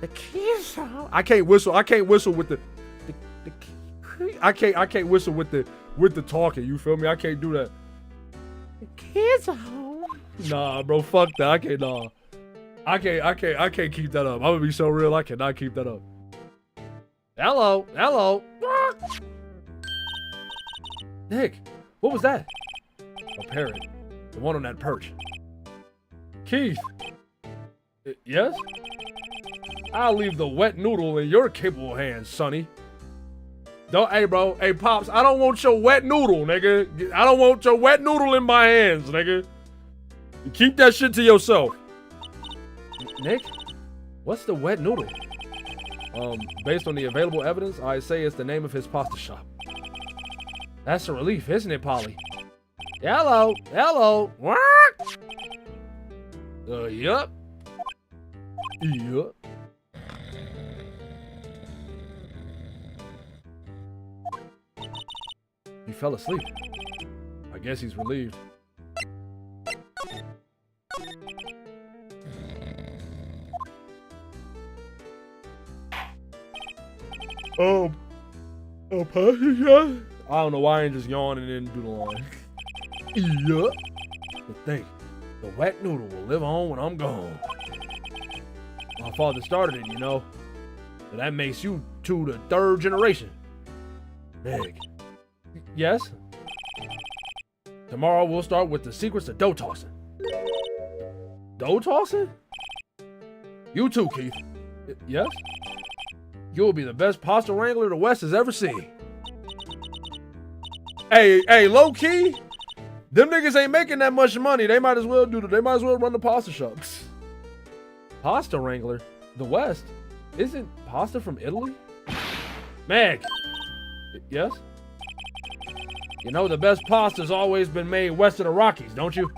the kids. I can't whistle. I can't whistle with the I can't whistle with the talking. You feel me? I can't do that. The kids are home. Nah, bro. Fuck that. I can't. Nah. I can't keep that up. I'm gonna be so real. I cannot keep that up. Hello. Nick, what was that? A parrot. The one on that perch. Keith. Yes? I'll leave the wet noodle in your capable hands, sonny. Hey, bro. Hey, Pops, I don't want your wet noodle, nigga. I don't want your wet noodle in my hands, nigga. You keep that shit to yourself. Nick? What's the wet noodle? Based on the available evidence, I say it's the name of his pasta shop. That's a relief, isn't it, Polly? Hello. What? Yup. He fell asleep. I guess he's relieved. I don't know why I ain't just yawn and then do the line. Yeah. But think, the wet noodle will live on when I'm gone. My father started it, you know. So that makes you two the third generation. Meg. Yes? Tomorrow we'll start with the secrets of dough tossing. Dough tossing? You too, Keith. Yes? You'll be the best pasta wrangler the West has ever seen. Hey, low key, them niggas ain't making that much money. They might as well run the pasta shops. Pasta wrangler? The West? Isn't pasta from Italy? Meg. Yes? You know the best pasta's always been made west of the Rockies, don't you?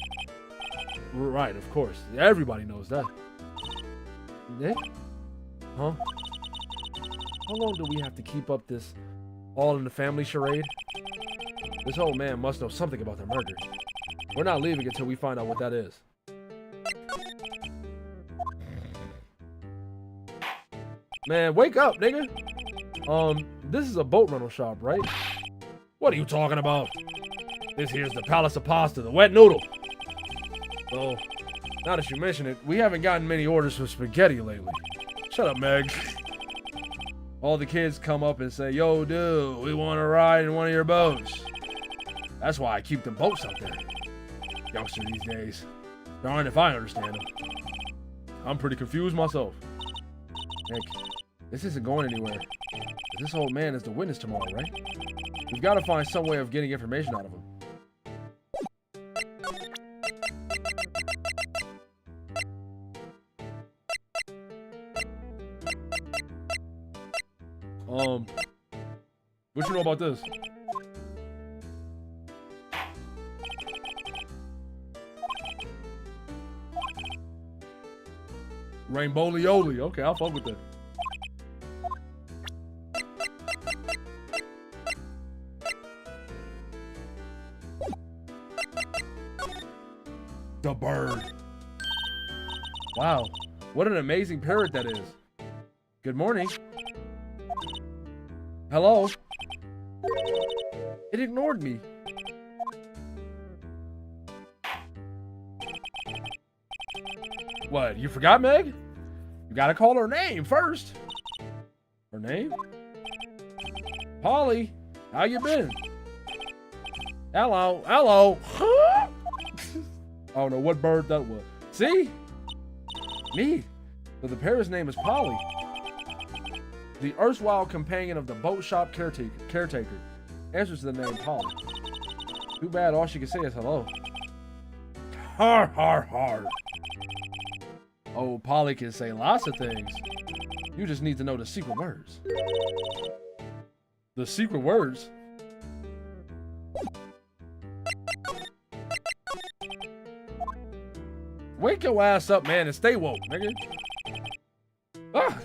Right, of course. Everybody knows that. Nick? Huh? How long do we have to keep up this all in the family charade? This old man must know something about the murders. We're not leaving until we find out what that is. Man, wake up, nigga. This is a boat rental shop, right? What are you talking about? This here's the Palace of Pasta, the wet noodle. So, now that you mention it, we haven't gotten many orders for spaghetti lately. Shut up, Meg. All the kids come up and say, yo, dude, we want to ride in one of your boats. That's why I keep the boats out there. Youngster these days. Darn if I understand them. I'm pretty confused myself. Nick, this isn't going anywhere. This old man is the witness tomorrow, right? We've got to find some way of getting information out of him. What you know about this? Rainbow Lioli. Okay, I'll fuck with that. The bird. Wow, what an amazing parrot that is. Good morning. Hello? It ignored me. What, you forgot, Meg? You gotta call her name first. Her name? Polly, how you been? Hello, hello. I don't know what bird that was. See? Neat. So the parrot's name is Polly. The erstwhile companion of the boat shop caretaker answers to the name Polly. Too bad all she can say is hello. Har, har, har. Oh, Polly can say lots of things. You just need to know the secret words. The secret words? Wake your ass up, man, and stay woke, nigga. Ah!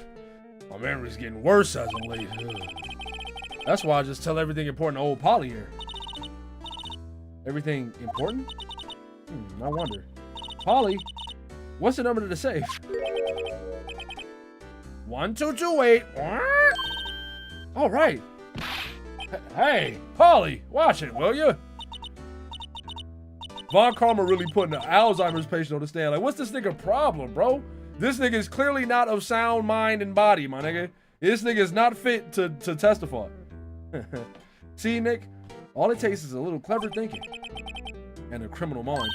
My memory's getting worse as of late. Ugh. That's why I just tell everything important to old Polly here. Everything important? I wonder. Polly, what's the number to the safe? 1228. All right. Hey, Polly, watch it, will you? Von Karma really putting an Alzheimer's patient on the stand. Like, what's this nigga problem, bro? This nigga is clearly not of sound mind and body, my nigga. This nigga is not fit to testify. See, Nick? All it takes is a little clever thinking. And a criminal mind.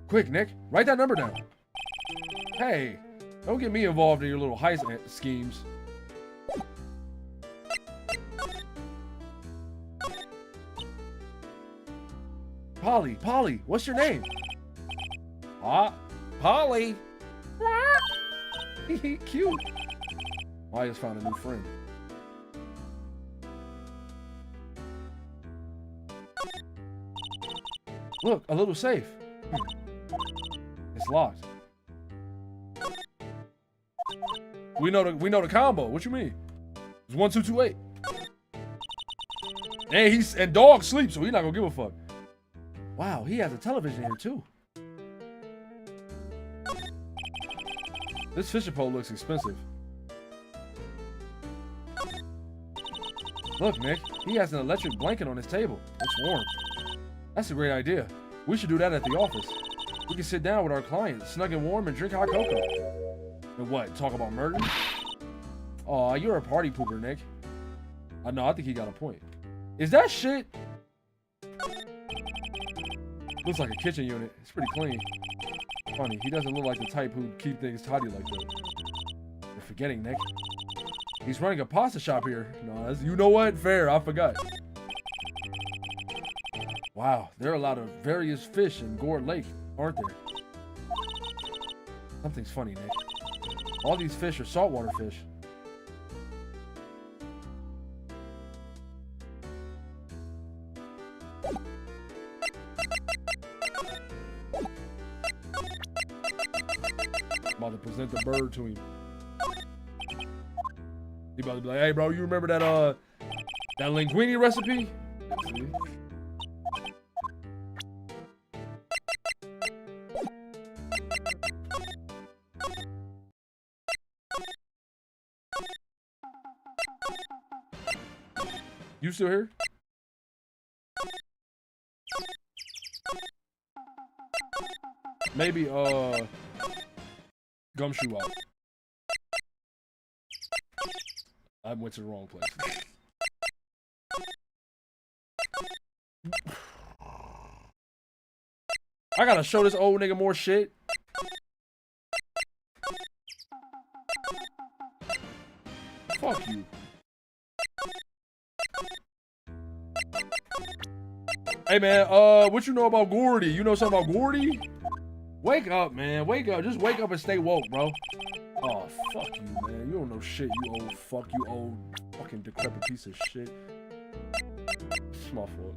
Quick, Nick, write that number down. Hey, don't get me involved in your little heist schemes. Polly, what's your name? Polly. Cute. I just found a new friend. Look, a little safe. It's locked. We know the combo. What you mean? It's 1228. And dog sleeps, so he's not gonna give a fuck. Wow, he has a television here too. This fishing pole looks expensive. Look, Nick, he has an electric blanket on his table. It's warm. That's a great idea. We should do that at the office. We can sit down with our clients, snug and warm, and drink hot cocoa. And what, talk about murder? Aw, you're a party pooper, Nick. I know, I think he got a point. Is that shit? Looks like a kitchen unit. It's pretty clean. Funny, he doesn't look like the type who'd keep things tidy like that. You're forgetting, Nick. He's running a pasta shop here. No, you know what? Fair, I forgot. Wow, there are a lot of various fish in Gourd Lake, aren't there? Something's funny, Nick. All these fish are saltwater fish. About to present the bird to him. He about to be like, hey, bro, you remember that that linguine recipe? See? You still here? Maybe Gumshoe out. I went to the wrong place. I gotta show this old nigga more shit. Fuck you. Hey man, what you know about Gordy? You know something about Gordy? Wake up, man. Wake up. Just wake up and stay woke, bro. Oh, fuck you, man. You don't know shit, you old fuck. You old fucking decrepit piece of shit. It's my fault.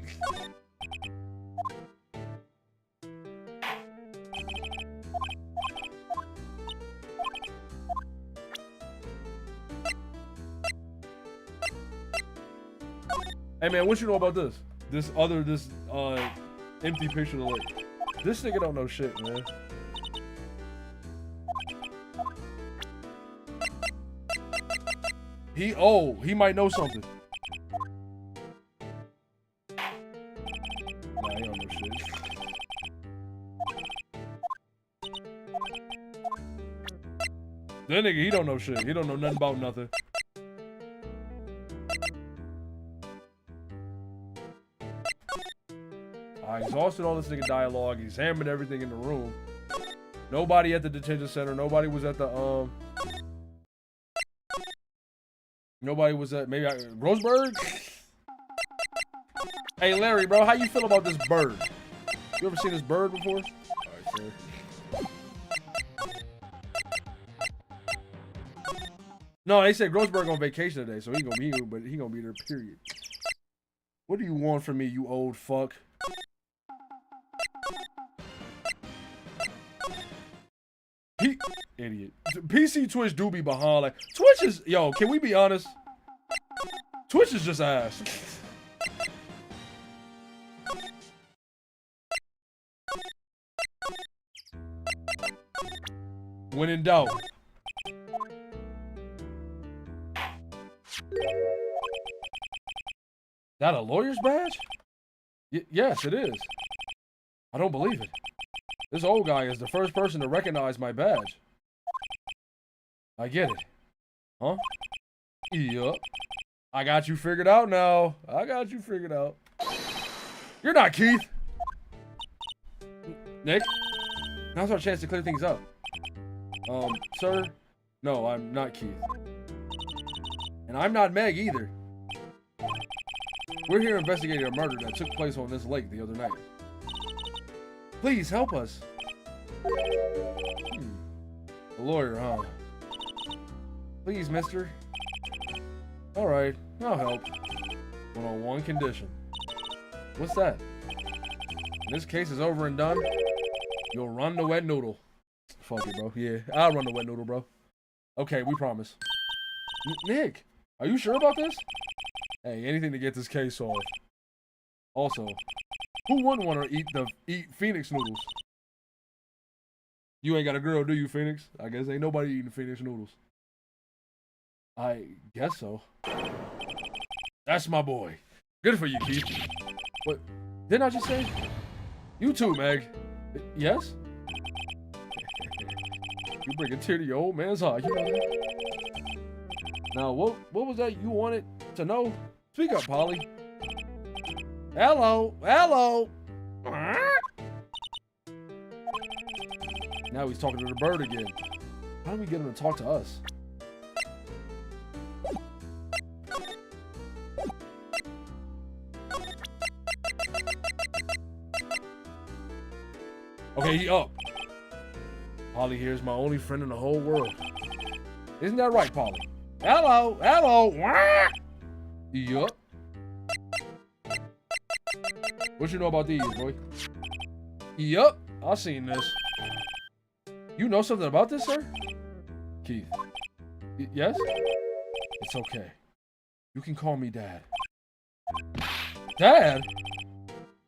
Hey man, what you know about this? This empty picture of the lake. This nigga don't know shit, man. He old. He might know something. Nah, he don't know shit. That nigga, he don't know shit. He don't know nothing about nothing. I exhausted all this nigga dialogue. He's hammered everything in the room. Nobody at the detention center. Nobody was at the Nobody was at Roseburg. Hey Larry, bro, how you feel about this bird? You ever seen this bird before? All right, sir. No, they said Grossberg on vacation today, so he gonna be here, but he gonna be there. Period. What do you want from me, you old fuck? Idiot. PC Twitch do be behind. Like Twitch is, yo. Can we be honest? Twitch is just ass. When in doubt. That a lawyer's badge? Yes, it is. I don't believe it. This old guy is the first person to recognize my badge. I get it. Huh? Yup. I got you figured out now. I got you figured out. You're not Keith. Nick? Now's our chance to clear things up. Sir? No, I'm not Keith. And I'm not Meg either. We're here investigating a murder that took place on this lake the other night. Please help us. A lawyer, huh? Please, mister. Alright, I'll help. But on one condition. What's that? When this case is over and done, you'll run the wet noodle. Fuck it, bro. Yeah, I'll run the wet noodle, bro. Okay, we promise. Nick, are you sure about this? Hey, anything to get this case solved. Also, who wouldn't want to eat Phoenix noodles? You ain't got a girl, do you, Phoenix? I guess ain't nobody eating Phoenix noodles. I guess so. That's my boy. Good for you, Keith. What? Didn't I just say? You too, Meg. Yes? You bring a tear to your old man's eye. You know that? Now, what was that you wanted to know? Speak up, Polly. Hello. Hello. Now he's talking to the bird again. How do we get him to talk to us? Okay, he up. Polly here is my only friend in the whole world. Isn't that right, Polly? Hello, hello. Yup. What you know about these, boy? Yup, I seen this. You know something about this, sir? Keith. Yes? It's okay. You can call me Dad. Dad?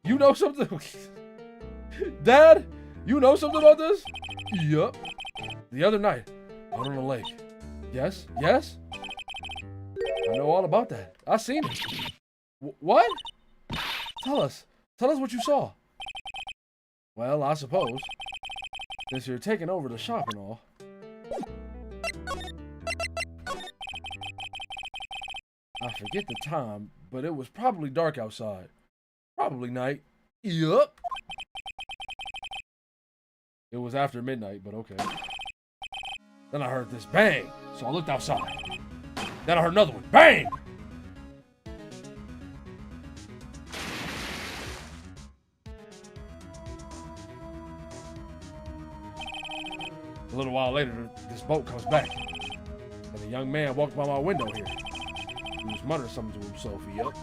You know something? Dad? You know something about this? Yup. The other night, out on the lake. Yes? Yes? I know all about that. I seen it. What? Tell us. Tell us what you saw. Well, I suppose, since you're taking over the shop and all. I forget the time, but it was probably dark outside. Probably night. Yup. It was after midnight, but okay. Then I heard this bang, so I looked outside. Then I heard another one. Bang! A little while later, this boat comes back. And a young man walked by my window here. He was muttering something to himself. Yup.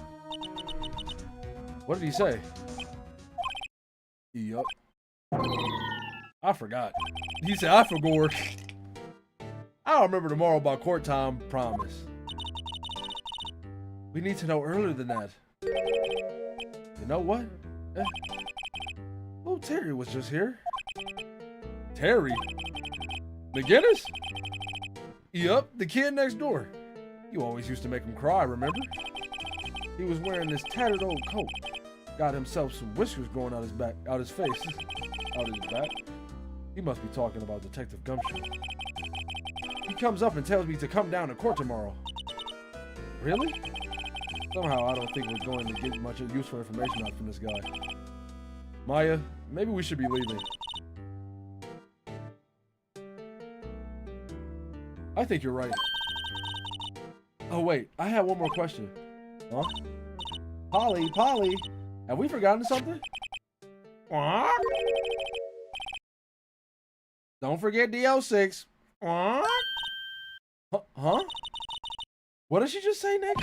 What did he say? Yup. I forgot. He said, I forgot. I'll remember tomorrow by court time, promise. We need to know earlier than that. You know what? Oh, Terry was just here. Terry? McGinnis? Yup, the kid next door. You always used to make him cry, remember? He was wearing this tattered old coat. Got himself some whiskers growing out his back, out his face, out his back. He must be talking about Detective Gumshoe. He comes up and tells me to come down to court tomorrow. Really? Somehow I don't think we're going to get much useful information out from this guy. Maya, maybe we should be leaving. I think you're right. Oh wait, I have one more question. Huh? Polly, have we forgotten something? What? Don't forget DL6. What? Huh? What did she just say, Nick?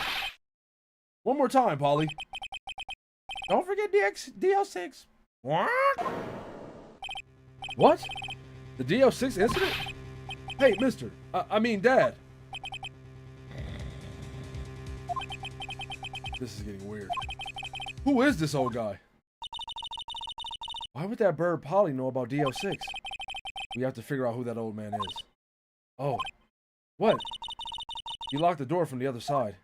One more time, Polly. Don't forget DL6. What? What? The DL6 incident? Hey, mister. I mean, Dad. This is getting weird. Who is this old guy? Why would that bird Polly know about DL6? We have to figure out who that old man is. Oh. What? He locked the door from the other side.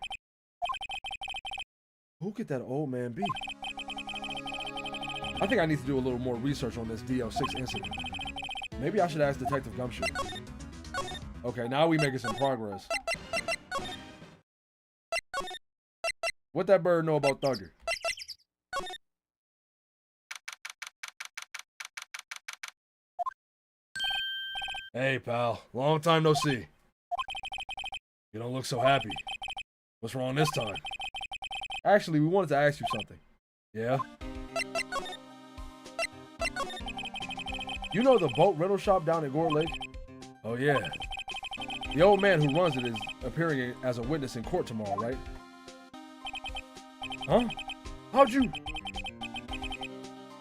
Who could that old man be? I think I need to do a little more research on this DL6 incident. Maybe I should ask Detective Gumshoe. Okay, now we making some progress. What that bird know about Thugger? Hey, pal. Long time no see. You don't look so happy. What's wrong this time? Actually, we wanted to ask you something. Yeah? You know the boat rental shop down at Gore Lake? Oh, yeah. The old man who runs it is appearing as a witness in court tomorrow, right? Huh? How'd you...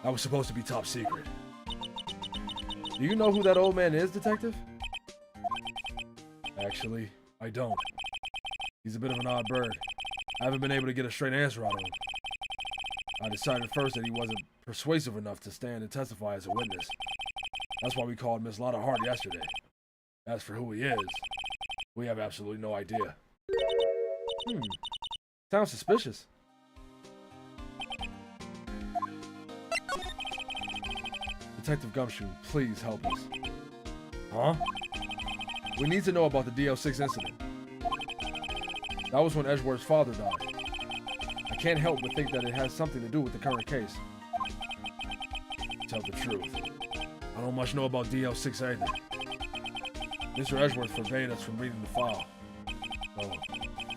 That was supposed to be top secret. Do you know who that old man is, Detective? Actually, I don't. He's a bit of an odd bird. I haven't been able to get a straight answer out of him. I decided first that he wasn't persuasive enough to stand and testify as a witness. That's why we called Miss Lotta Hart yesterday. As for who he is, we have absolutely no idea. Sounds suspicious. Detective Gumshoe, please help us. Huh? We need to know about the DL6 incident. That was when Edgeworth's father died. I can't help but think that it has something to do with the current case. Tell the truth. I don't much know about DL6 either. Mr. Edgeworth forbade us from reading the file. Oh,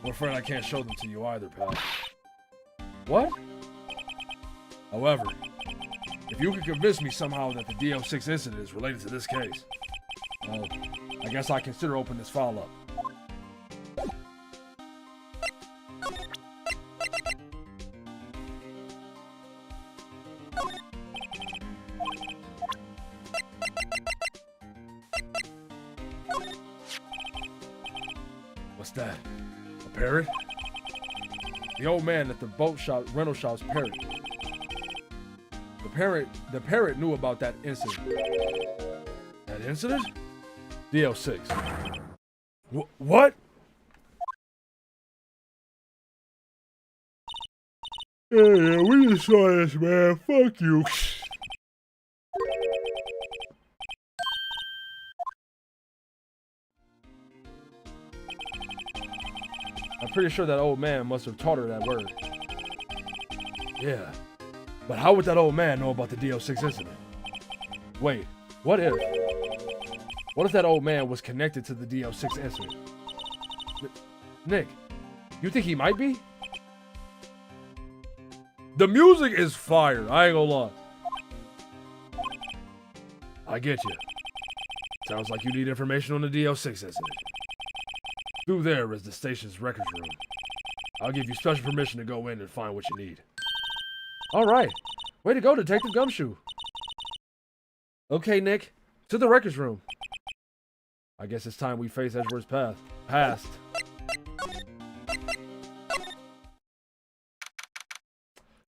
I'm afraid I can't show them to you either, pal. What? However, if you could convince me somehow that the DL6 incident is related to this case, well, I guess I consider opening this file up. What's that? A parrot? The old man at the rental shop's parrot. The parrot knew about that incident. That incident? DL6. What? Yeah, we just saw this, man. Fuck you. I'm pretty sure that old man must have taught her that word. Yeah. But how would that old man know about the DL6 incident? Wait, what if? What if that old man was connected to the DL6 incident? Nick, you think he might be? The music is fire, I ain't gonna lie. I get you. Sounds like you need information on the DL6 incident. Through there is the station's records room. I'll give you special permission to go in and find what you need. Alright. Way to go, Detective Gumshoe. Okay, Nick. To the records room. I guess it's time we face Edgeworth's past.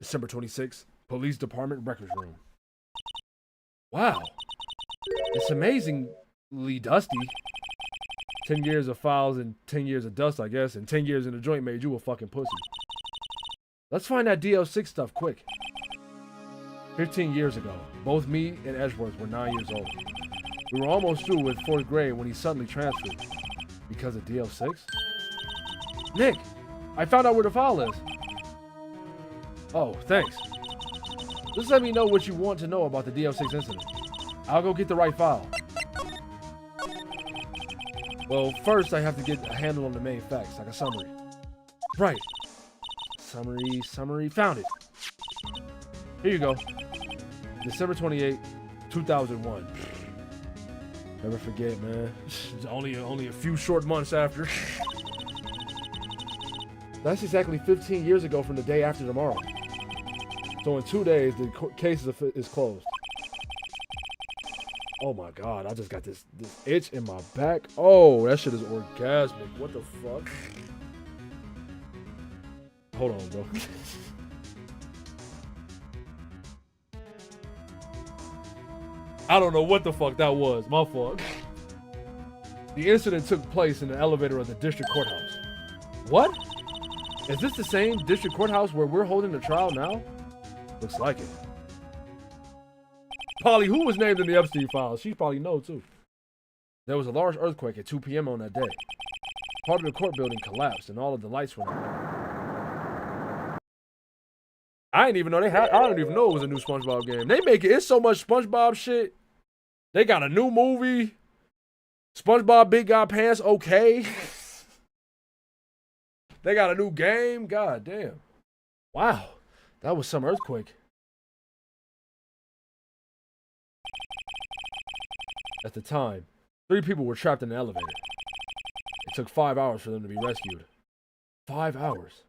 December 26th, Police Department Records Room. Wow. It's amazingly dusty. 10 years of files and 10 years of dust, I guess, and 10 years in the joint made you a fucking pussy. Let's find that DL6 stuff quick. 15 years ago, both me and Edgeworth were 9 years old. We were almost through with 4th grade when he suddenly transferred. Because of DL6? Nick, I found out where the file is. Oh, thanks. Just let me know what you want to know about the DL6 incident. I'll go get the right file. Well, first I have to get a handle on the main facts, like a summary. Right. Summary, found it. Here you go. December 28, 2001. Never forget, man. It's only a few short months after. That's exactly 15 years ago from the day after tomorrow. So in 2 days, the case is closed. Oh my god, I just got this itch in my back. Oh, that shit is orgasmic. What the fuck? Hold on, bro. I don't know what the fuck that was. My fault. The incident took place in the elevator of the district courthouse. What? Is this the same district courthouse where we're holding the trial now? Looks like it. Polly, who was named in the Epstein files? She probably knows too. There was a large earthquake at 2 p.m. on that day. Part of the court building collapsed and all of the lights went out. I didn't even know I don't even know it was a new SpongeBob game. They make it. It's so much SpongeBob shit. They got a new movie. SpongeBob Big Guy Pants. Okay. They got a new game. God damn. Wow. That was some earthquake. At the time, 3 people were trapped in the elevator. It took 5 hours for them to be rescued. 5 hours.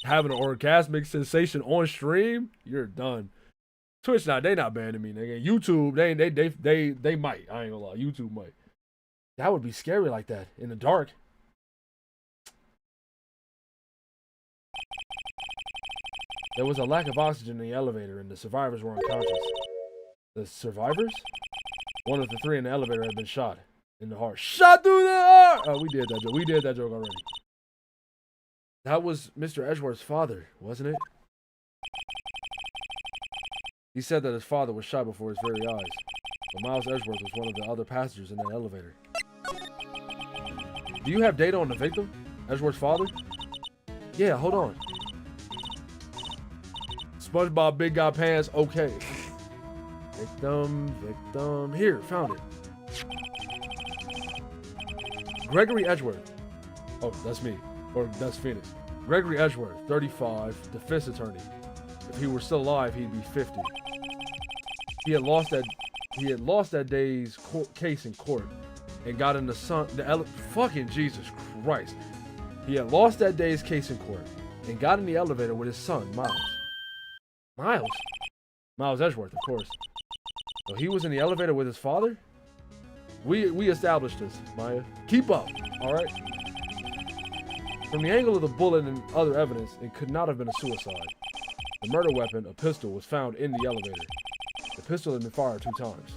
Having an orgasmic sensation on stream? You're done. Twitch now, they not banning me, nigga. YouTube, they might. I ain't gonna lie. YouTube might. That would be scary like that in the dark. There was a lack of oxygen in the elevator and the survivors were unconscious. The survivors? One of the 3 in the elevator had been shot in the heart. Shot through the heart! Oh, we did that joke. We did that joke already. That was Mr. Edgeworth's father, wasn't it? He said that his father was shot before his very eyes. But Miles Edgeworth was one of the other passengers in that elevator. Do you have data on the victim? Edgeworth's father? Yeah, hold on. SpongeBob Big Guy Pants, okay. Victim. Here, found it. Gregory Edgeworth. Oh, that's me. Or that's Phoenix. Gregory Edgeworth, 35, defense attorney. If he were still alive, he'd be 50. He had lost that day's case in court and got in fucking Jesus Christ. He had lost that day's case in court and got in the elevator with his son, Miles. Miles Edgeworth, of course. So he was in the elevator with his father? We established this, Maya. Keep up, all right? From the angle of the bullet and other evidence, it could not have been a suicide. The murder weapon, a pistol, was found in the elevator. The pistol had been fired 2 times.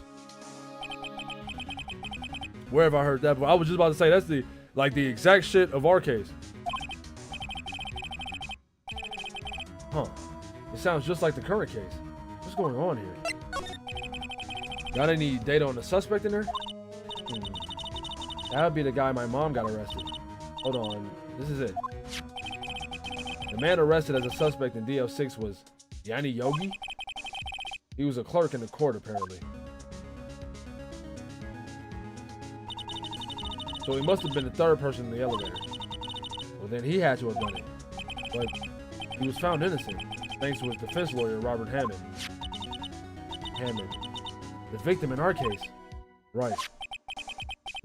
Where have I heard that before? I was just about to say that's the exact shit of our case. Huh. It sounds just like the current case. What's going on here? Got any data on the suspect in there? That would be the guy my mom got arrested. Hold on. This is it. The man arrested as a suspect in DL6 was Yanni Yogi. He was a clerk in the court, apparently. So he must have been the 3rd person in the elevator. Well, then he had to have done it. But he was found innocent, thanks to his defense lawyer, Robert Hammond. Hammond. The victim in our case. Right.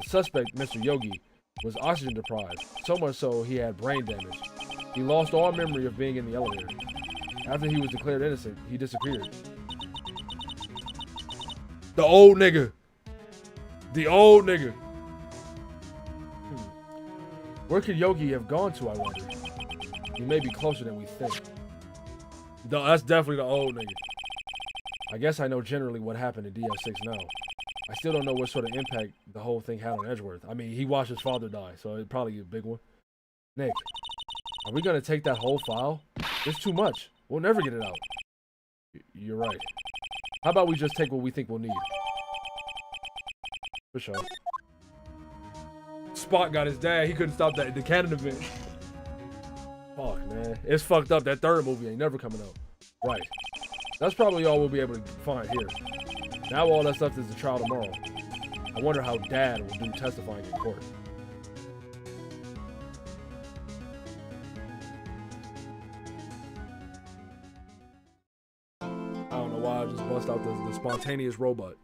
The suspect, Mr. Yogi, was oxygen deprived, so much so he had brain damage. He lost all memory of being in the elevator. After he was declared innocent, he disappeared. The old nigga. The old nigga. Where could Yogi have gone to, I wonder? He may be closer than we think. No, that's definitely the old nigga. I guess I know generally what happened in DL6 now. I still don't know what sort of impact the whole thing had on Edgeworth. I mean, he watched his father die, so it'd probably be a big one. Nick, are we gonna take that whole file? It's too much. We'll never get it out. You're right. How about we just take what we think we'll need? For sure. Spock got his dad. He couldn't stop the cannon event. Fuck, man. It's fucked up. That 3rd movie ain't never coming out. Right. That's probably all we'll be able to find here. Now all that's left is the trial tomorrow. I wonder how Dad will do testifying in court. I don't know why I just bust out the spontaneous robot.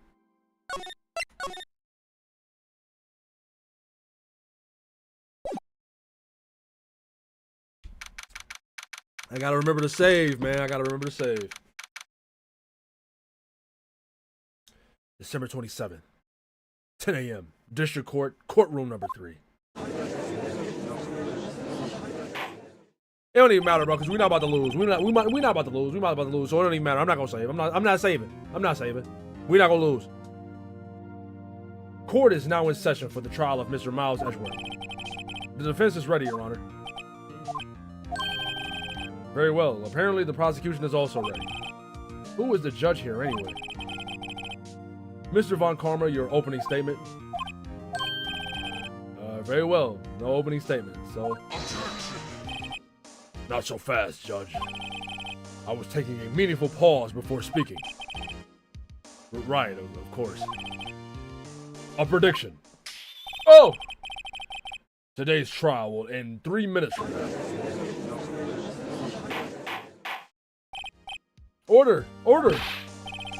I gotta remember to save, man. I gotta remember to save. December 27th, 10 a.m. District Court, courtroom number 3. It don't even matter, bro, because we're not about to lose. We're not about to lose. We're not about to lose, so it don't even matter. I'm not gonna save. I'm not saving. I'm not saving. We're not gonna lose. Court is now in session for the trial of Mr. Miles Edgeworth. The defense is ready, Your Honor. Very well. Apparently, the prosecution is also ready. Who is the judge here, anyway? Mr. Von Karma, your opening statement. Very well. No opening statement, so... Not so fast, Judge. I was taking a meaningful pause before speaking. Right, of course. A prediction. Oh! Today's trial will end 3 minutes from now. Order! Order!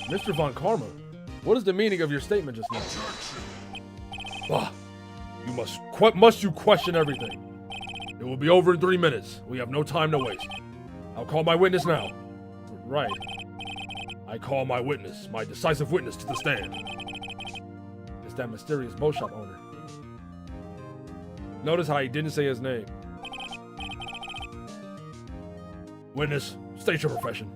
Mr. Von Karma, what is the meaning of your statement just now? Ah, must you question everything? It will be over in 3 minutes. We have no time to waste. I'll call my witness now. Right. I call my witness, my decisive witness, to the stand. It's that mysterious boat shop owner. Notice how he didn't say his name. Witness, state your profession.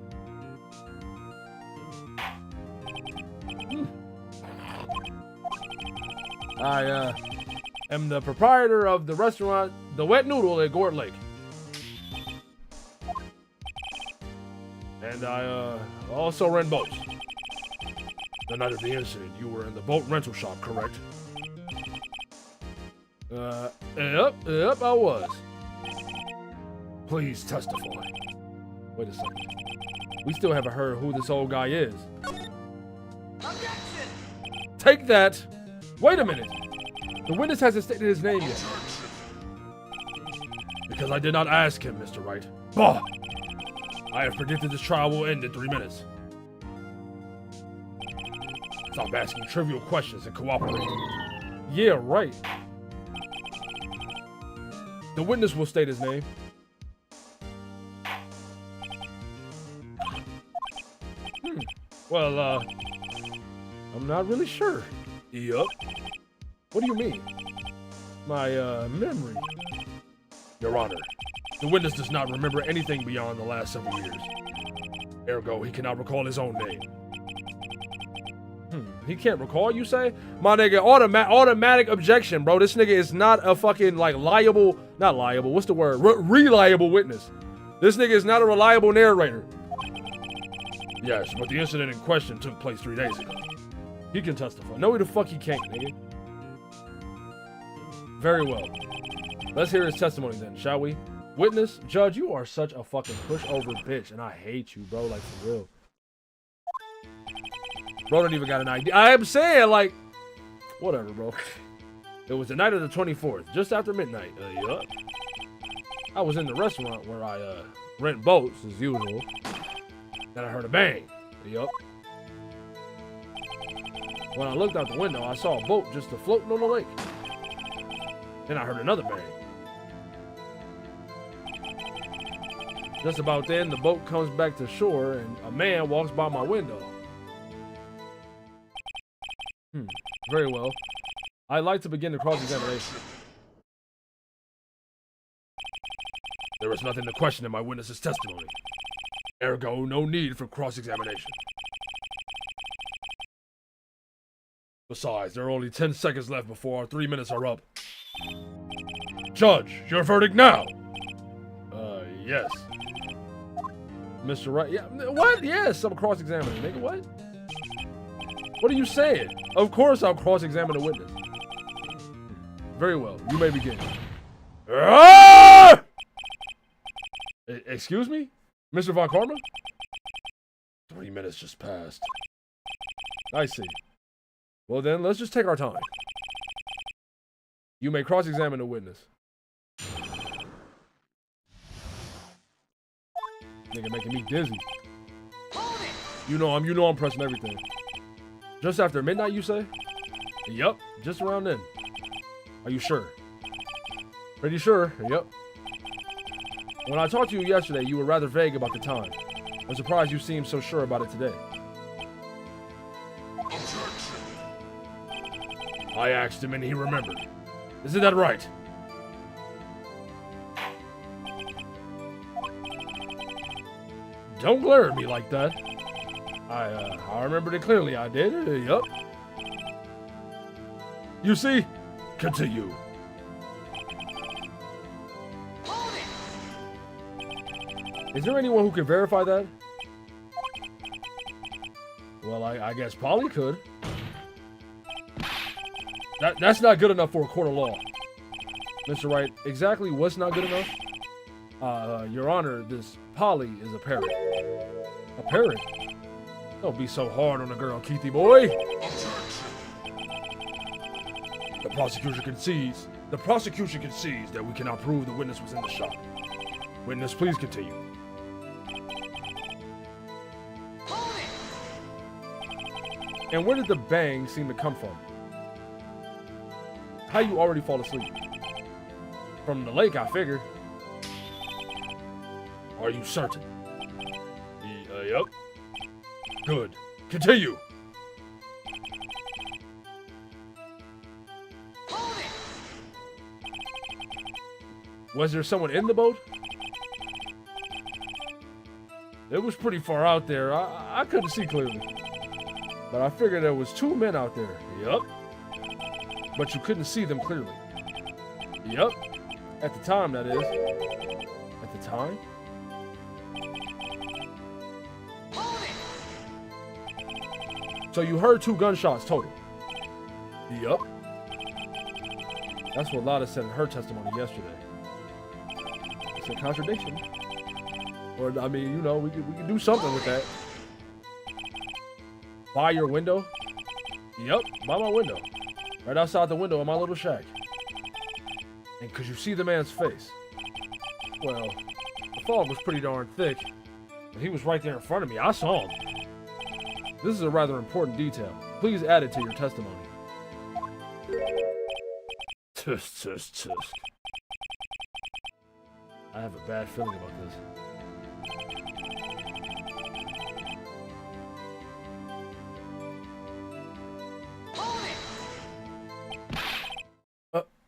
I am the proprietor of the restaurant The Wet Noodle at Gort Lake. And I also rent boats. The night of the incident, you were in the boat rental shop, correct? Yep, I was. Please testify. Wait a second. We still haven't heard who this old guy is. Objection! Take that! Wait a minute! The witness hasn't stated his name yet. Because I did not ask him, Mr. Wright. Bah! I have predicted this trial will end in 3 minutes. Stop asking trivial questions and cooperate. Yeah, right. The witness will state his name. Well, I'm not really sure. Yup. What do you mean? My memory. Your Honor, the witness does not remember anything beyond the last several years. Ergo, he cannot recall his own name. He can't recall, you say? My nigga, automatic objection, bro. This nigga is not a fucking, like, not liable, what's the word? Reliable witness. This nigga is not a reliable narrator. Yes, but the incident in question took place 3 days ago. He can testify. No, the fuck he can't, nigga. Very well. Let's hear his testimony then, shall we? Witness, judge, you are such a fucking pushover bitch, and I hate you, bro, like, for real. Bro don't even got an idea. I'm saying, like, whatever, bro. It was the night of the 24th, just after midnight. Yup. I was in the restaurant where I rent boats, as usual. Then I heard a bang. Yup. When I looked out the window, I saw a boat just floating on the lake. Then I heard another bang. Just about then, the boat comes back to shore and a man walks by my window. Very well. I'd like to begin the cross-examination. There is nothing to question in my witness's testimony. Ergo, no need for cross-examination. Besides, there are only 10 seconds left before our 3 minutes are up. Judge, your verdict now! Yes. Mr. Wright, yeah, what? Yes, I'm cross-examining, nigga, what? What are you saying? Of course I'll cross-examine the witness. Very well, you may begin. Excuse me? Mr. Von Karma? 3 minutes just passed. I see. Well then, let's just take our time. You may cross-examine the witness. Nigga making me dizzy. You know I'm pressing everything. Just after midnight, you say? Yup, just around then. Are you sure? Pretty sure, yup. When I talked to you yesterday, you were rather vague about the time. I'm surprised you seem so sure about it today. I asked him and he remembered. Isn't that right? Don't glare at me like that. I remembered it clearly, I did. Yup. You see? Continue. Is there anyone who can verify that? Well, I guess Polly could. That's not good enough for a court of law. Mr. Wright, exactly what's not good enough? Your Honor, this Polly is a parrot. A parrot? Don't be so hard on the girl, Keithy boy. The prosecution concedes that we cannot prove the witness was in the shop. Witness, please continue. And where did the bang seem to come from? How you already fall asleep? From the lake, I figured. Are you certain? Yup. Good. Continue. Was there someone in the boat? It was pretty far out there. I couldn't see clearly. But I figured there was 2 men out there. Yup. But you couldn't see them clearly. Yup. At the time, that is. At the time? So you heard 2 gunshots total? Yup. That's what Lada said in her testimony yesterday. It's a contradiction. Or, I mean, you know, we could do something with that. By your window? Yup, by my window. Right outside the window of my little shack. And could you see the man's face? Well, the fog was pretty darn thick. And he was right there in front of me. I saw him. This is a rather important detail. Please add it to your testimony. Tusk, tusk, tusk. I have a bad feeling about this.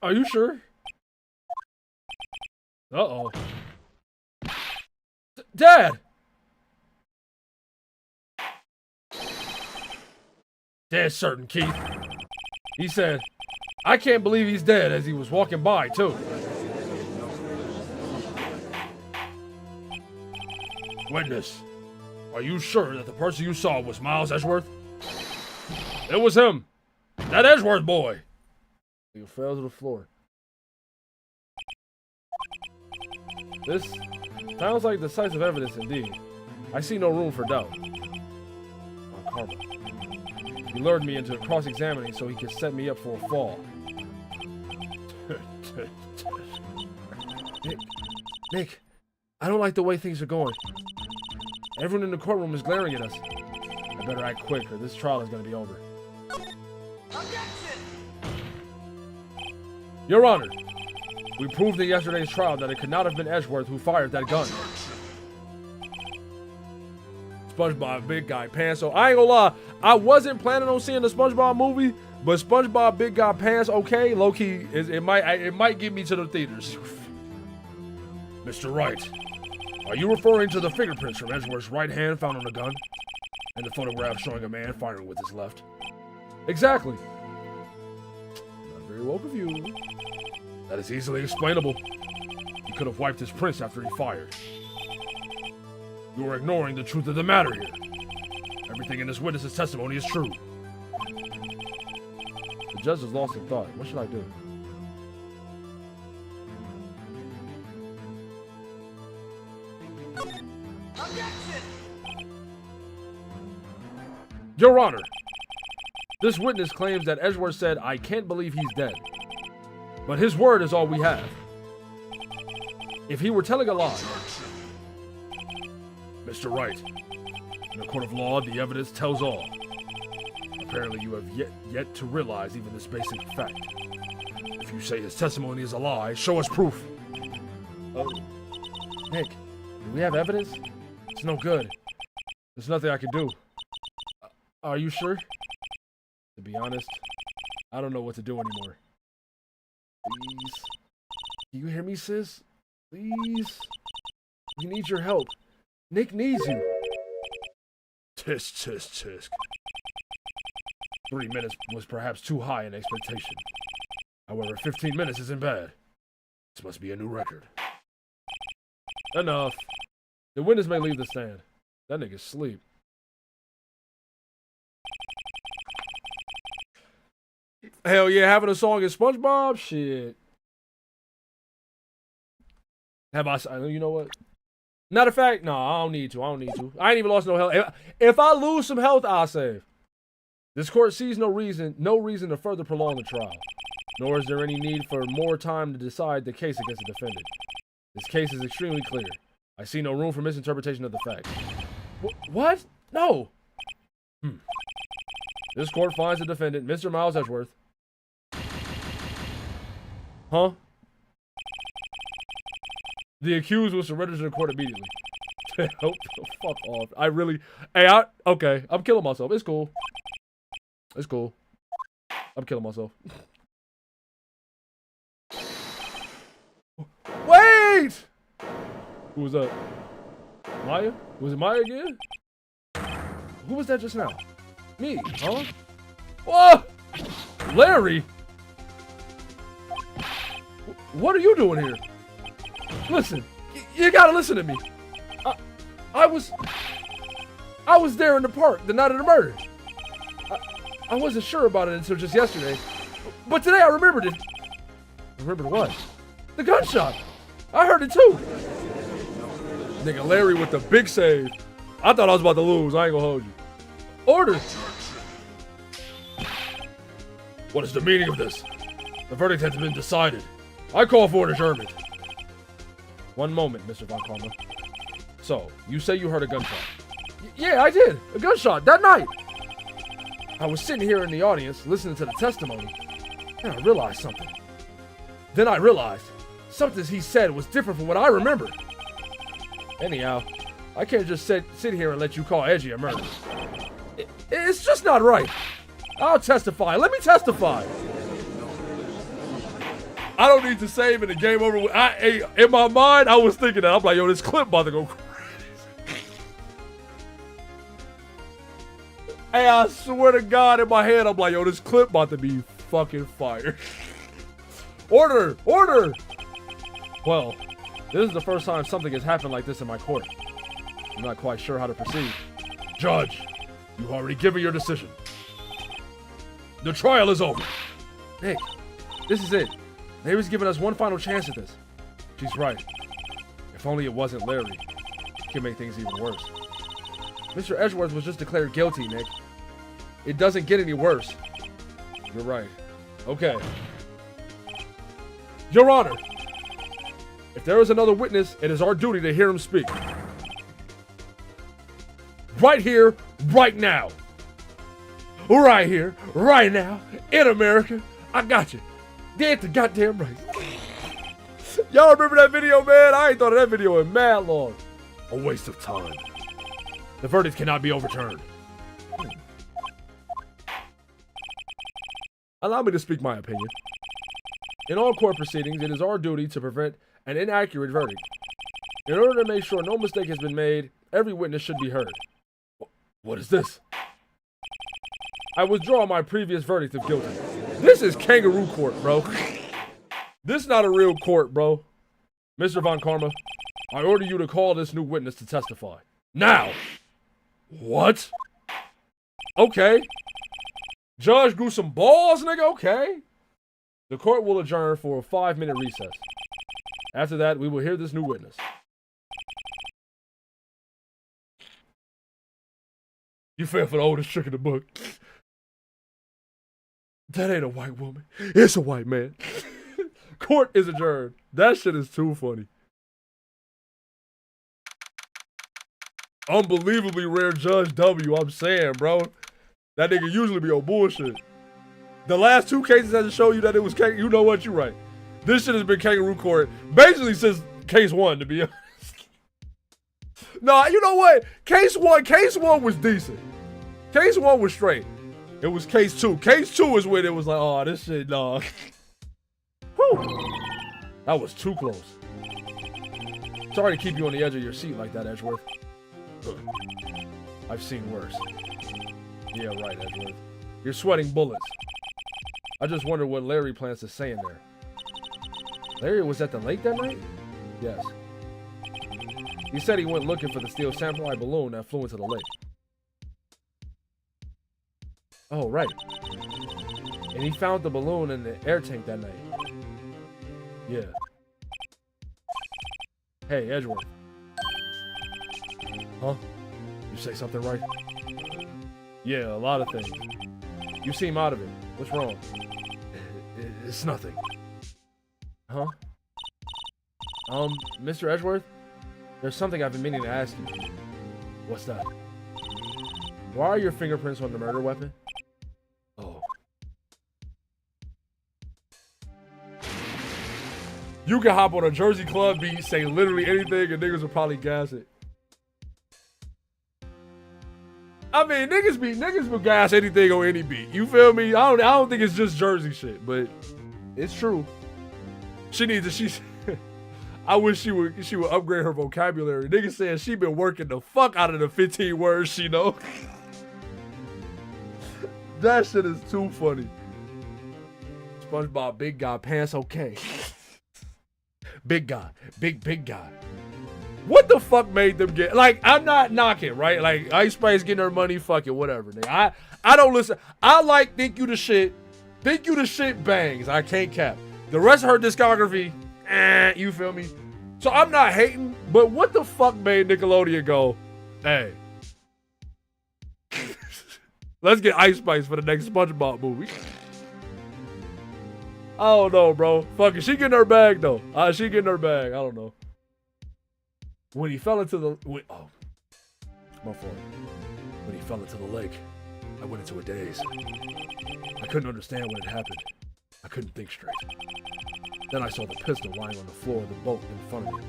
Are you sure? Uh-oh. Dad! Dead certain, Keith. He said, I can't believe he's dead as he was walking by, too. Witness, are you sure that the person you saw was Miles Edgeworth? It was him. That Edgeworth boy. He fell to the floor. This sounds like decisive evidence indeed. I see no room for doubt. On karma. He lured me into cross-examining so he could set me up for a fall. Nick, I don't like the way things are going. Everyone in the courtroom is glaring at us. I better act quick or this trial is going to be over. Objection! Your Honor, we proved in yesterday's trial that it could not have been Edgeworth who fired that gun. SpongeBob Big Guy Pants. So I ain't gonna lie, I wasn't planning on seeing the SpongeBob movie, but SpongeBob Big Guy Pants, okay, low key, it might get me to the theaters. Mr. Wright, are you referring to the fingerprints from Edgeworth's right hand found on the gun, and the photograph showing a man firing with his left? Exactly. Not very woke of you. That is easily explainable. He could have wiped his prints after he fired. You are ignoring the truth of the matter here. Everything in this witness's testimony is true. The judge is lost in thought. What should I do? Objection! Your Honor, this witness claims that Edgeworth said, I can't believe he's dead. But his word is all we have. If he were telling a lie, Mr. Wright, in a court of law, the evidence tells all. Apparently you have yet to realize even this basic fact. If you say his testimony is a lie, show us proof. Oh. Nick, do we have evidence? It's no good. There's nothing I can do. Are you sure? To be honest, I don't know what to do anymore. Please. Do you hear me, sis? Please. We need your help. Nick needs you. Tisk, tisk, tisk. 3 minutes was perhaps too high an expectation. However, 15 minutes isn't bad. This must be a new record. Enough. The witness may leave the stand. That nigga's asleep. Hell yeah, having a song in SpongeBob? Shit. You know what? Matter of fact, no, I don't need to. I ain't even lost no health. If I lose some health, I'll save. This court sees no reason to further prolong the trial. Nor is there any need for more time to decide the case against the defendant. This case is extremely clear. I see no room for misinterpretation of the facts. What? No. This court finds the defendant, Mr. Miles Edgeworth. Huh? The accused was surrendered to the court immediately. Fuck off. Okay, I'm killing myself. It's cool. It's cool. I'm killing myself. Wait! Who was that? Maya? Was it Maya again? Who was that just now? Me, huh? Whoa! Larry! What are you doing here? Listen, you gotta listen to me. I was there in the park the night of the murder. I wasn't sure about it until just yesterday. But today I remembered it. Remembered what? The gunshot. I heard it too. Nigga Larry with the big save. I thought I was about to lose. I ain't gonna hold you. Order. What is the meaning of this? The verdict has been decided. I call for an adjournment. One moment, Mr. Von Karma. So, you say you heard a gunshot? Yeah, I did. A gunshot that night. I was sitting here in the audience listening to the testimony, and I realized something. Then I realized something he said was different from what I remembered. Anyhow, I can't just sit here and let you call Edgy a murderer. It's just not right. I'll testify. Let me testify. I don't need to save and the game over. In my mind, I was thinking that. I'm like, yo, this clip about to go crazy. Hey, I swear to God, in my head, I'm like, yo, this clip about to be fucking fire. Order! Order! Well, this is the first time something has happened like this in my court. I'm not quite sure how to proceed. Judge, you've already given your decision. The trial is over. Nick, this is it. Larry's giving us one final chance at this. She's right. If only it wasn't Larry. It can make things even worse. Mr. Edgeworth was just declared guilty, Nick. It doesn't get any worse. You're right. Okay. Your Honor, if there is another witness, it is our duty to hear him speak. Right here, right now. Right here, right now, in America. I got you. Dead to goddamn right. Y'all remember that video, man? I ain't thought of that video in mad long. A waste of time. The verdict cannot be overturned. Allow me to speak my opinion. In all court proceedings, it is our duty to prevent an inaccurate verdict. In order to make sure no mistake has been made, every witness should be heard. What is this? I withdraw my previous verdict of guilty. This is kangaroo court, bro. This is not a real court, bro. Mr. Von Karma, I order you to call this new witness to testify. Now! What? Okay. Judge grew some balls, nigga? Okay. The court will adjourn for a 5-minute recess. After that, we will hear this new witness. You fell for the oldest trick in the book. That ain't a white woman. It's a white man. Court is adjourned. That shit is too funny. Unbelievably rare Judge W, I'm saying, bro. That nigga usually be on bullshit. The last 2 cases had to show you that it was kangaroo. You know what? You're right. This shit has been kangaroo court basically since case 1, to be honest. Nah, you know what? Case one was decent. Case 1 was straight. It was case 2. Case 2 is when it was like, oh, this shit, nah. Whew. That was too close. Sorry to keep you on the edge of your seat like that, Edgeworth. Ugh. I've seen worse. Yeah, right, Edgeworth. You're sweating bullets. I just wonder what Larry plans to say in there. Larry was at the lake that night? Yes. He said he went looking for the steel samurai balloon that flew into the lake. Oh, right. And he found the balloon in the air tank that night. Yeah. Hey, Edgeworth. Huh? You say something right? Yeah, a lot of things. You seem out of it. What's wrong? It's nothing. Huh? Mr. Edgeworth? There's something I've been meaning to ask you. What's that? Why are your fingerprints on the murder weapon? Oh. You can hop on a Jersey Club beat, say literally anything, and niggas will probably gas it. I mean, niggas will gas anything on any beat. You feel me? I don't think it's just Jersey shit, but it's true. I wish she would upgrade her vocabulary. Niggas saying she been working the fuck out of the 15 words she know. That shit is too funny. SpongeBob, big guy, pants okay. Big guy, big guy. What the fuck made them get, like, I'm not knocking, right? Like, Ice Spice getting her money, fuck it, whatever. Nigga. I don't listen. I like Think You the Shit. Think You the Shit bangs. I can't cap. The rest of her discography, you feel me? So I'm not hating, but what the fuck made Nickelodeon go, hey, let's get Ice Spice for the next SpongeBob movie? I don't know, bro. Fuck it. She getting her bag, though. She getting her bag. I don't know. When he fell into the... oh. My fault. When he fell into the lake, I went into a daze. I couldn't understand what had happened. I couldn't think straight. Then I saw the pistol lying on the floor of the boat in front of me.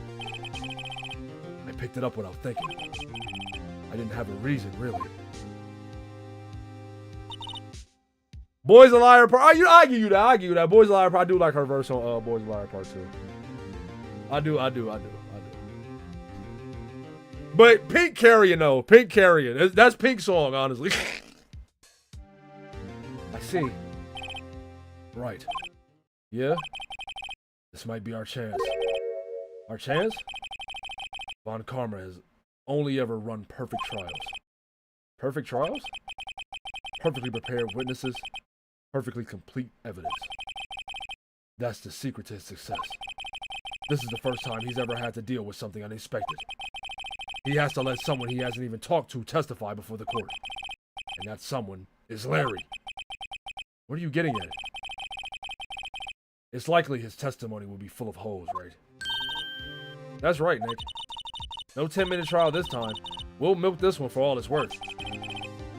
I picked it up without thinking. I didn't have a reason, really. Boys a Liar Part. Oh, I give you that. I give you that. Boys a Liar Part. I do like her verse on Boys a Liar Part 2. I do. But Pink carrying though. Pink carrying. That's Pink's song, honestly. I see. Right. Yeah. This might be our chance. Our chance? Von Karma has only ever run perfect trials. Perfect trials? Perfectly prepared witnesses. Perfectly complete evidence. That's the secret to his success. This is the first time he's ever had to deal with something unexpected. He has to let someone he hasn't even talked to testify before the court. And that someone is Larry. What are you getting at? It's likely his testimony will be full of holes, right? That's right, Nick. No 10-minute trial this time. We'll milk this one for all it's worth.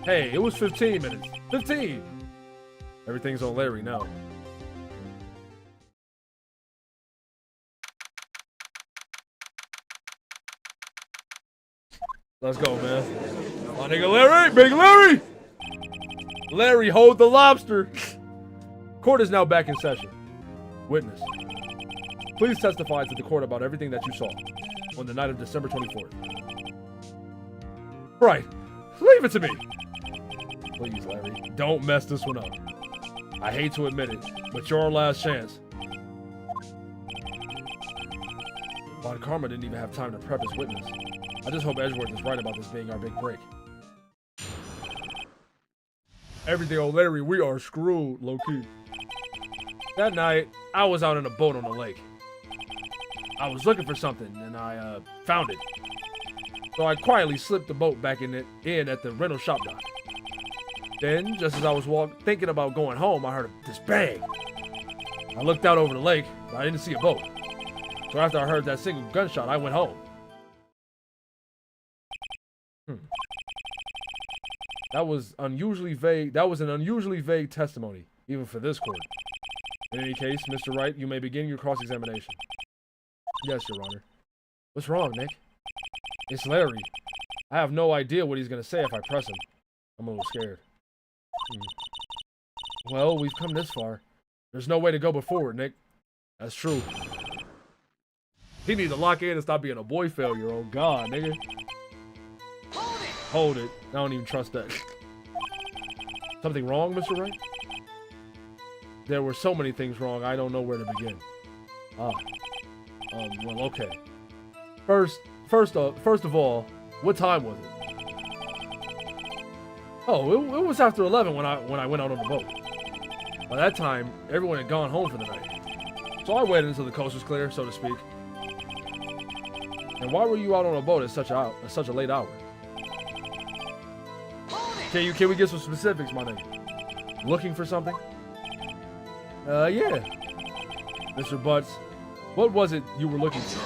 Hey, it was 15 minutes. 15! Everything's on Larry now. Let's go, man. My nigga Larry! Big Larry! Larry, hold the lobster! Court is now back in session. Witness. Please testify to the court about everything that you saw on the night of December 24th. Right. Leave it to me. Please, Larry. Don't mess this one up. I hate to admit it, but you're our last chance. Von Karma didn't even have time to prep his witness. I just hope Edgeworth is right about this being our big break. Everything on Larry, we are screwed, low-key. That night, I was out on a boat on the lake. I was looking for something, and I found it. So I quietly slipped the boat back in at the rental shop dock. Then, just as I was thinking about going home, I heard this bang. I looked out over the lake, but I didn't see a boat. So after I heard that single gunshot, I went home. That was unusually vague. That was an unusually vague testimony, even for this court. In any case, Mr. Wright, you may begin your cross-examination. Yes, Your Honor. What's wrong, Nick? It's Larry. I have no idea what he's going to say if I press him. I'm a little scared. Well, we've come this far. There's no way to go but forward, Nick. That's true. He needs to lock in and stop being a boy failure. Oh, God, nigga. Hold it. I don't even trust that. Something wrong, Mr. Wright? There were so many things wrong, I don't know where to begin. Well, okay. First of all, what time was it? Oh, it was after 11 when I went out on the boat. By that time, everyone had gone home for the night. So I waited until the coast was clear, so to speak. And why were you out on a boat at such a late hour? Can we get some specifics, my nigga? Looking for something? Yeah. Mr. Butts, what was it you were looking for?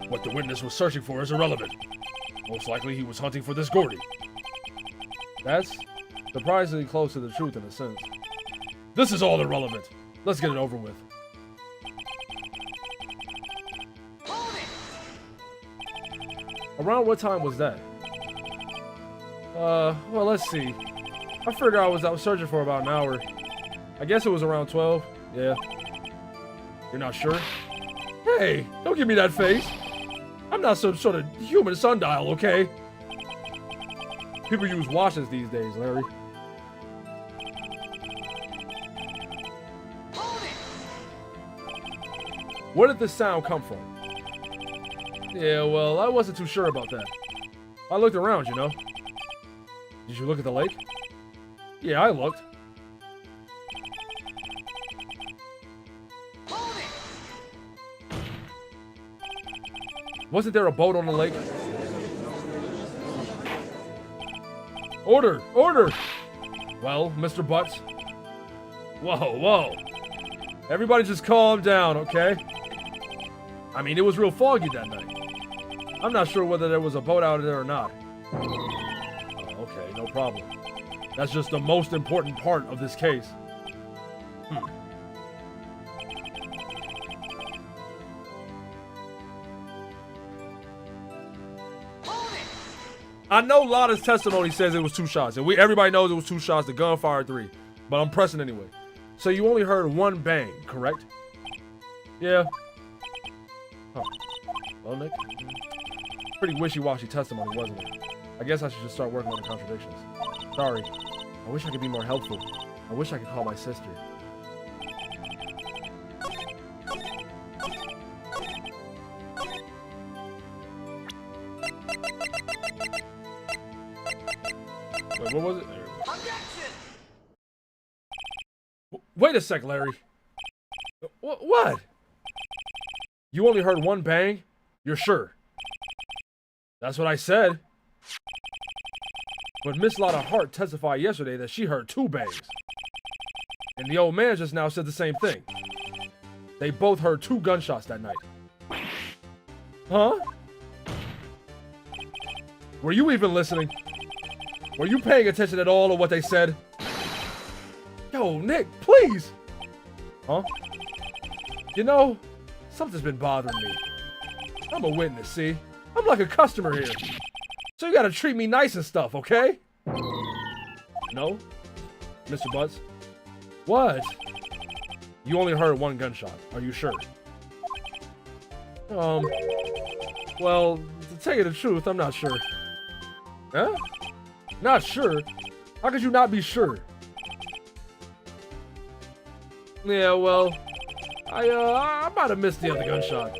What the witness was searching for is irrelevant. Most likely he was hunting for this Gordy. That's surprisingly close to the truth in a sense. This is all irrelevant. Let's get it over with. Around what time was that? Well, let's see. I figured I was out searching for about an hour. I guess it was around 12. Yeah. You're not sure? Hey, don't give me that face. I'm not some sort of human sundial, okay? People use watches these days, Larry. Where did this sound come from? Yeah, well, I wasn't too sure about that. I looked around, you know. Did you look at the lake? Yeah, I looked. Wasn't there a boat on the lake? Order! Order! Well, Mr. Butts? Whoa. Everybody just calm down, okay? I mean, it was real foggy that night. I'm not sure whether there was a boat out there or not. Okay, no problem. That's just the most important part of this case. I know Lana's testimony says it was 2 shots, and everybody knows it was 2 shots. The gun fired 3, but I'm pressing anyway. So you only heard 1 bang, correct? Yeah. Huh. Well, Nick, pretty wishy-washy testimony, wasn't it? I guess I should just start working on the contradictions. Sorry. I wish I could be more helpful. I wish I could call my sister. Wait, what was it? Wait a sec, Larry. What? You only heard 1 bang? You're sure? That's what I said. But Miss Lotta Hart testified yesterday that she heard 2 bangs. And the old man just now said the same thing. They both heard 2 gunshots that night. Huh? Were you even listening? Were you paying attention at all to what they said? Yo, Nick, please! Huh? You know, something's been bothering me. I'm a witness, see? I'm like a customer here. So you gotta treat me nice and stuff, okay? No? Mr. Butts? What? You only heard 1 gunshot. Are you sure? Well, to tell you the truth, I'm not sure. Huh? Not sure? How could you not be sure? Yeah, well, I might have missed the other gunshot.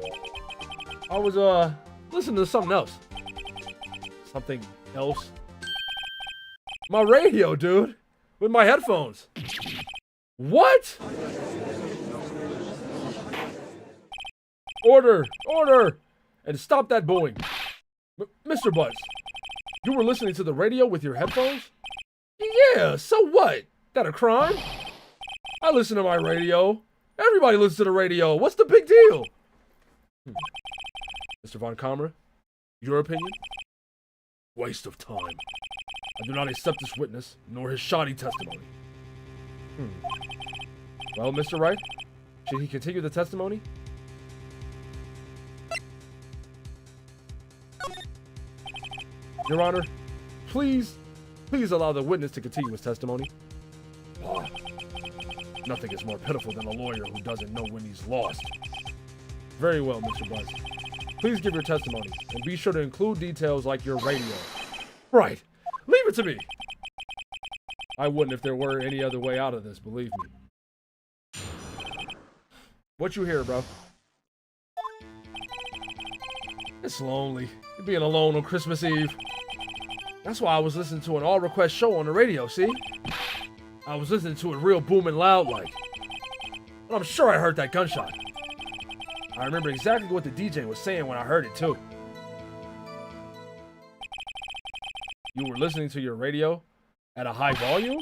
I was, listening to something else. Something else? My radio, dude! With my headphones. What? Order! Order! And stop that booing. Mr. Butts, you were listening to the radio with your headphones? Yeah, so what? That a crime? I listen to my radio. Everybody listens to the radio. What's the big deal? Mr. Von Kamera, your opinion? Waste of time. I do not accept this witness, nor his shoddy testimony. Well, Mr. Wright, should he continue the testimony? Your Honor, please allow the witness to continue his testimony. Nothing is more pitiful than a lawyer who doesn't know when he's lost. Very well, Mr. Buzz. Please give your testimony, and be sure to include details like your radio. Right. Leave it to me. I wouldn't if there were any other way out of this, believe me. What you hear, bro? It's lonely. You're being alone on Christmas Eve. That's why I was listening to an all-request show on the radio, see? I was listening to it real booming loud like. But I'm sure I heard that gunshot. I remember exactly what the DJ was saying when I heard it, too. You were listening to your radio at a high volume?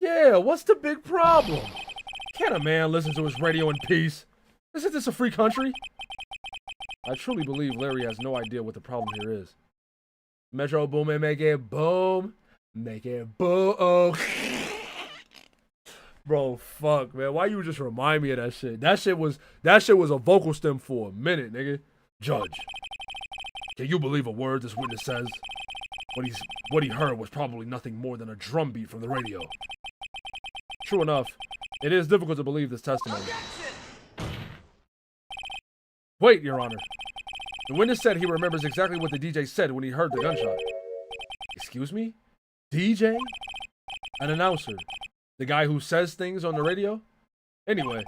Yeah, what's the big problem? Can't a man listen to his radio in peace? Isn't this a free country? I truly believe Larry has no idea what the problem here is. Metro Boomin, make it boom. Make it boom. Bro, fuck, man. Why you just remind me of that shit? That shit was a vocal stem for a minute, nigga. Judge, can you believe a word this witness says? What he heard was probably nothing more than a drum beat from the radio. True enough, it is difficult to believe this testimony. Wait, Your Honor. The witness said he remembers exactly what the DJ said when he heard the gunshot. Excuse me? DJ? An announcer? The guy who says things on the radio? Anyway,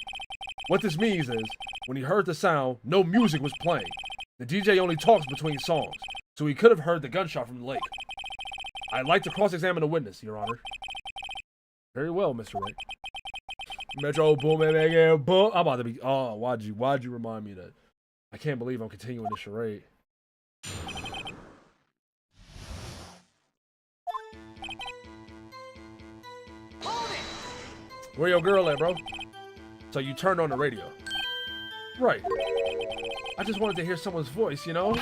what this means is, when he heard the sound, no music was playing. The DJ only talks between songs, so he could have heard the gunshot from the lake. I'd like to cross-examine the witness, Your Honor. Very well, Mr. Wright. Metro boom, boom. I'm about to be. Oh, why'd you remind me of that? I can't believe I'm continuing this charade. Where your girl at, bro? So you turned on the radio. Right. I just wanted to hear someone's voice, you know?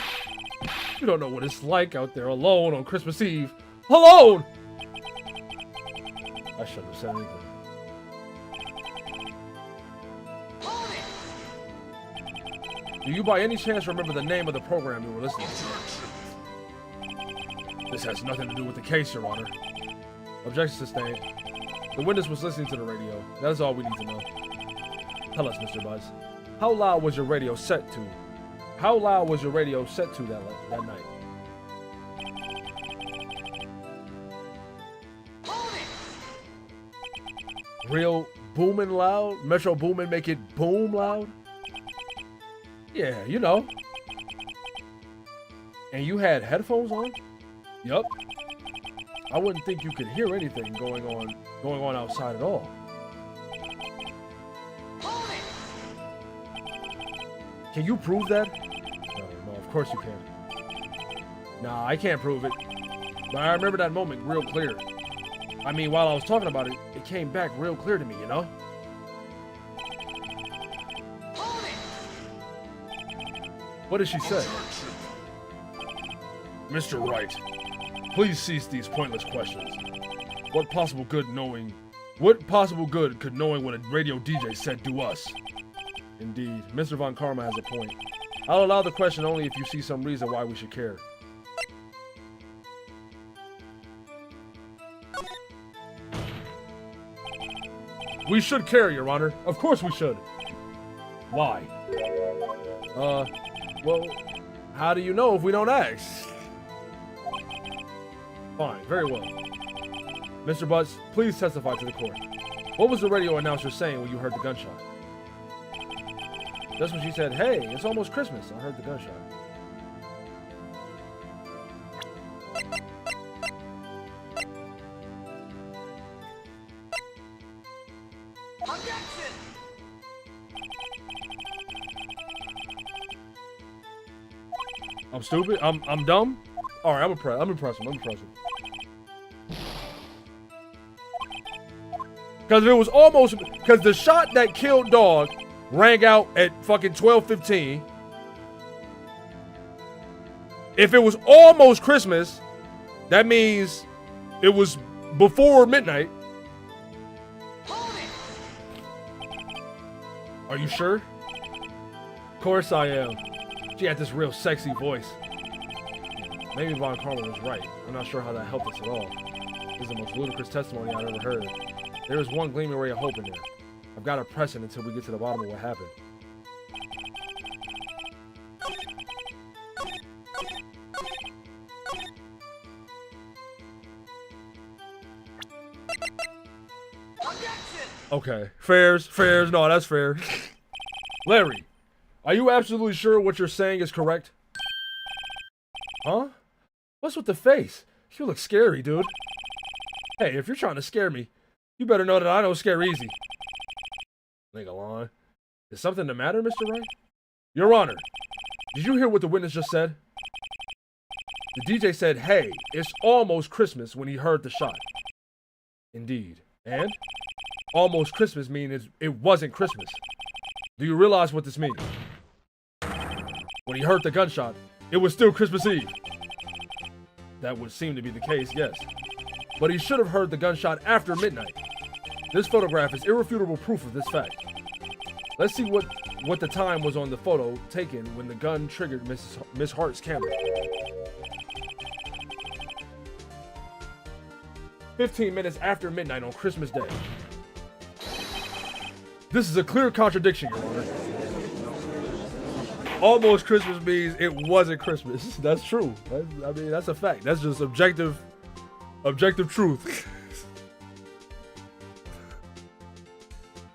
You don't know what it's like out there alone on Christmas Eve. Alone! I shouldn't have said anything. Do you by any chance remember the name of the program you were listening to? This has nothing to do with the case, Your Honor. Objection sustained. The witness was listening to the radio. That is all we need to know. Tell us, Mr. Buzz. How loud was your radio set to? How loud was your radio set to that night? Real booming loud? Metro Boomin make it boom loud? Yeah, you know. And you had headphones on? Yup. I wouldn't think you could hear anything going on outside at all. Can you prove that? No, of course you can't. Nah, I can't prove it. But I remember that moment real clear. I mean, while I was talking about it, it came back real clear to me, you know? What did she say? Mr. Wright, please cease these pointless questions. What possible good could knowing what a radio DJ said do us? Indeed, Mr. Von Karma has a point. I'll allow the question only if you see some reason why we should care. We should care, Your Honor. Of course we should. Why? Well, how do you know if we don't ask? Fine, very well. Mr. Butts, please testify to the court. What was the radio announcer saying when you heard the gunshot? That's when she said, "Hey, it's almost Christmas." I heard the gunshot. I'm stupid? I'm dumb? Alright, I'm impressed him. Because it was almost, because the shot that killed Dog rang out at fucking 12:15. If it was almost Christmas, that means it was before midnight. Are you sure? Of course I am. She had this real sexy voice. Maybe Von Karma was right. I'm not sure how that helped us at all. This is the most ludicrous testimony I've ever heard. There is one gleaming ray of hope in there. I've got to press it until we get to the bottom of what happened. Okay. Fairs. No, that's fair. Larry, are you absolutely sure what you're saying is correct? Huh? What's with the face? You look scary, dude. Hey, if you're trying to scare me, you better know that I don't scare easy. Nigga line. Is something the matter, Mr. Wright? Your Honor, did you hear what the witness just said? The DJ said, "Hey, it's almost Christmas" when he heard the shot. Indeed. And? Almost Christmas means it wasn't Christmas. Do you realize what this means? When he heard the gunshot, it was still Christmas Eve. That would seem to be the case, yes. But he should have heard the gunshot after midnight. This photograph is irrefutable proof of this fact. Let's see what the time was on the photo taken when the gun triggered Miss Hart's camera. 15 minutes after midnight on Christmas Day. This is a clear contradiction, Your Honor. Almost Christmas means it wasn't Christmas. That's true. I mean, that's a fact. That's just objective truth.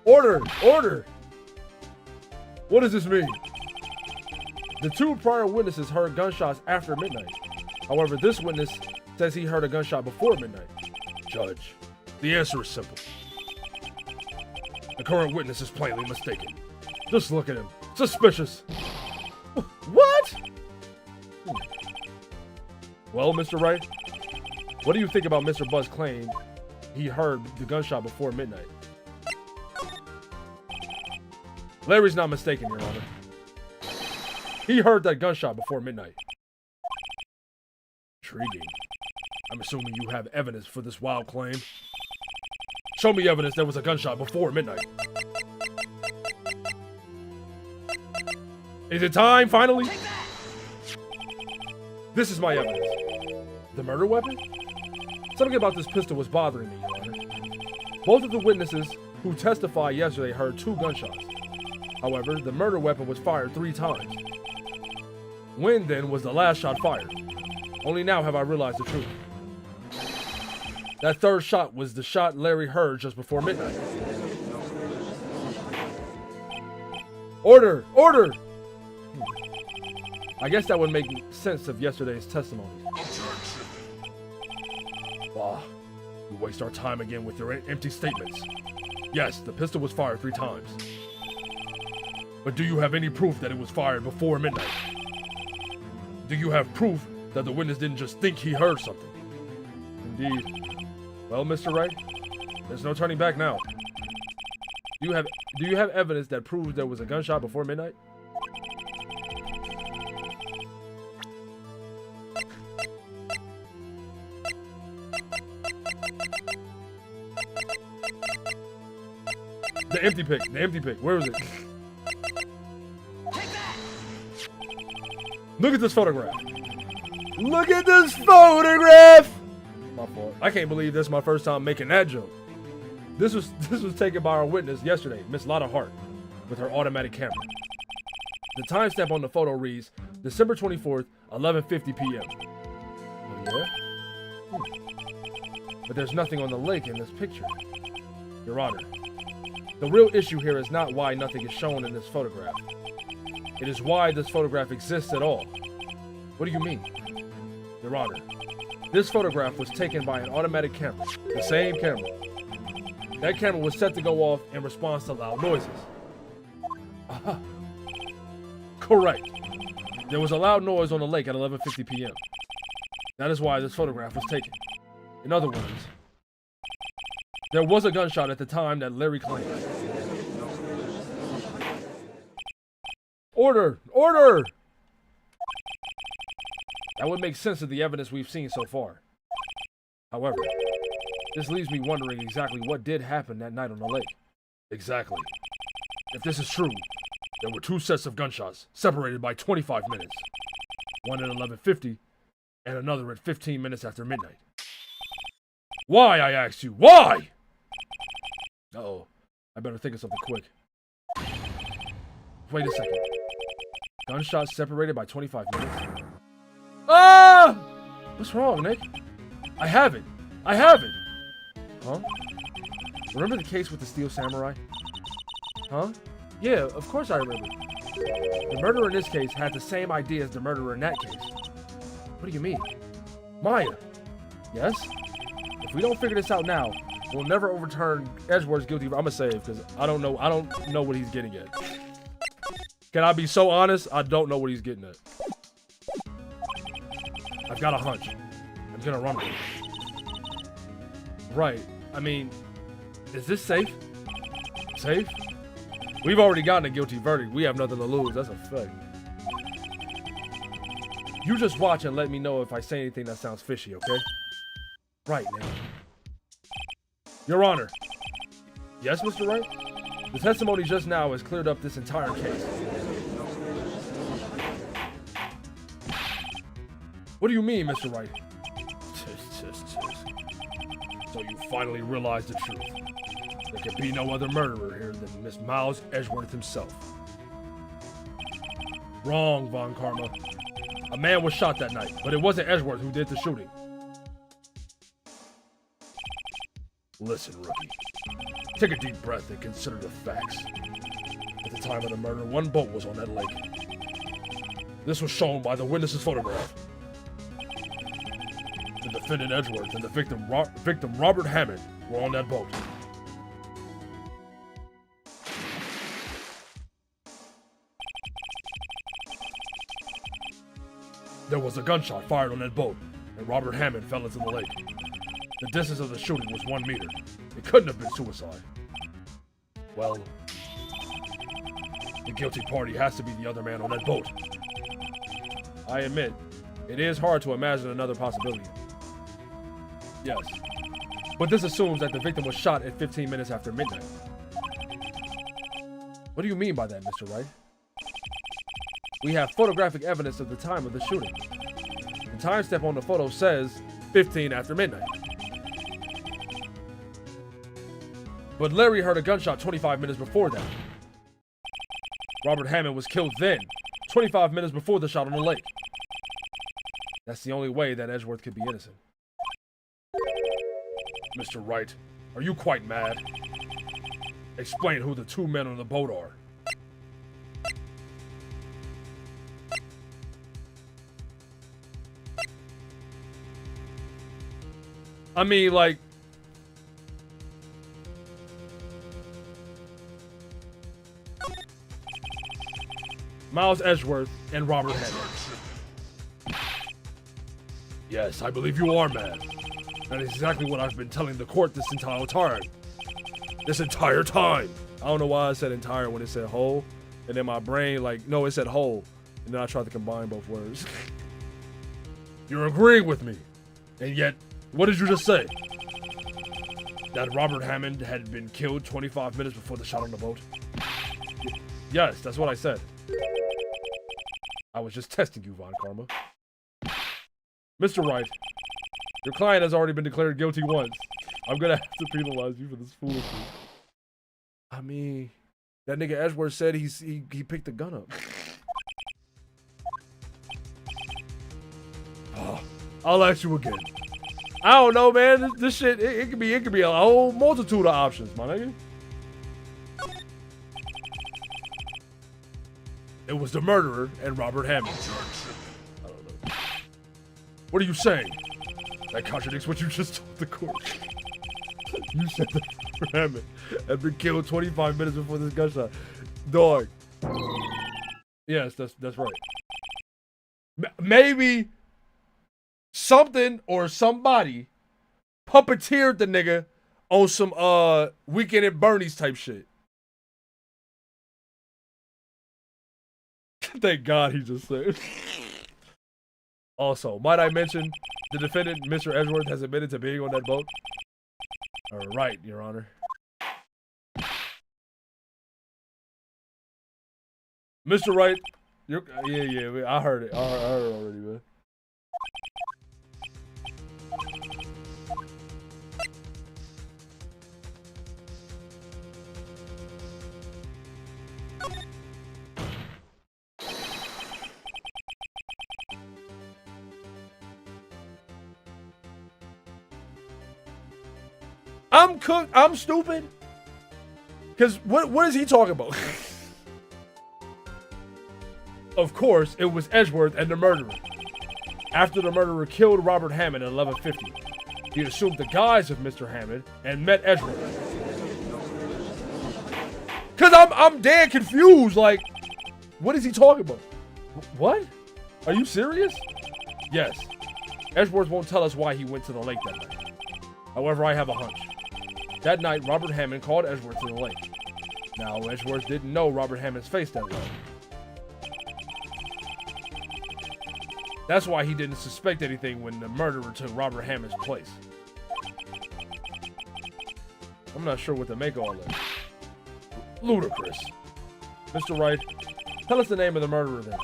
Order! What does this mean? The two prior witnesses heard gunshots after midnight. However, this witness says he heard a gunshot before midnight. Judge, the answer is simple. The current witness is plainly mistaken. Just look at him. Suspicious. What? Well, Mr. Wright, what do you think about Mr. Buzz's claim he heard the gunshot before midnight? Larry's not mistaken, Your Honor. He heard that gunshot before midnight. Intriguing. I'm assuming you have evidence for this wild claim. Show me evidence there was a gunshot before midnight. Is it time, finally? This is my evidence. The murder weapon? Something about this pistol was bothering me, Your Honor. Both of the witnesses who testified yesterday heard 2 gunshots. However, the murder weapon was fired 3 times. When, then, was the last shot fired? Only now have I realized the truth. That 3rd shot was the shot Larry heard just before midnight. Order! Order! I guess that would make sense of yesterday's testimony. Ah, you waste our time again with your empty statements. Yes, the pistol was fired 3 times. But do you have any proof that it was fired before midnight? Do you have proof that the witness didn't just think he heard something? Indeed. Well, Mr. Wright, there's no turning back now. Do you have evidence that proves there was a gunshot before midnight? The empty pic, where is it? Look at this photograph. Look at this photograph! My fault. I can't believe this is my first time making that joke. This was taken by our witness yesterday, Miss Lotta Hart, with her automatic camera. The timestamp on the photo reads December 24th, 11:50 p.m. Oh yeah? But there's nothing on the lake in this picture. Your Honor, the real issue here is not why nothing is shown in this photograph. It is why this photograph exists at all. What do you mean? Your Honor, this photograph was taken by an automatic camera, the same camera. That camera was set to go off in response to loud noises. Aha. Correct. There was a loud noise on the lake at 11:50 p.m. That is why this photograph was taken. In other words, there was a gunshot at the time that Larry claimed. Order! Order! That would make sense of the evidence we've seen so far. However, this leaves me wondering exactly what did happen that night on the lake. Exactly. If this is true, there were 2 sets of gunshots, separated by 25 minutes. One at 11:50, and another at 15 minutes after midnight. Why, I ask you, why? Uh-oh, I better think of something quick. Wait a second. Gunshots separated by 25 minutes? Ah! What's wrong, Nick? I have it. I have it. Huh? Remember the case with the Steel Samurai? Huh? Yeah, of course I remember. The murderer in this case had the same idea as the murderer in that case. What do you mean? Maya. Yes? If we don't figure this out now, we'll never overturn Edgeworth's guilty. I'm gonna save because I don't know what he's getting at. Can I be so honest? I don't know what he's getting at. I've got a hunch. I'm gonna run with it. Right. I mean, is this safe? Safe? We've already gotten a guilty verdict. We have nothing to lose. That's a fact. You just watch and let me know if I say anything that sounds fishy, okay? Right, man. Your Honor. Yes, Mr. Wright? The testimony just now has cleared up this entire case. What do you mean, Mr. Wright? So you finally realized the truth. There could be no other murderer here than Miss Miles Edgeworth himself. Wrong, Von Karma. A man was shot that night, but it wasn't Edgeworth who did the shooting. Listen, rookie. Take a deep breath and consider the facts. At the time of the murder, 1 boat was on that lake. This was shown by the witness's photograph. The defendant Edgeworth and the victim Robert Hammond were on that boat. There was a gunshot fired on that boat, and Robert Hammond fell into the lake. The distance of the shooting was 1 meter. It couldn't have been suicide. Well, the guilty party has to be the other man on that boat. I admit, it is hard to imagine another possibility. Yes, but this assumes that the victim was shot at 15 minutes after midnight. What do you mean by that, Mr. Wright? We have photographic evidence of the time of the shooting. The timestamp on the photo says 15 after midnight. But Larry heard a gunshot 25 minutes before that. Robert Hammond was killed then, 25 minutes before the shot on the lake. That's the only way that Edgeworth could be innocent. Mr. Wright, are you quite mad? Explain who the two men on the boat are. I mean, like... Miles Edgeworth and Robert Hammond. Yes, I believe you are mad. That is exactly what I've been telling the court this entire time. This entire time. I don't know why I said entire when it said whole. And then my brain, like, no, it said whole. And then I tried to combine both words. You're agreeing with me. And yet, what did you just say? That Robert Hammond had been killed 25 minutes before the shot on the boat? Yes, that's what I said. I was just testing you, Von Karma. Mr. Wright, your client has already been declared guilty once. I'm gonna have to penalize you for this foolishness. I mean, that nigga Edgeworth said he picked the gun up. Oh, I'll ask you again. I don't know, man. This shit, it could be a whole multitude of options, my nigga. It was the murderer and Robert Hammond. I don't know. What are you saying? That contradicts what you just told the court. You said that Robert Hammond had been killed 25 minutes before this gunshot. Dog. Yes, that's right. Maybe something or somebody puppeteered the nigga on some Weekend at Bernie's type shit. Thank God he just said. Also, might I mention, the defendant, Mr. Edgeworth, has admitted to being on that boat? Right, Your Honor. Mr. Wright, you're, yeah, I heard it. I heard it already, man. I'm cooked. I'm stupid. Cause what is he talking about? Of course, it was Edgeworth and the murderer. After the murderer killed Robert Hammond at 11:50, he assumed the guise of Mr. Hammond and met Edgeworth. Cause I'm dead confused. Like, what is he talking about? What? Are you serious? Yes. Edgeworth won't tell us why he went to the lake that night. However, I have a hunch. That night, Robert Hammond called Edgeworth to the lake. Now, Edgeworth didn't know Robert Hammond's face that well. That's why he didn't suspect anything when the murderer took Robert Hammond's place. I'm not sure what to make of all that. Ludicrous. Mr. Wright, tell us the name of the murderer then.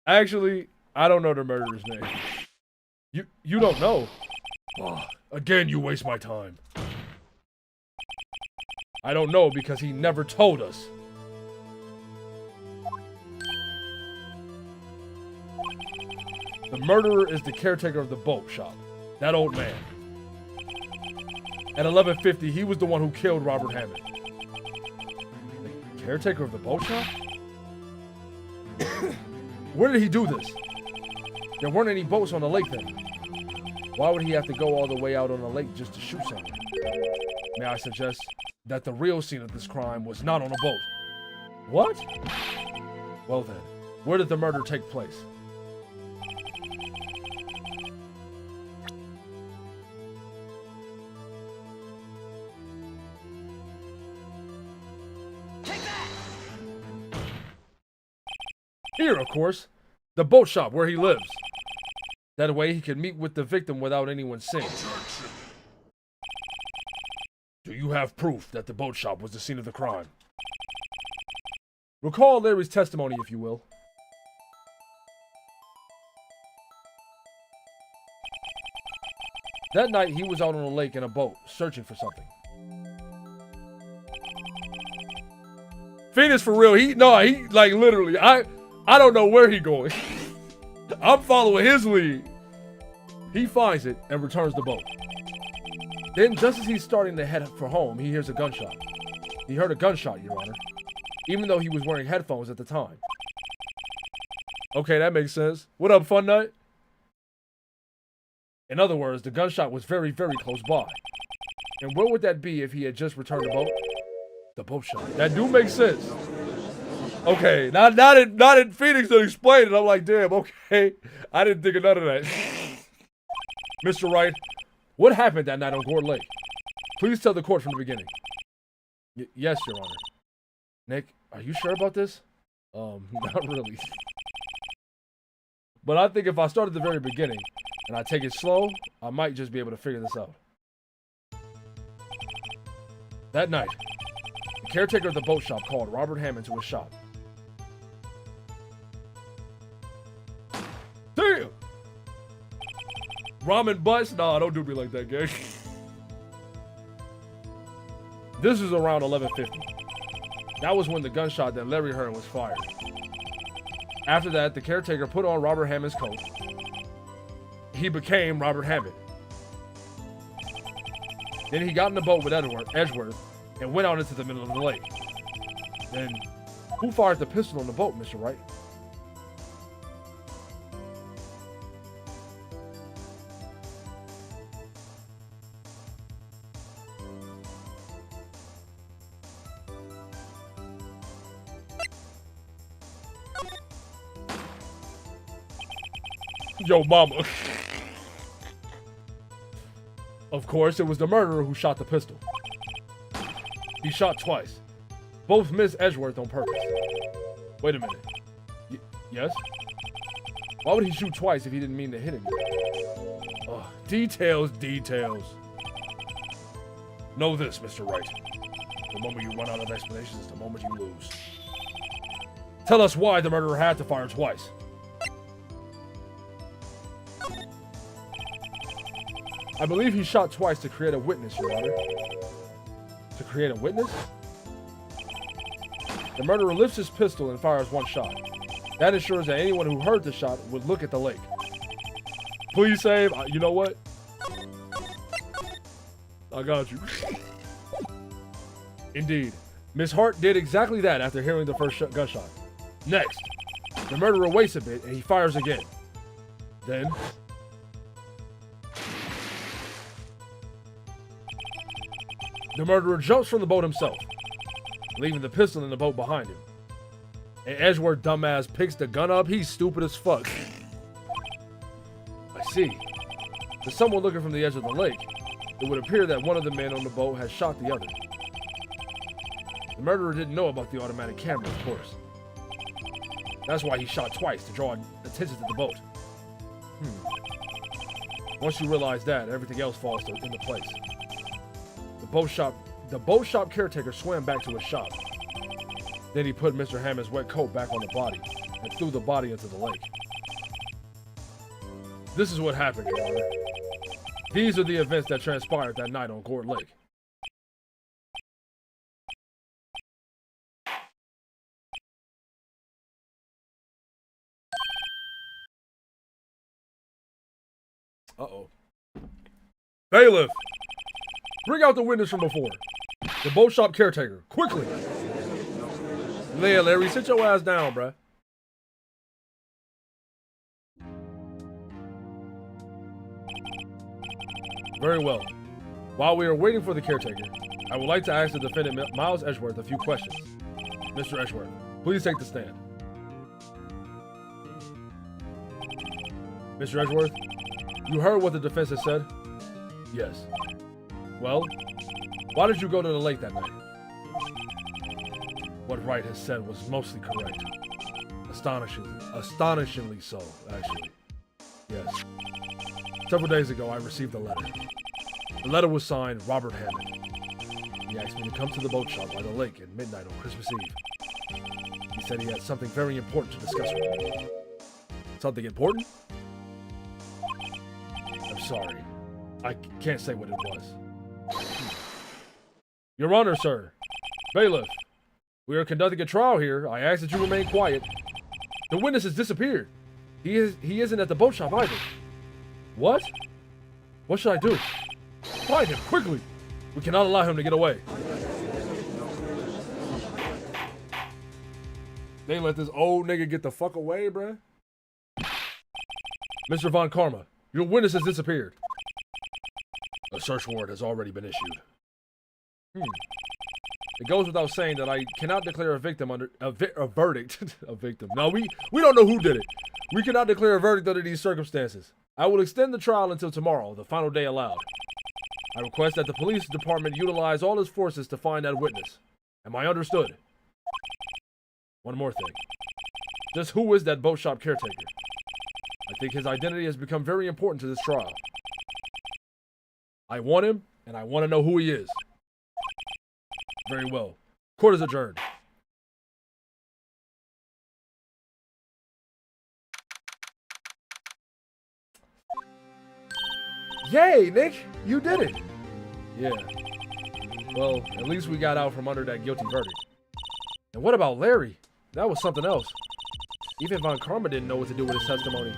Actually, I don't know the murderer's name. You don't know? Oh, again, you waste my time. I don't know because he never told us. The murderer is the caretaker of the boat shop. That old man. At 11:50, he was the one who killed Robert Hammond. The caretaker of the boat shop? Where did he do this? There weren't any boats on the lake then. Why would he have to go all the way out on the lake just to shoot someone? May I suggest that the real scene of this crime was not on a boat? What? Well then, where did the murder take place? Here, of course. The boat shop where he lives. That way he can meet with the victim without anyone seeing. Do you have proof that the boat shop was the scene of the crime? Recall Larry's testimony, if you will. That night, he was out on a lake in a boat, searching for something. Phoenix for real. He like literally. I don't know where he going. I'm following his lead. He finds it and returns the boat. Then, just as he's starting to head for home, he hears a gunshot. He heard a gunshot, Your Honor, even though he was wearing headphones at the time. Okay, that makes sense. What up, Fun Nut? In other words, the gunshot was very, very close by. And where would that be if he had just returned the boat? The boat shop. That do make sense. Okay, not in Phoenix to explain it. I'm like, damn, okay. I didn't think of none of that. Mr. Wright, what happened that night on Gore Lake? Please tell the court from the beginning. Yes, Your Honor. Nick, are you sure about this? Not really. But I think if I start at the very beginning and I take it slow, I might just be able to figure this out. That night, the caretaker of the boat shop called Robert Hammond to his shop. Damn! Ramen bust? Nah, don't do me like that, gang. This is around 11:50. That was when the gunshot that Larry heard was fired. After that, the caretaker put on Robert Hammond's coat. He became Robert Hammond. Then he got in the boat with Edgeworth and went out into the middle of the lake. Then, who fired the pistol on the boat, Mr. Wright? Yo, mama. Of course, it was the murderer who shot the pistol. He shot twice. Both missed Edgeworth on purpose. Wait a minute. Yes? Why would he shoot twice if he didn't mean to hit him? Details. Know this, Mr. Wright. The moment you run out of explanations is the moment you lose. Tell us why the murderer had to fire twice. I believe he shot twice to create a witness, Your Honor. To create a witness? The murderer lifts his pistol and fires one shot. That ensures that anyone who heard the shot would look at the lake. Please save. You know what? I got you. Indeed. Miss Hart did exactly that after hearing the first gunshot. Next, the murderer waits a bit and he fires again. Then, the murderer jumps from the boat himself, leaving the pistol in the boat behind him. And Edgeworth dumbass picks the gun up. He's stupid as fuck. I see. To someone looking from the edge of the lake, it would appear that one of the men on the boat has shot the other. The murderer didn't know about the automatic camera, of course. That's why he shot twice, to draw attention to the boat. Once you realize that, everything else falls into place. The boat shop caretaker swam back to his shop. Then he put Mr. Hammond's wet coat back on the body and threw the body into the lake. This is what happened, Your Honor. These are the events that transpired that night on Gore Lake. Uh-oh. Bailiff! Bring out the witness from before. The boat shop caretaker. Quickly! Larry, sit your ass down, bruh. Very well. While we are waiting for the caretaker, I would like to ask the defendant, Miles Edgeworth, a few questions. Mr. Edgeworth, please take the stand. Mr. Edgeworth, you heard what the defense has said? Yes. Well, why did you go to the lake that night? What Wright has said was mostly correct. Astonishingly so, actually. Yes. Several days ago, I received a letter. The letter was signed Robert Hammond. He asked me to come to the boat shop by the lake at midnight on Christmas Eve. He said he had something very important to discuss with me. Something important? I'm sorry. I can't say what it was. Your Honor, sir. Bailiff. We are conducting a trial here. I ask that you remain quiet. The witness has disappeared. He isn't at the boat shop either. What? What should I do? Find him, quickly! We cannot allow him to get away. They let this old nigga get the fuck away, bruh. Mr. Von Karma, your witness has disappeared. A search warrant has already been issued. It goes without saying that I cannot declare a victim under a verdict. A victim. No, we don't know who did it. We cannot declare a verdict under these circumstances. I will extend the trial until tomorrow, the final day allowed. I request that the police department utilize all its forces to find that witness. Am I understood? One more thing. Just who is that boat shop caretaker? I think his identity has become very important to this trial. I want him, and I want to know who he is. Very well. Court is adjourned. Yay, Nick! You did it! Yeah. Well, at least we got out from under that guilty verdict. And what about Larry? That was something else. Even Von Karma didn't know what to do with his testimony.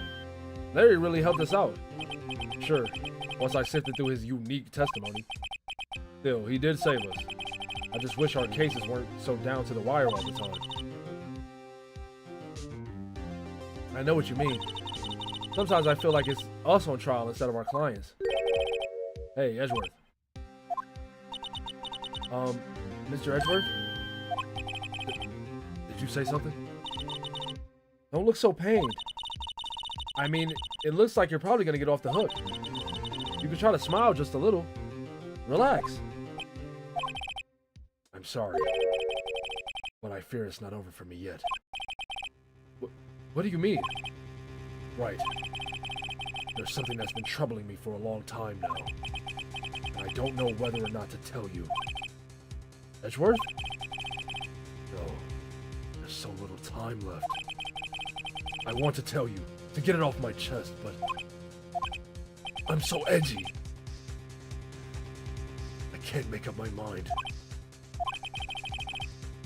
Larry really helped us out. Sure, once I sifted through his unique testimony. Still, he did save us. I just wish our cases weren't so down to the wire all the time. I know what you mean. Sometimes I feel like it's us on trial instead of our clients. Hey, Edgeworth. Mr. Edgeworth? Did you say something? Don't look so pained. I mean, it looks like you're probably gonna get off the hook. You can try to smile just a little. Relax. I'm sorry, but I fear it's not over for me yet. What do you mean? Right. There's something that's been troubling me for a long time now. And I don't know whether or not to tell you. Edgeworth? No. There's so little time left. I want to tell you, to get it off my chest, but I'm so edgy. I can't make up my mind.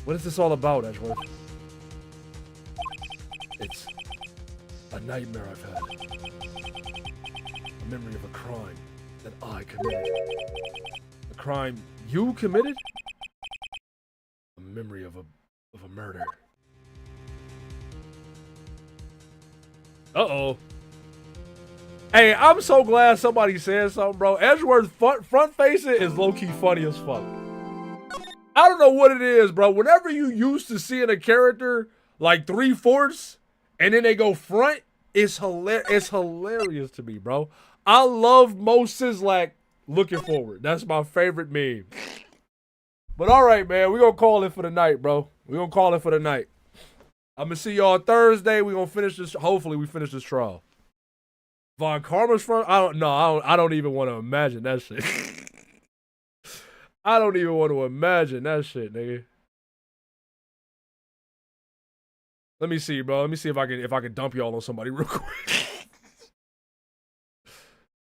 What is this all about, Edgeworth? It's a nightmare I've had. A memory of a crime that I committed. A crime you committed? A memory of a murder. Uh-oh. Hey, I'm so glad somebody said something, bro. Edgeworth's front facing is low-key funny as fuck. I don't know what it is, bro. Whenever you used to seeing a character like 3/4 and then they go front, it's hilarious to me, bro. I love Mo Sislak looking forward. That's my favorite meme. But all right, man, we're going to call it for the night, bro. We're going to call it for the night. I'm going to see y'all Thursday. We're going to finish this. Hopefully we finish this trial. Von Karma's front? I don't even want to imagine that shit. I don't even want to imagine that shit, nigga. Let me see, bro. Let me see if I can dump y'all on somebody real quick.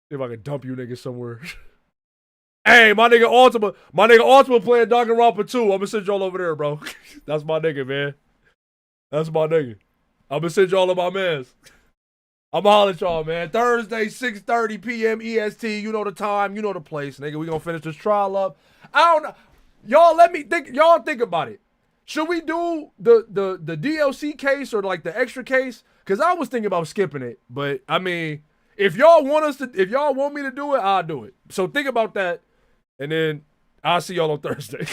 See if I can dump you niggas somewhere. Hey, my nigga Ultima playing Danganronpa 2. I'm gonna send y'all over there, bro. That's my nigga, man. That's my nigga. I'm gonna send y'all to my mans. I'm gonna holler at y'all, man. Thursday, 6:30 p.m. EST. You know the time, you know the place, nigga. We gonna finish this trial up. I don't know. Y'all let me think. Y'all think about it. Should we do the DLC case or like the extra case? Cause I was thinking about skipping it, but I mean, if y'all want me to do it, I'll do it. So think about that, and then I'll see y'all on Thursday.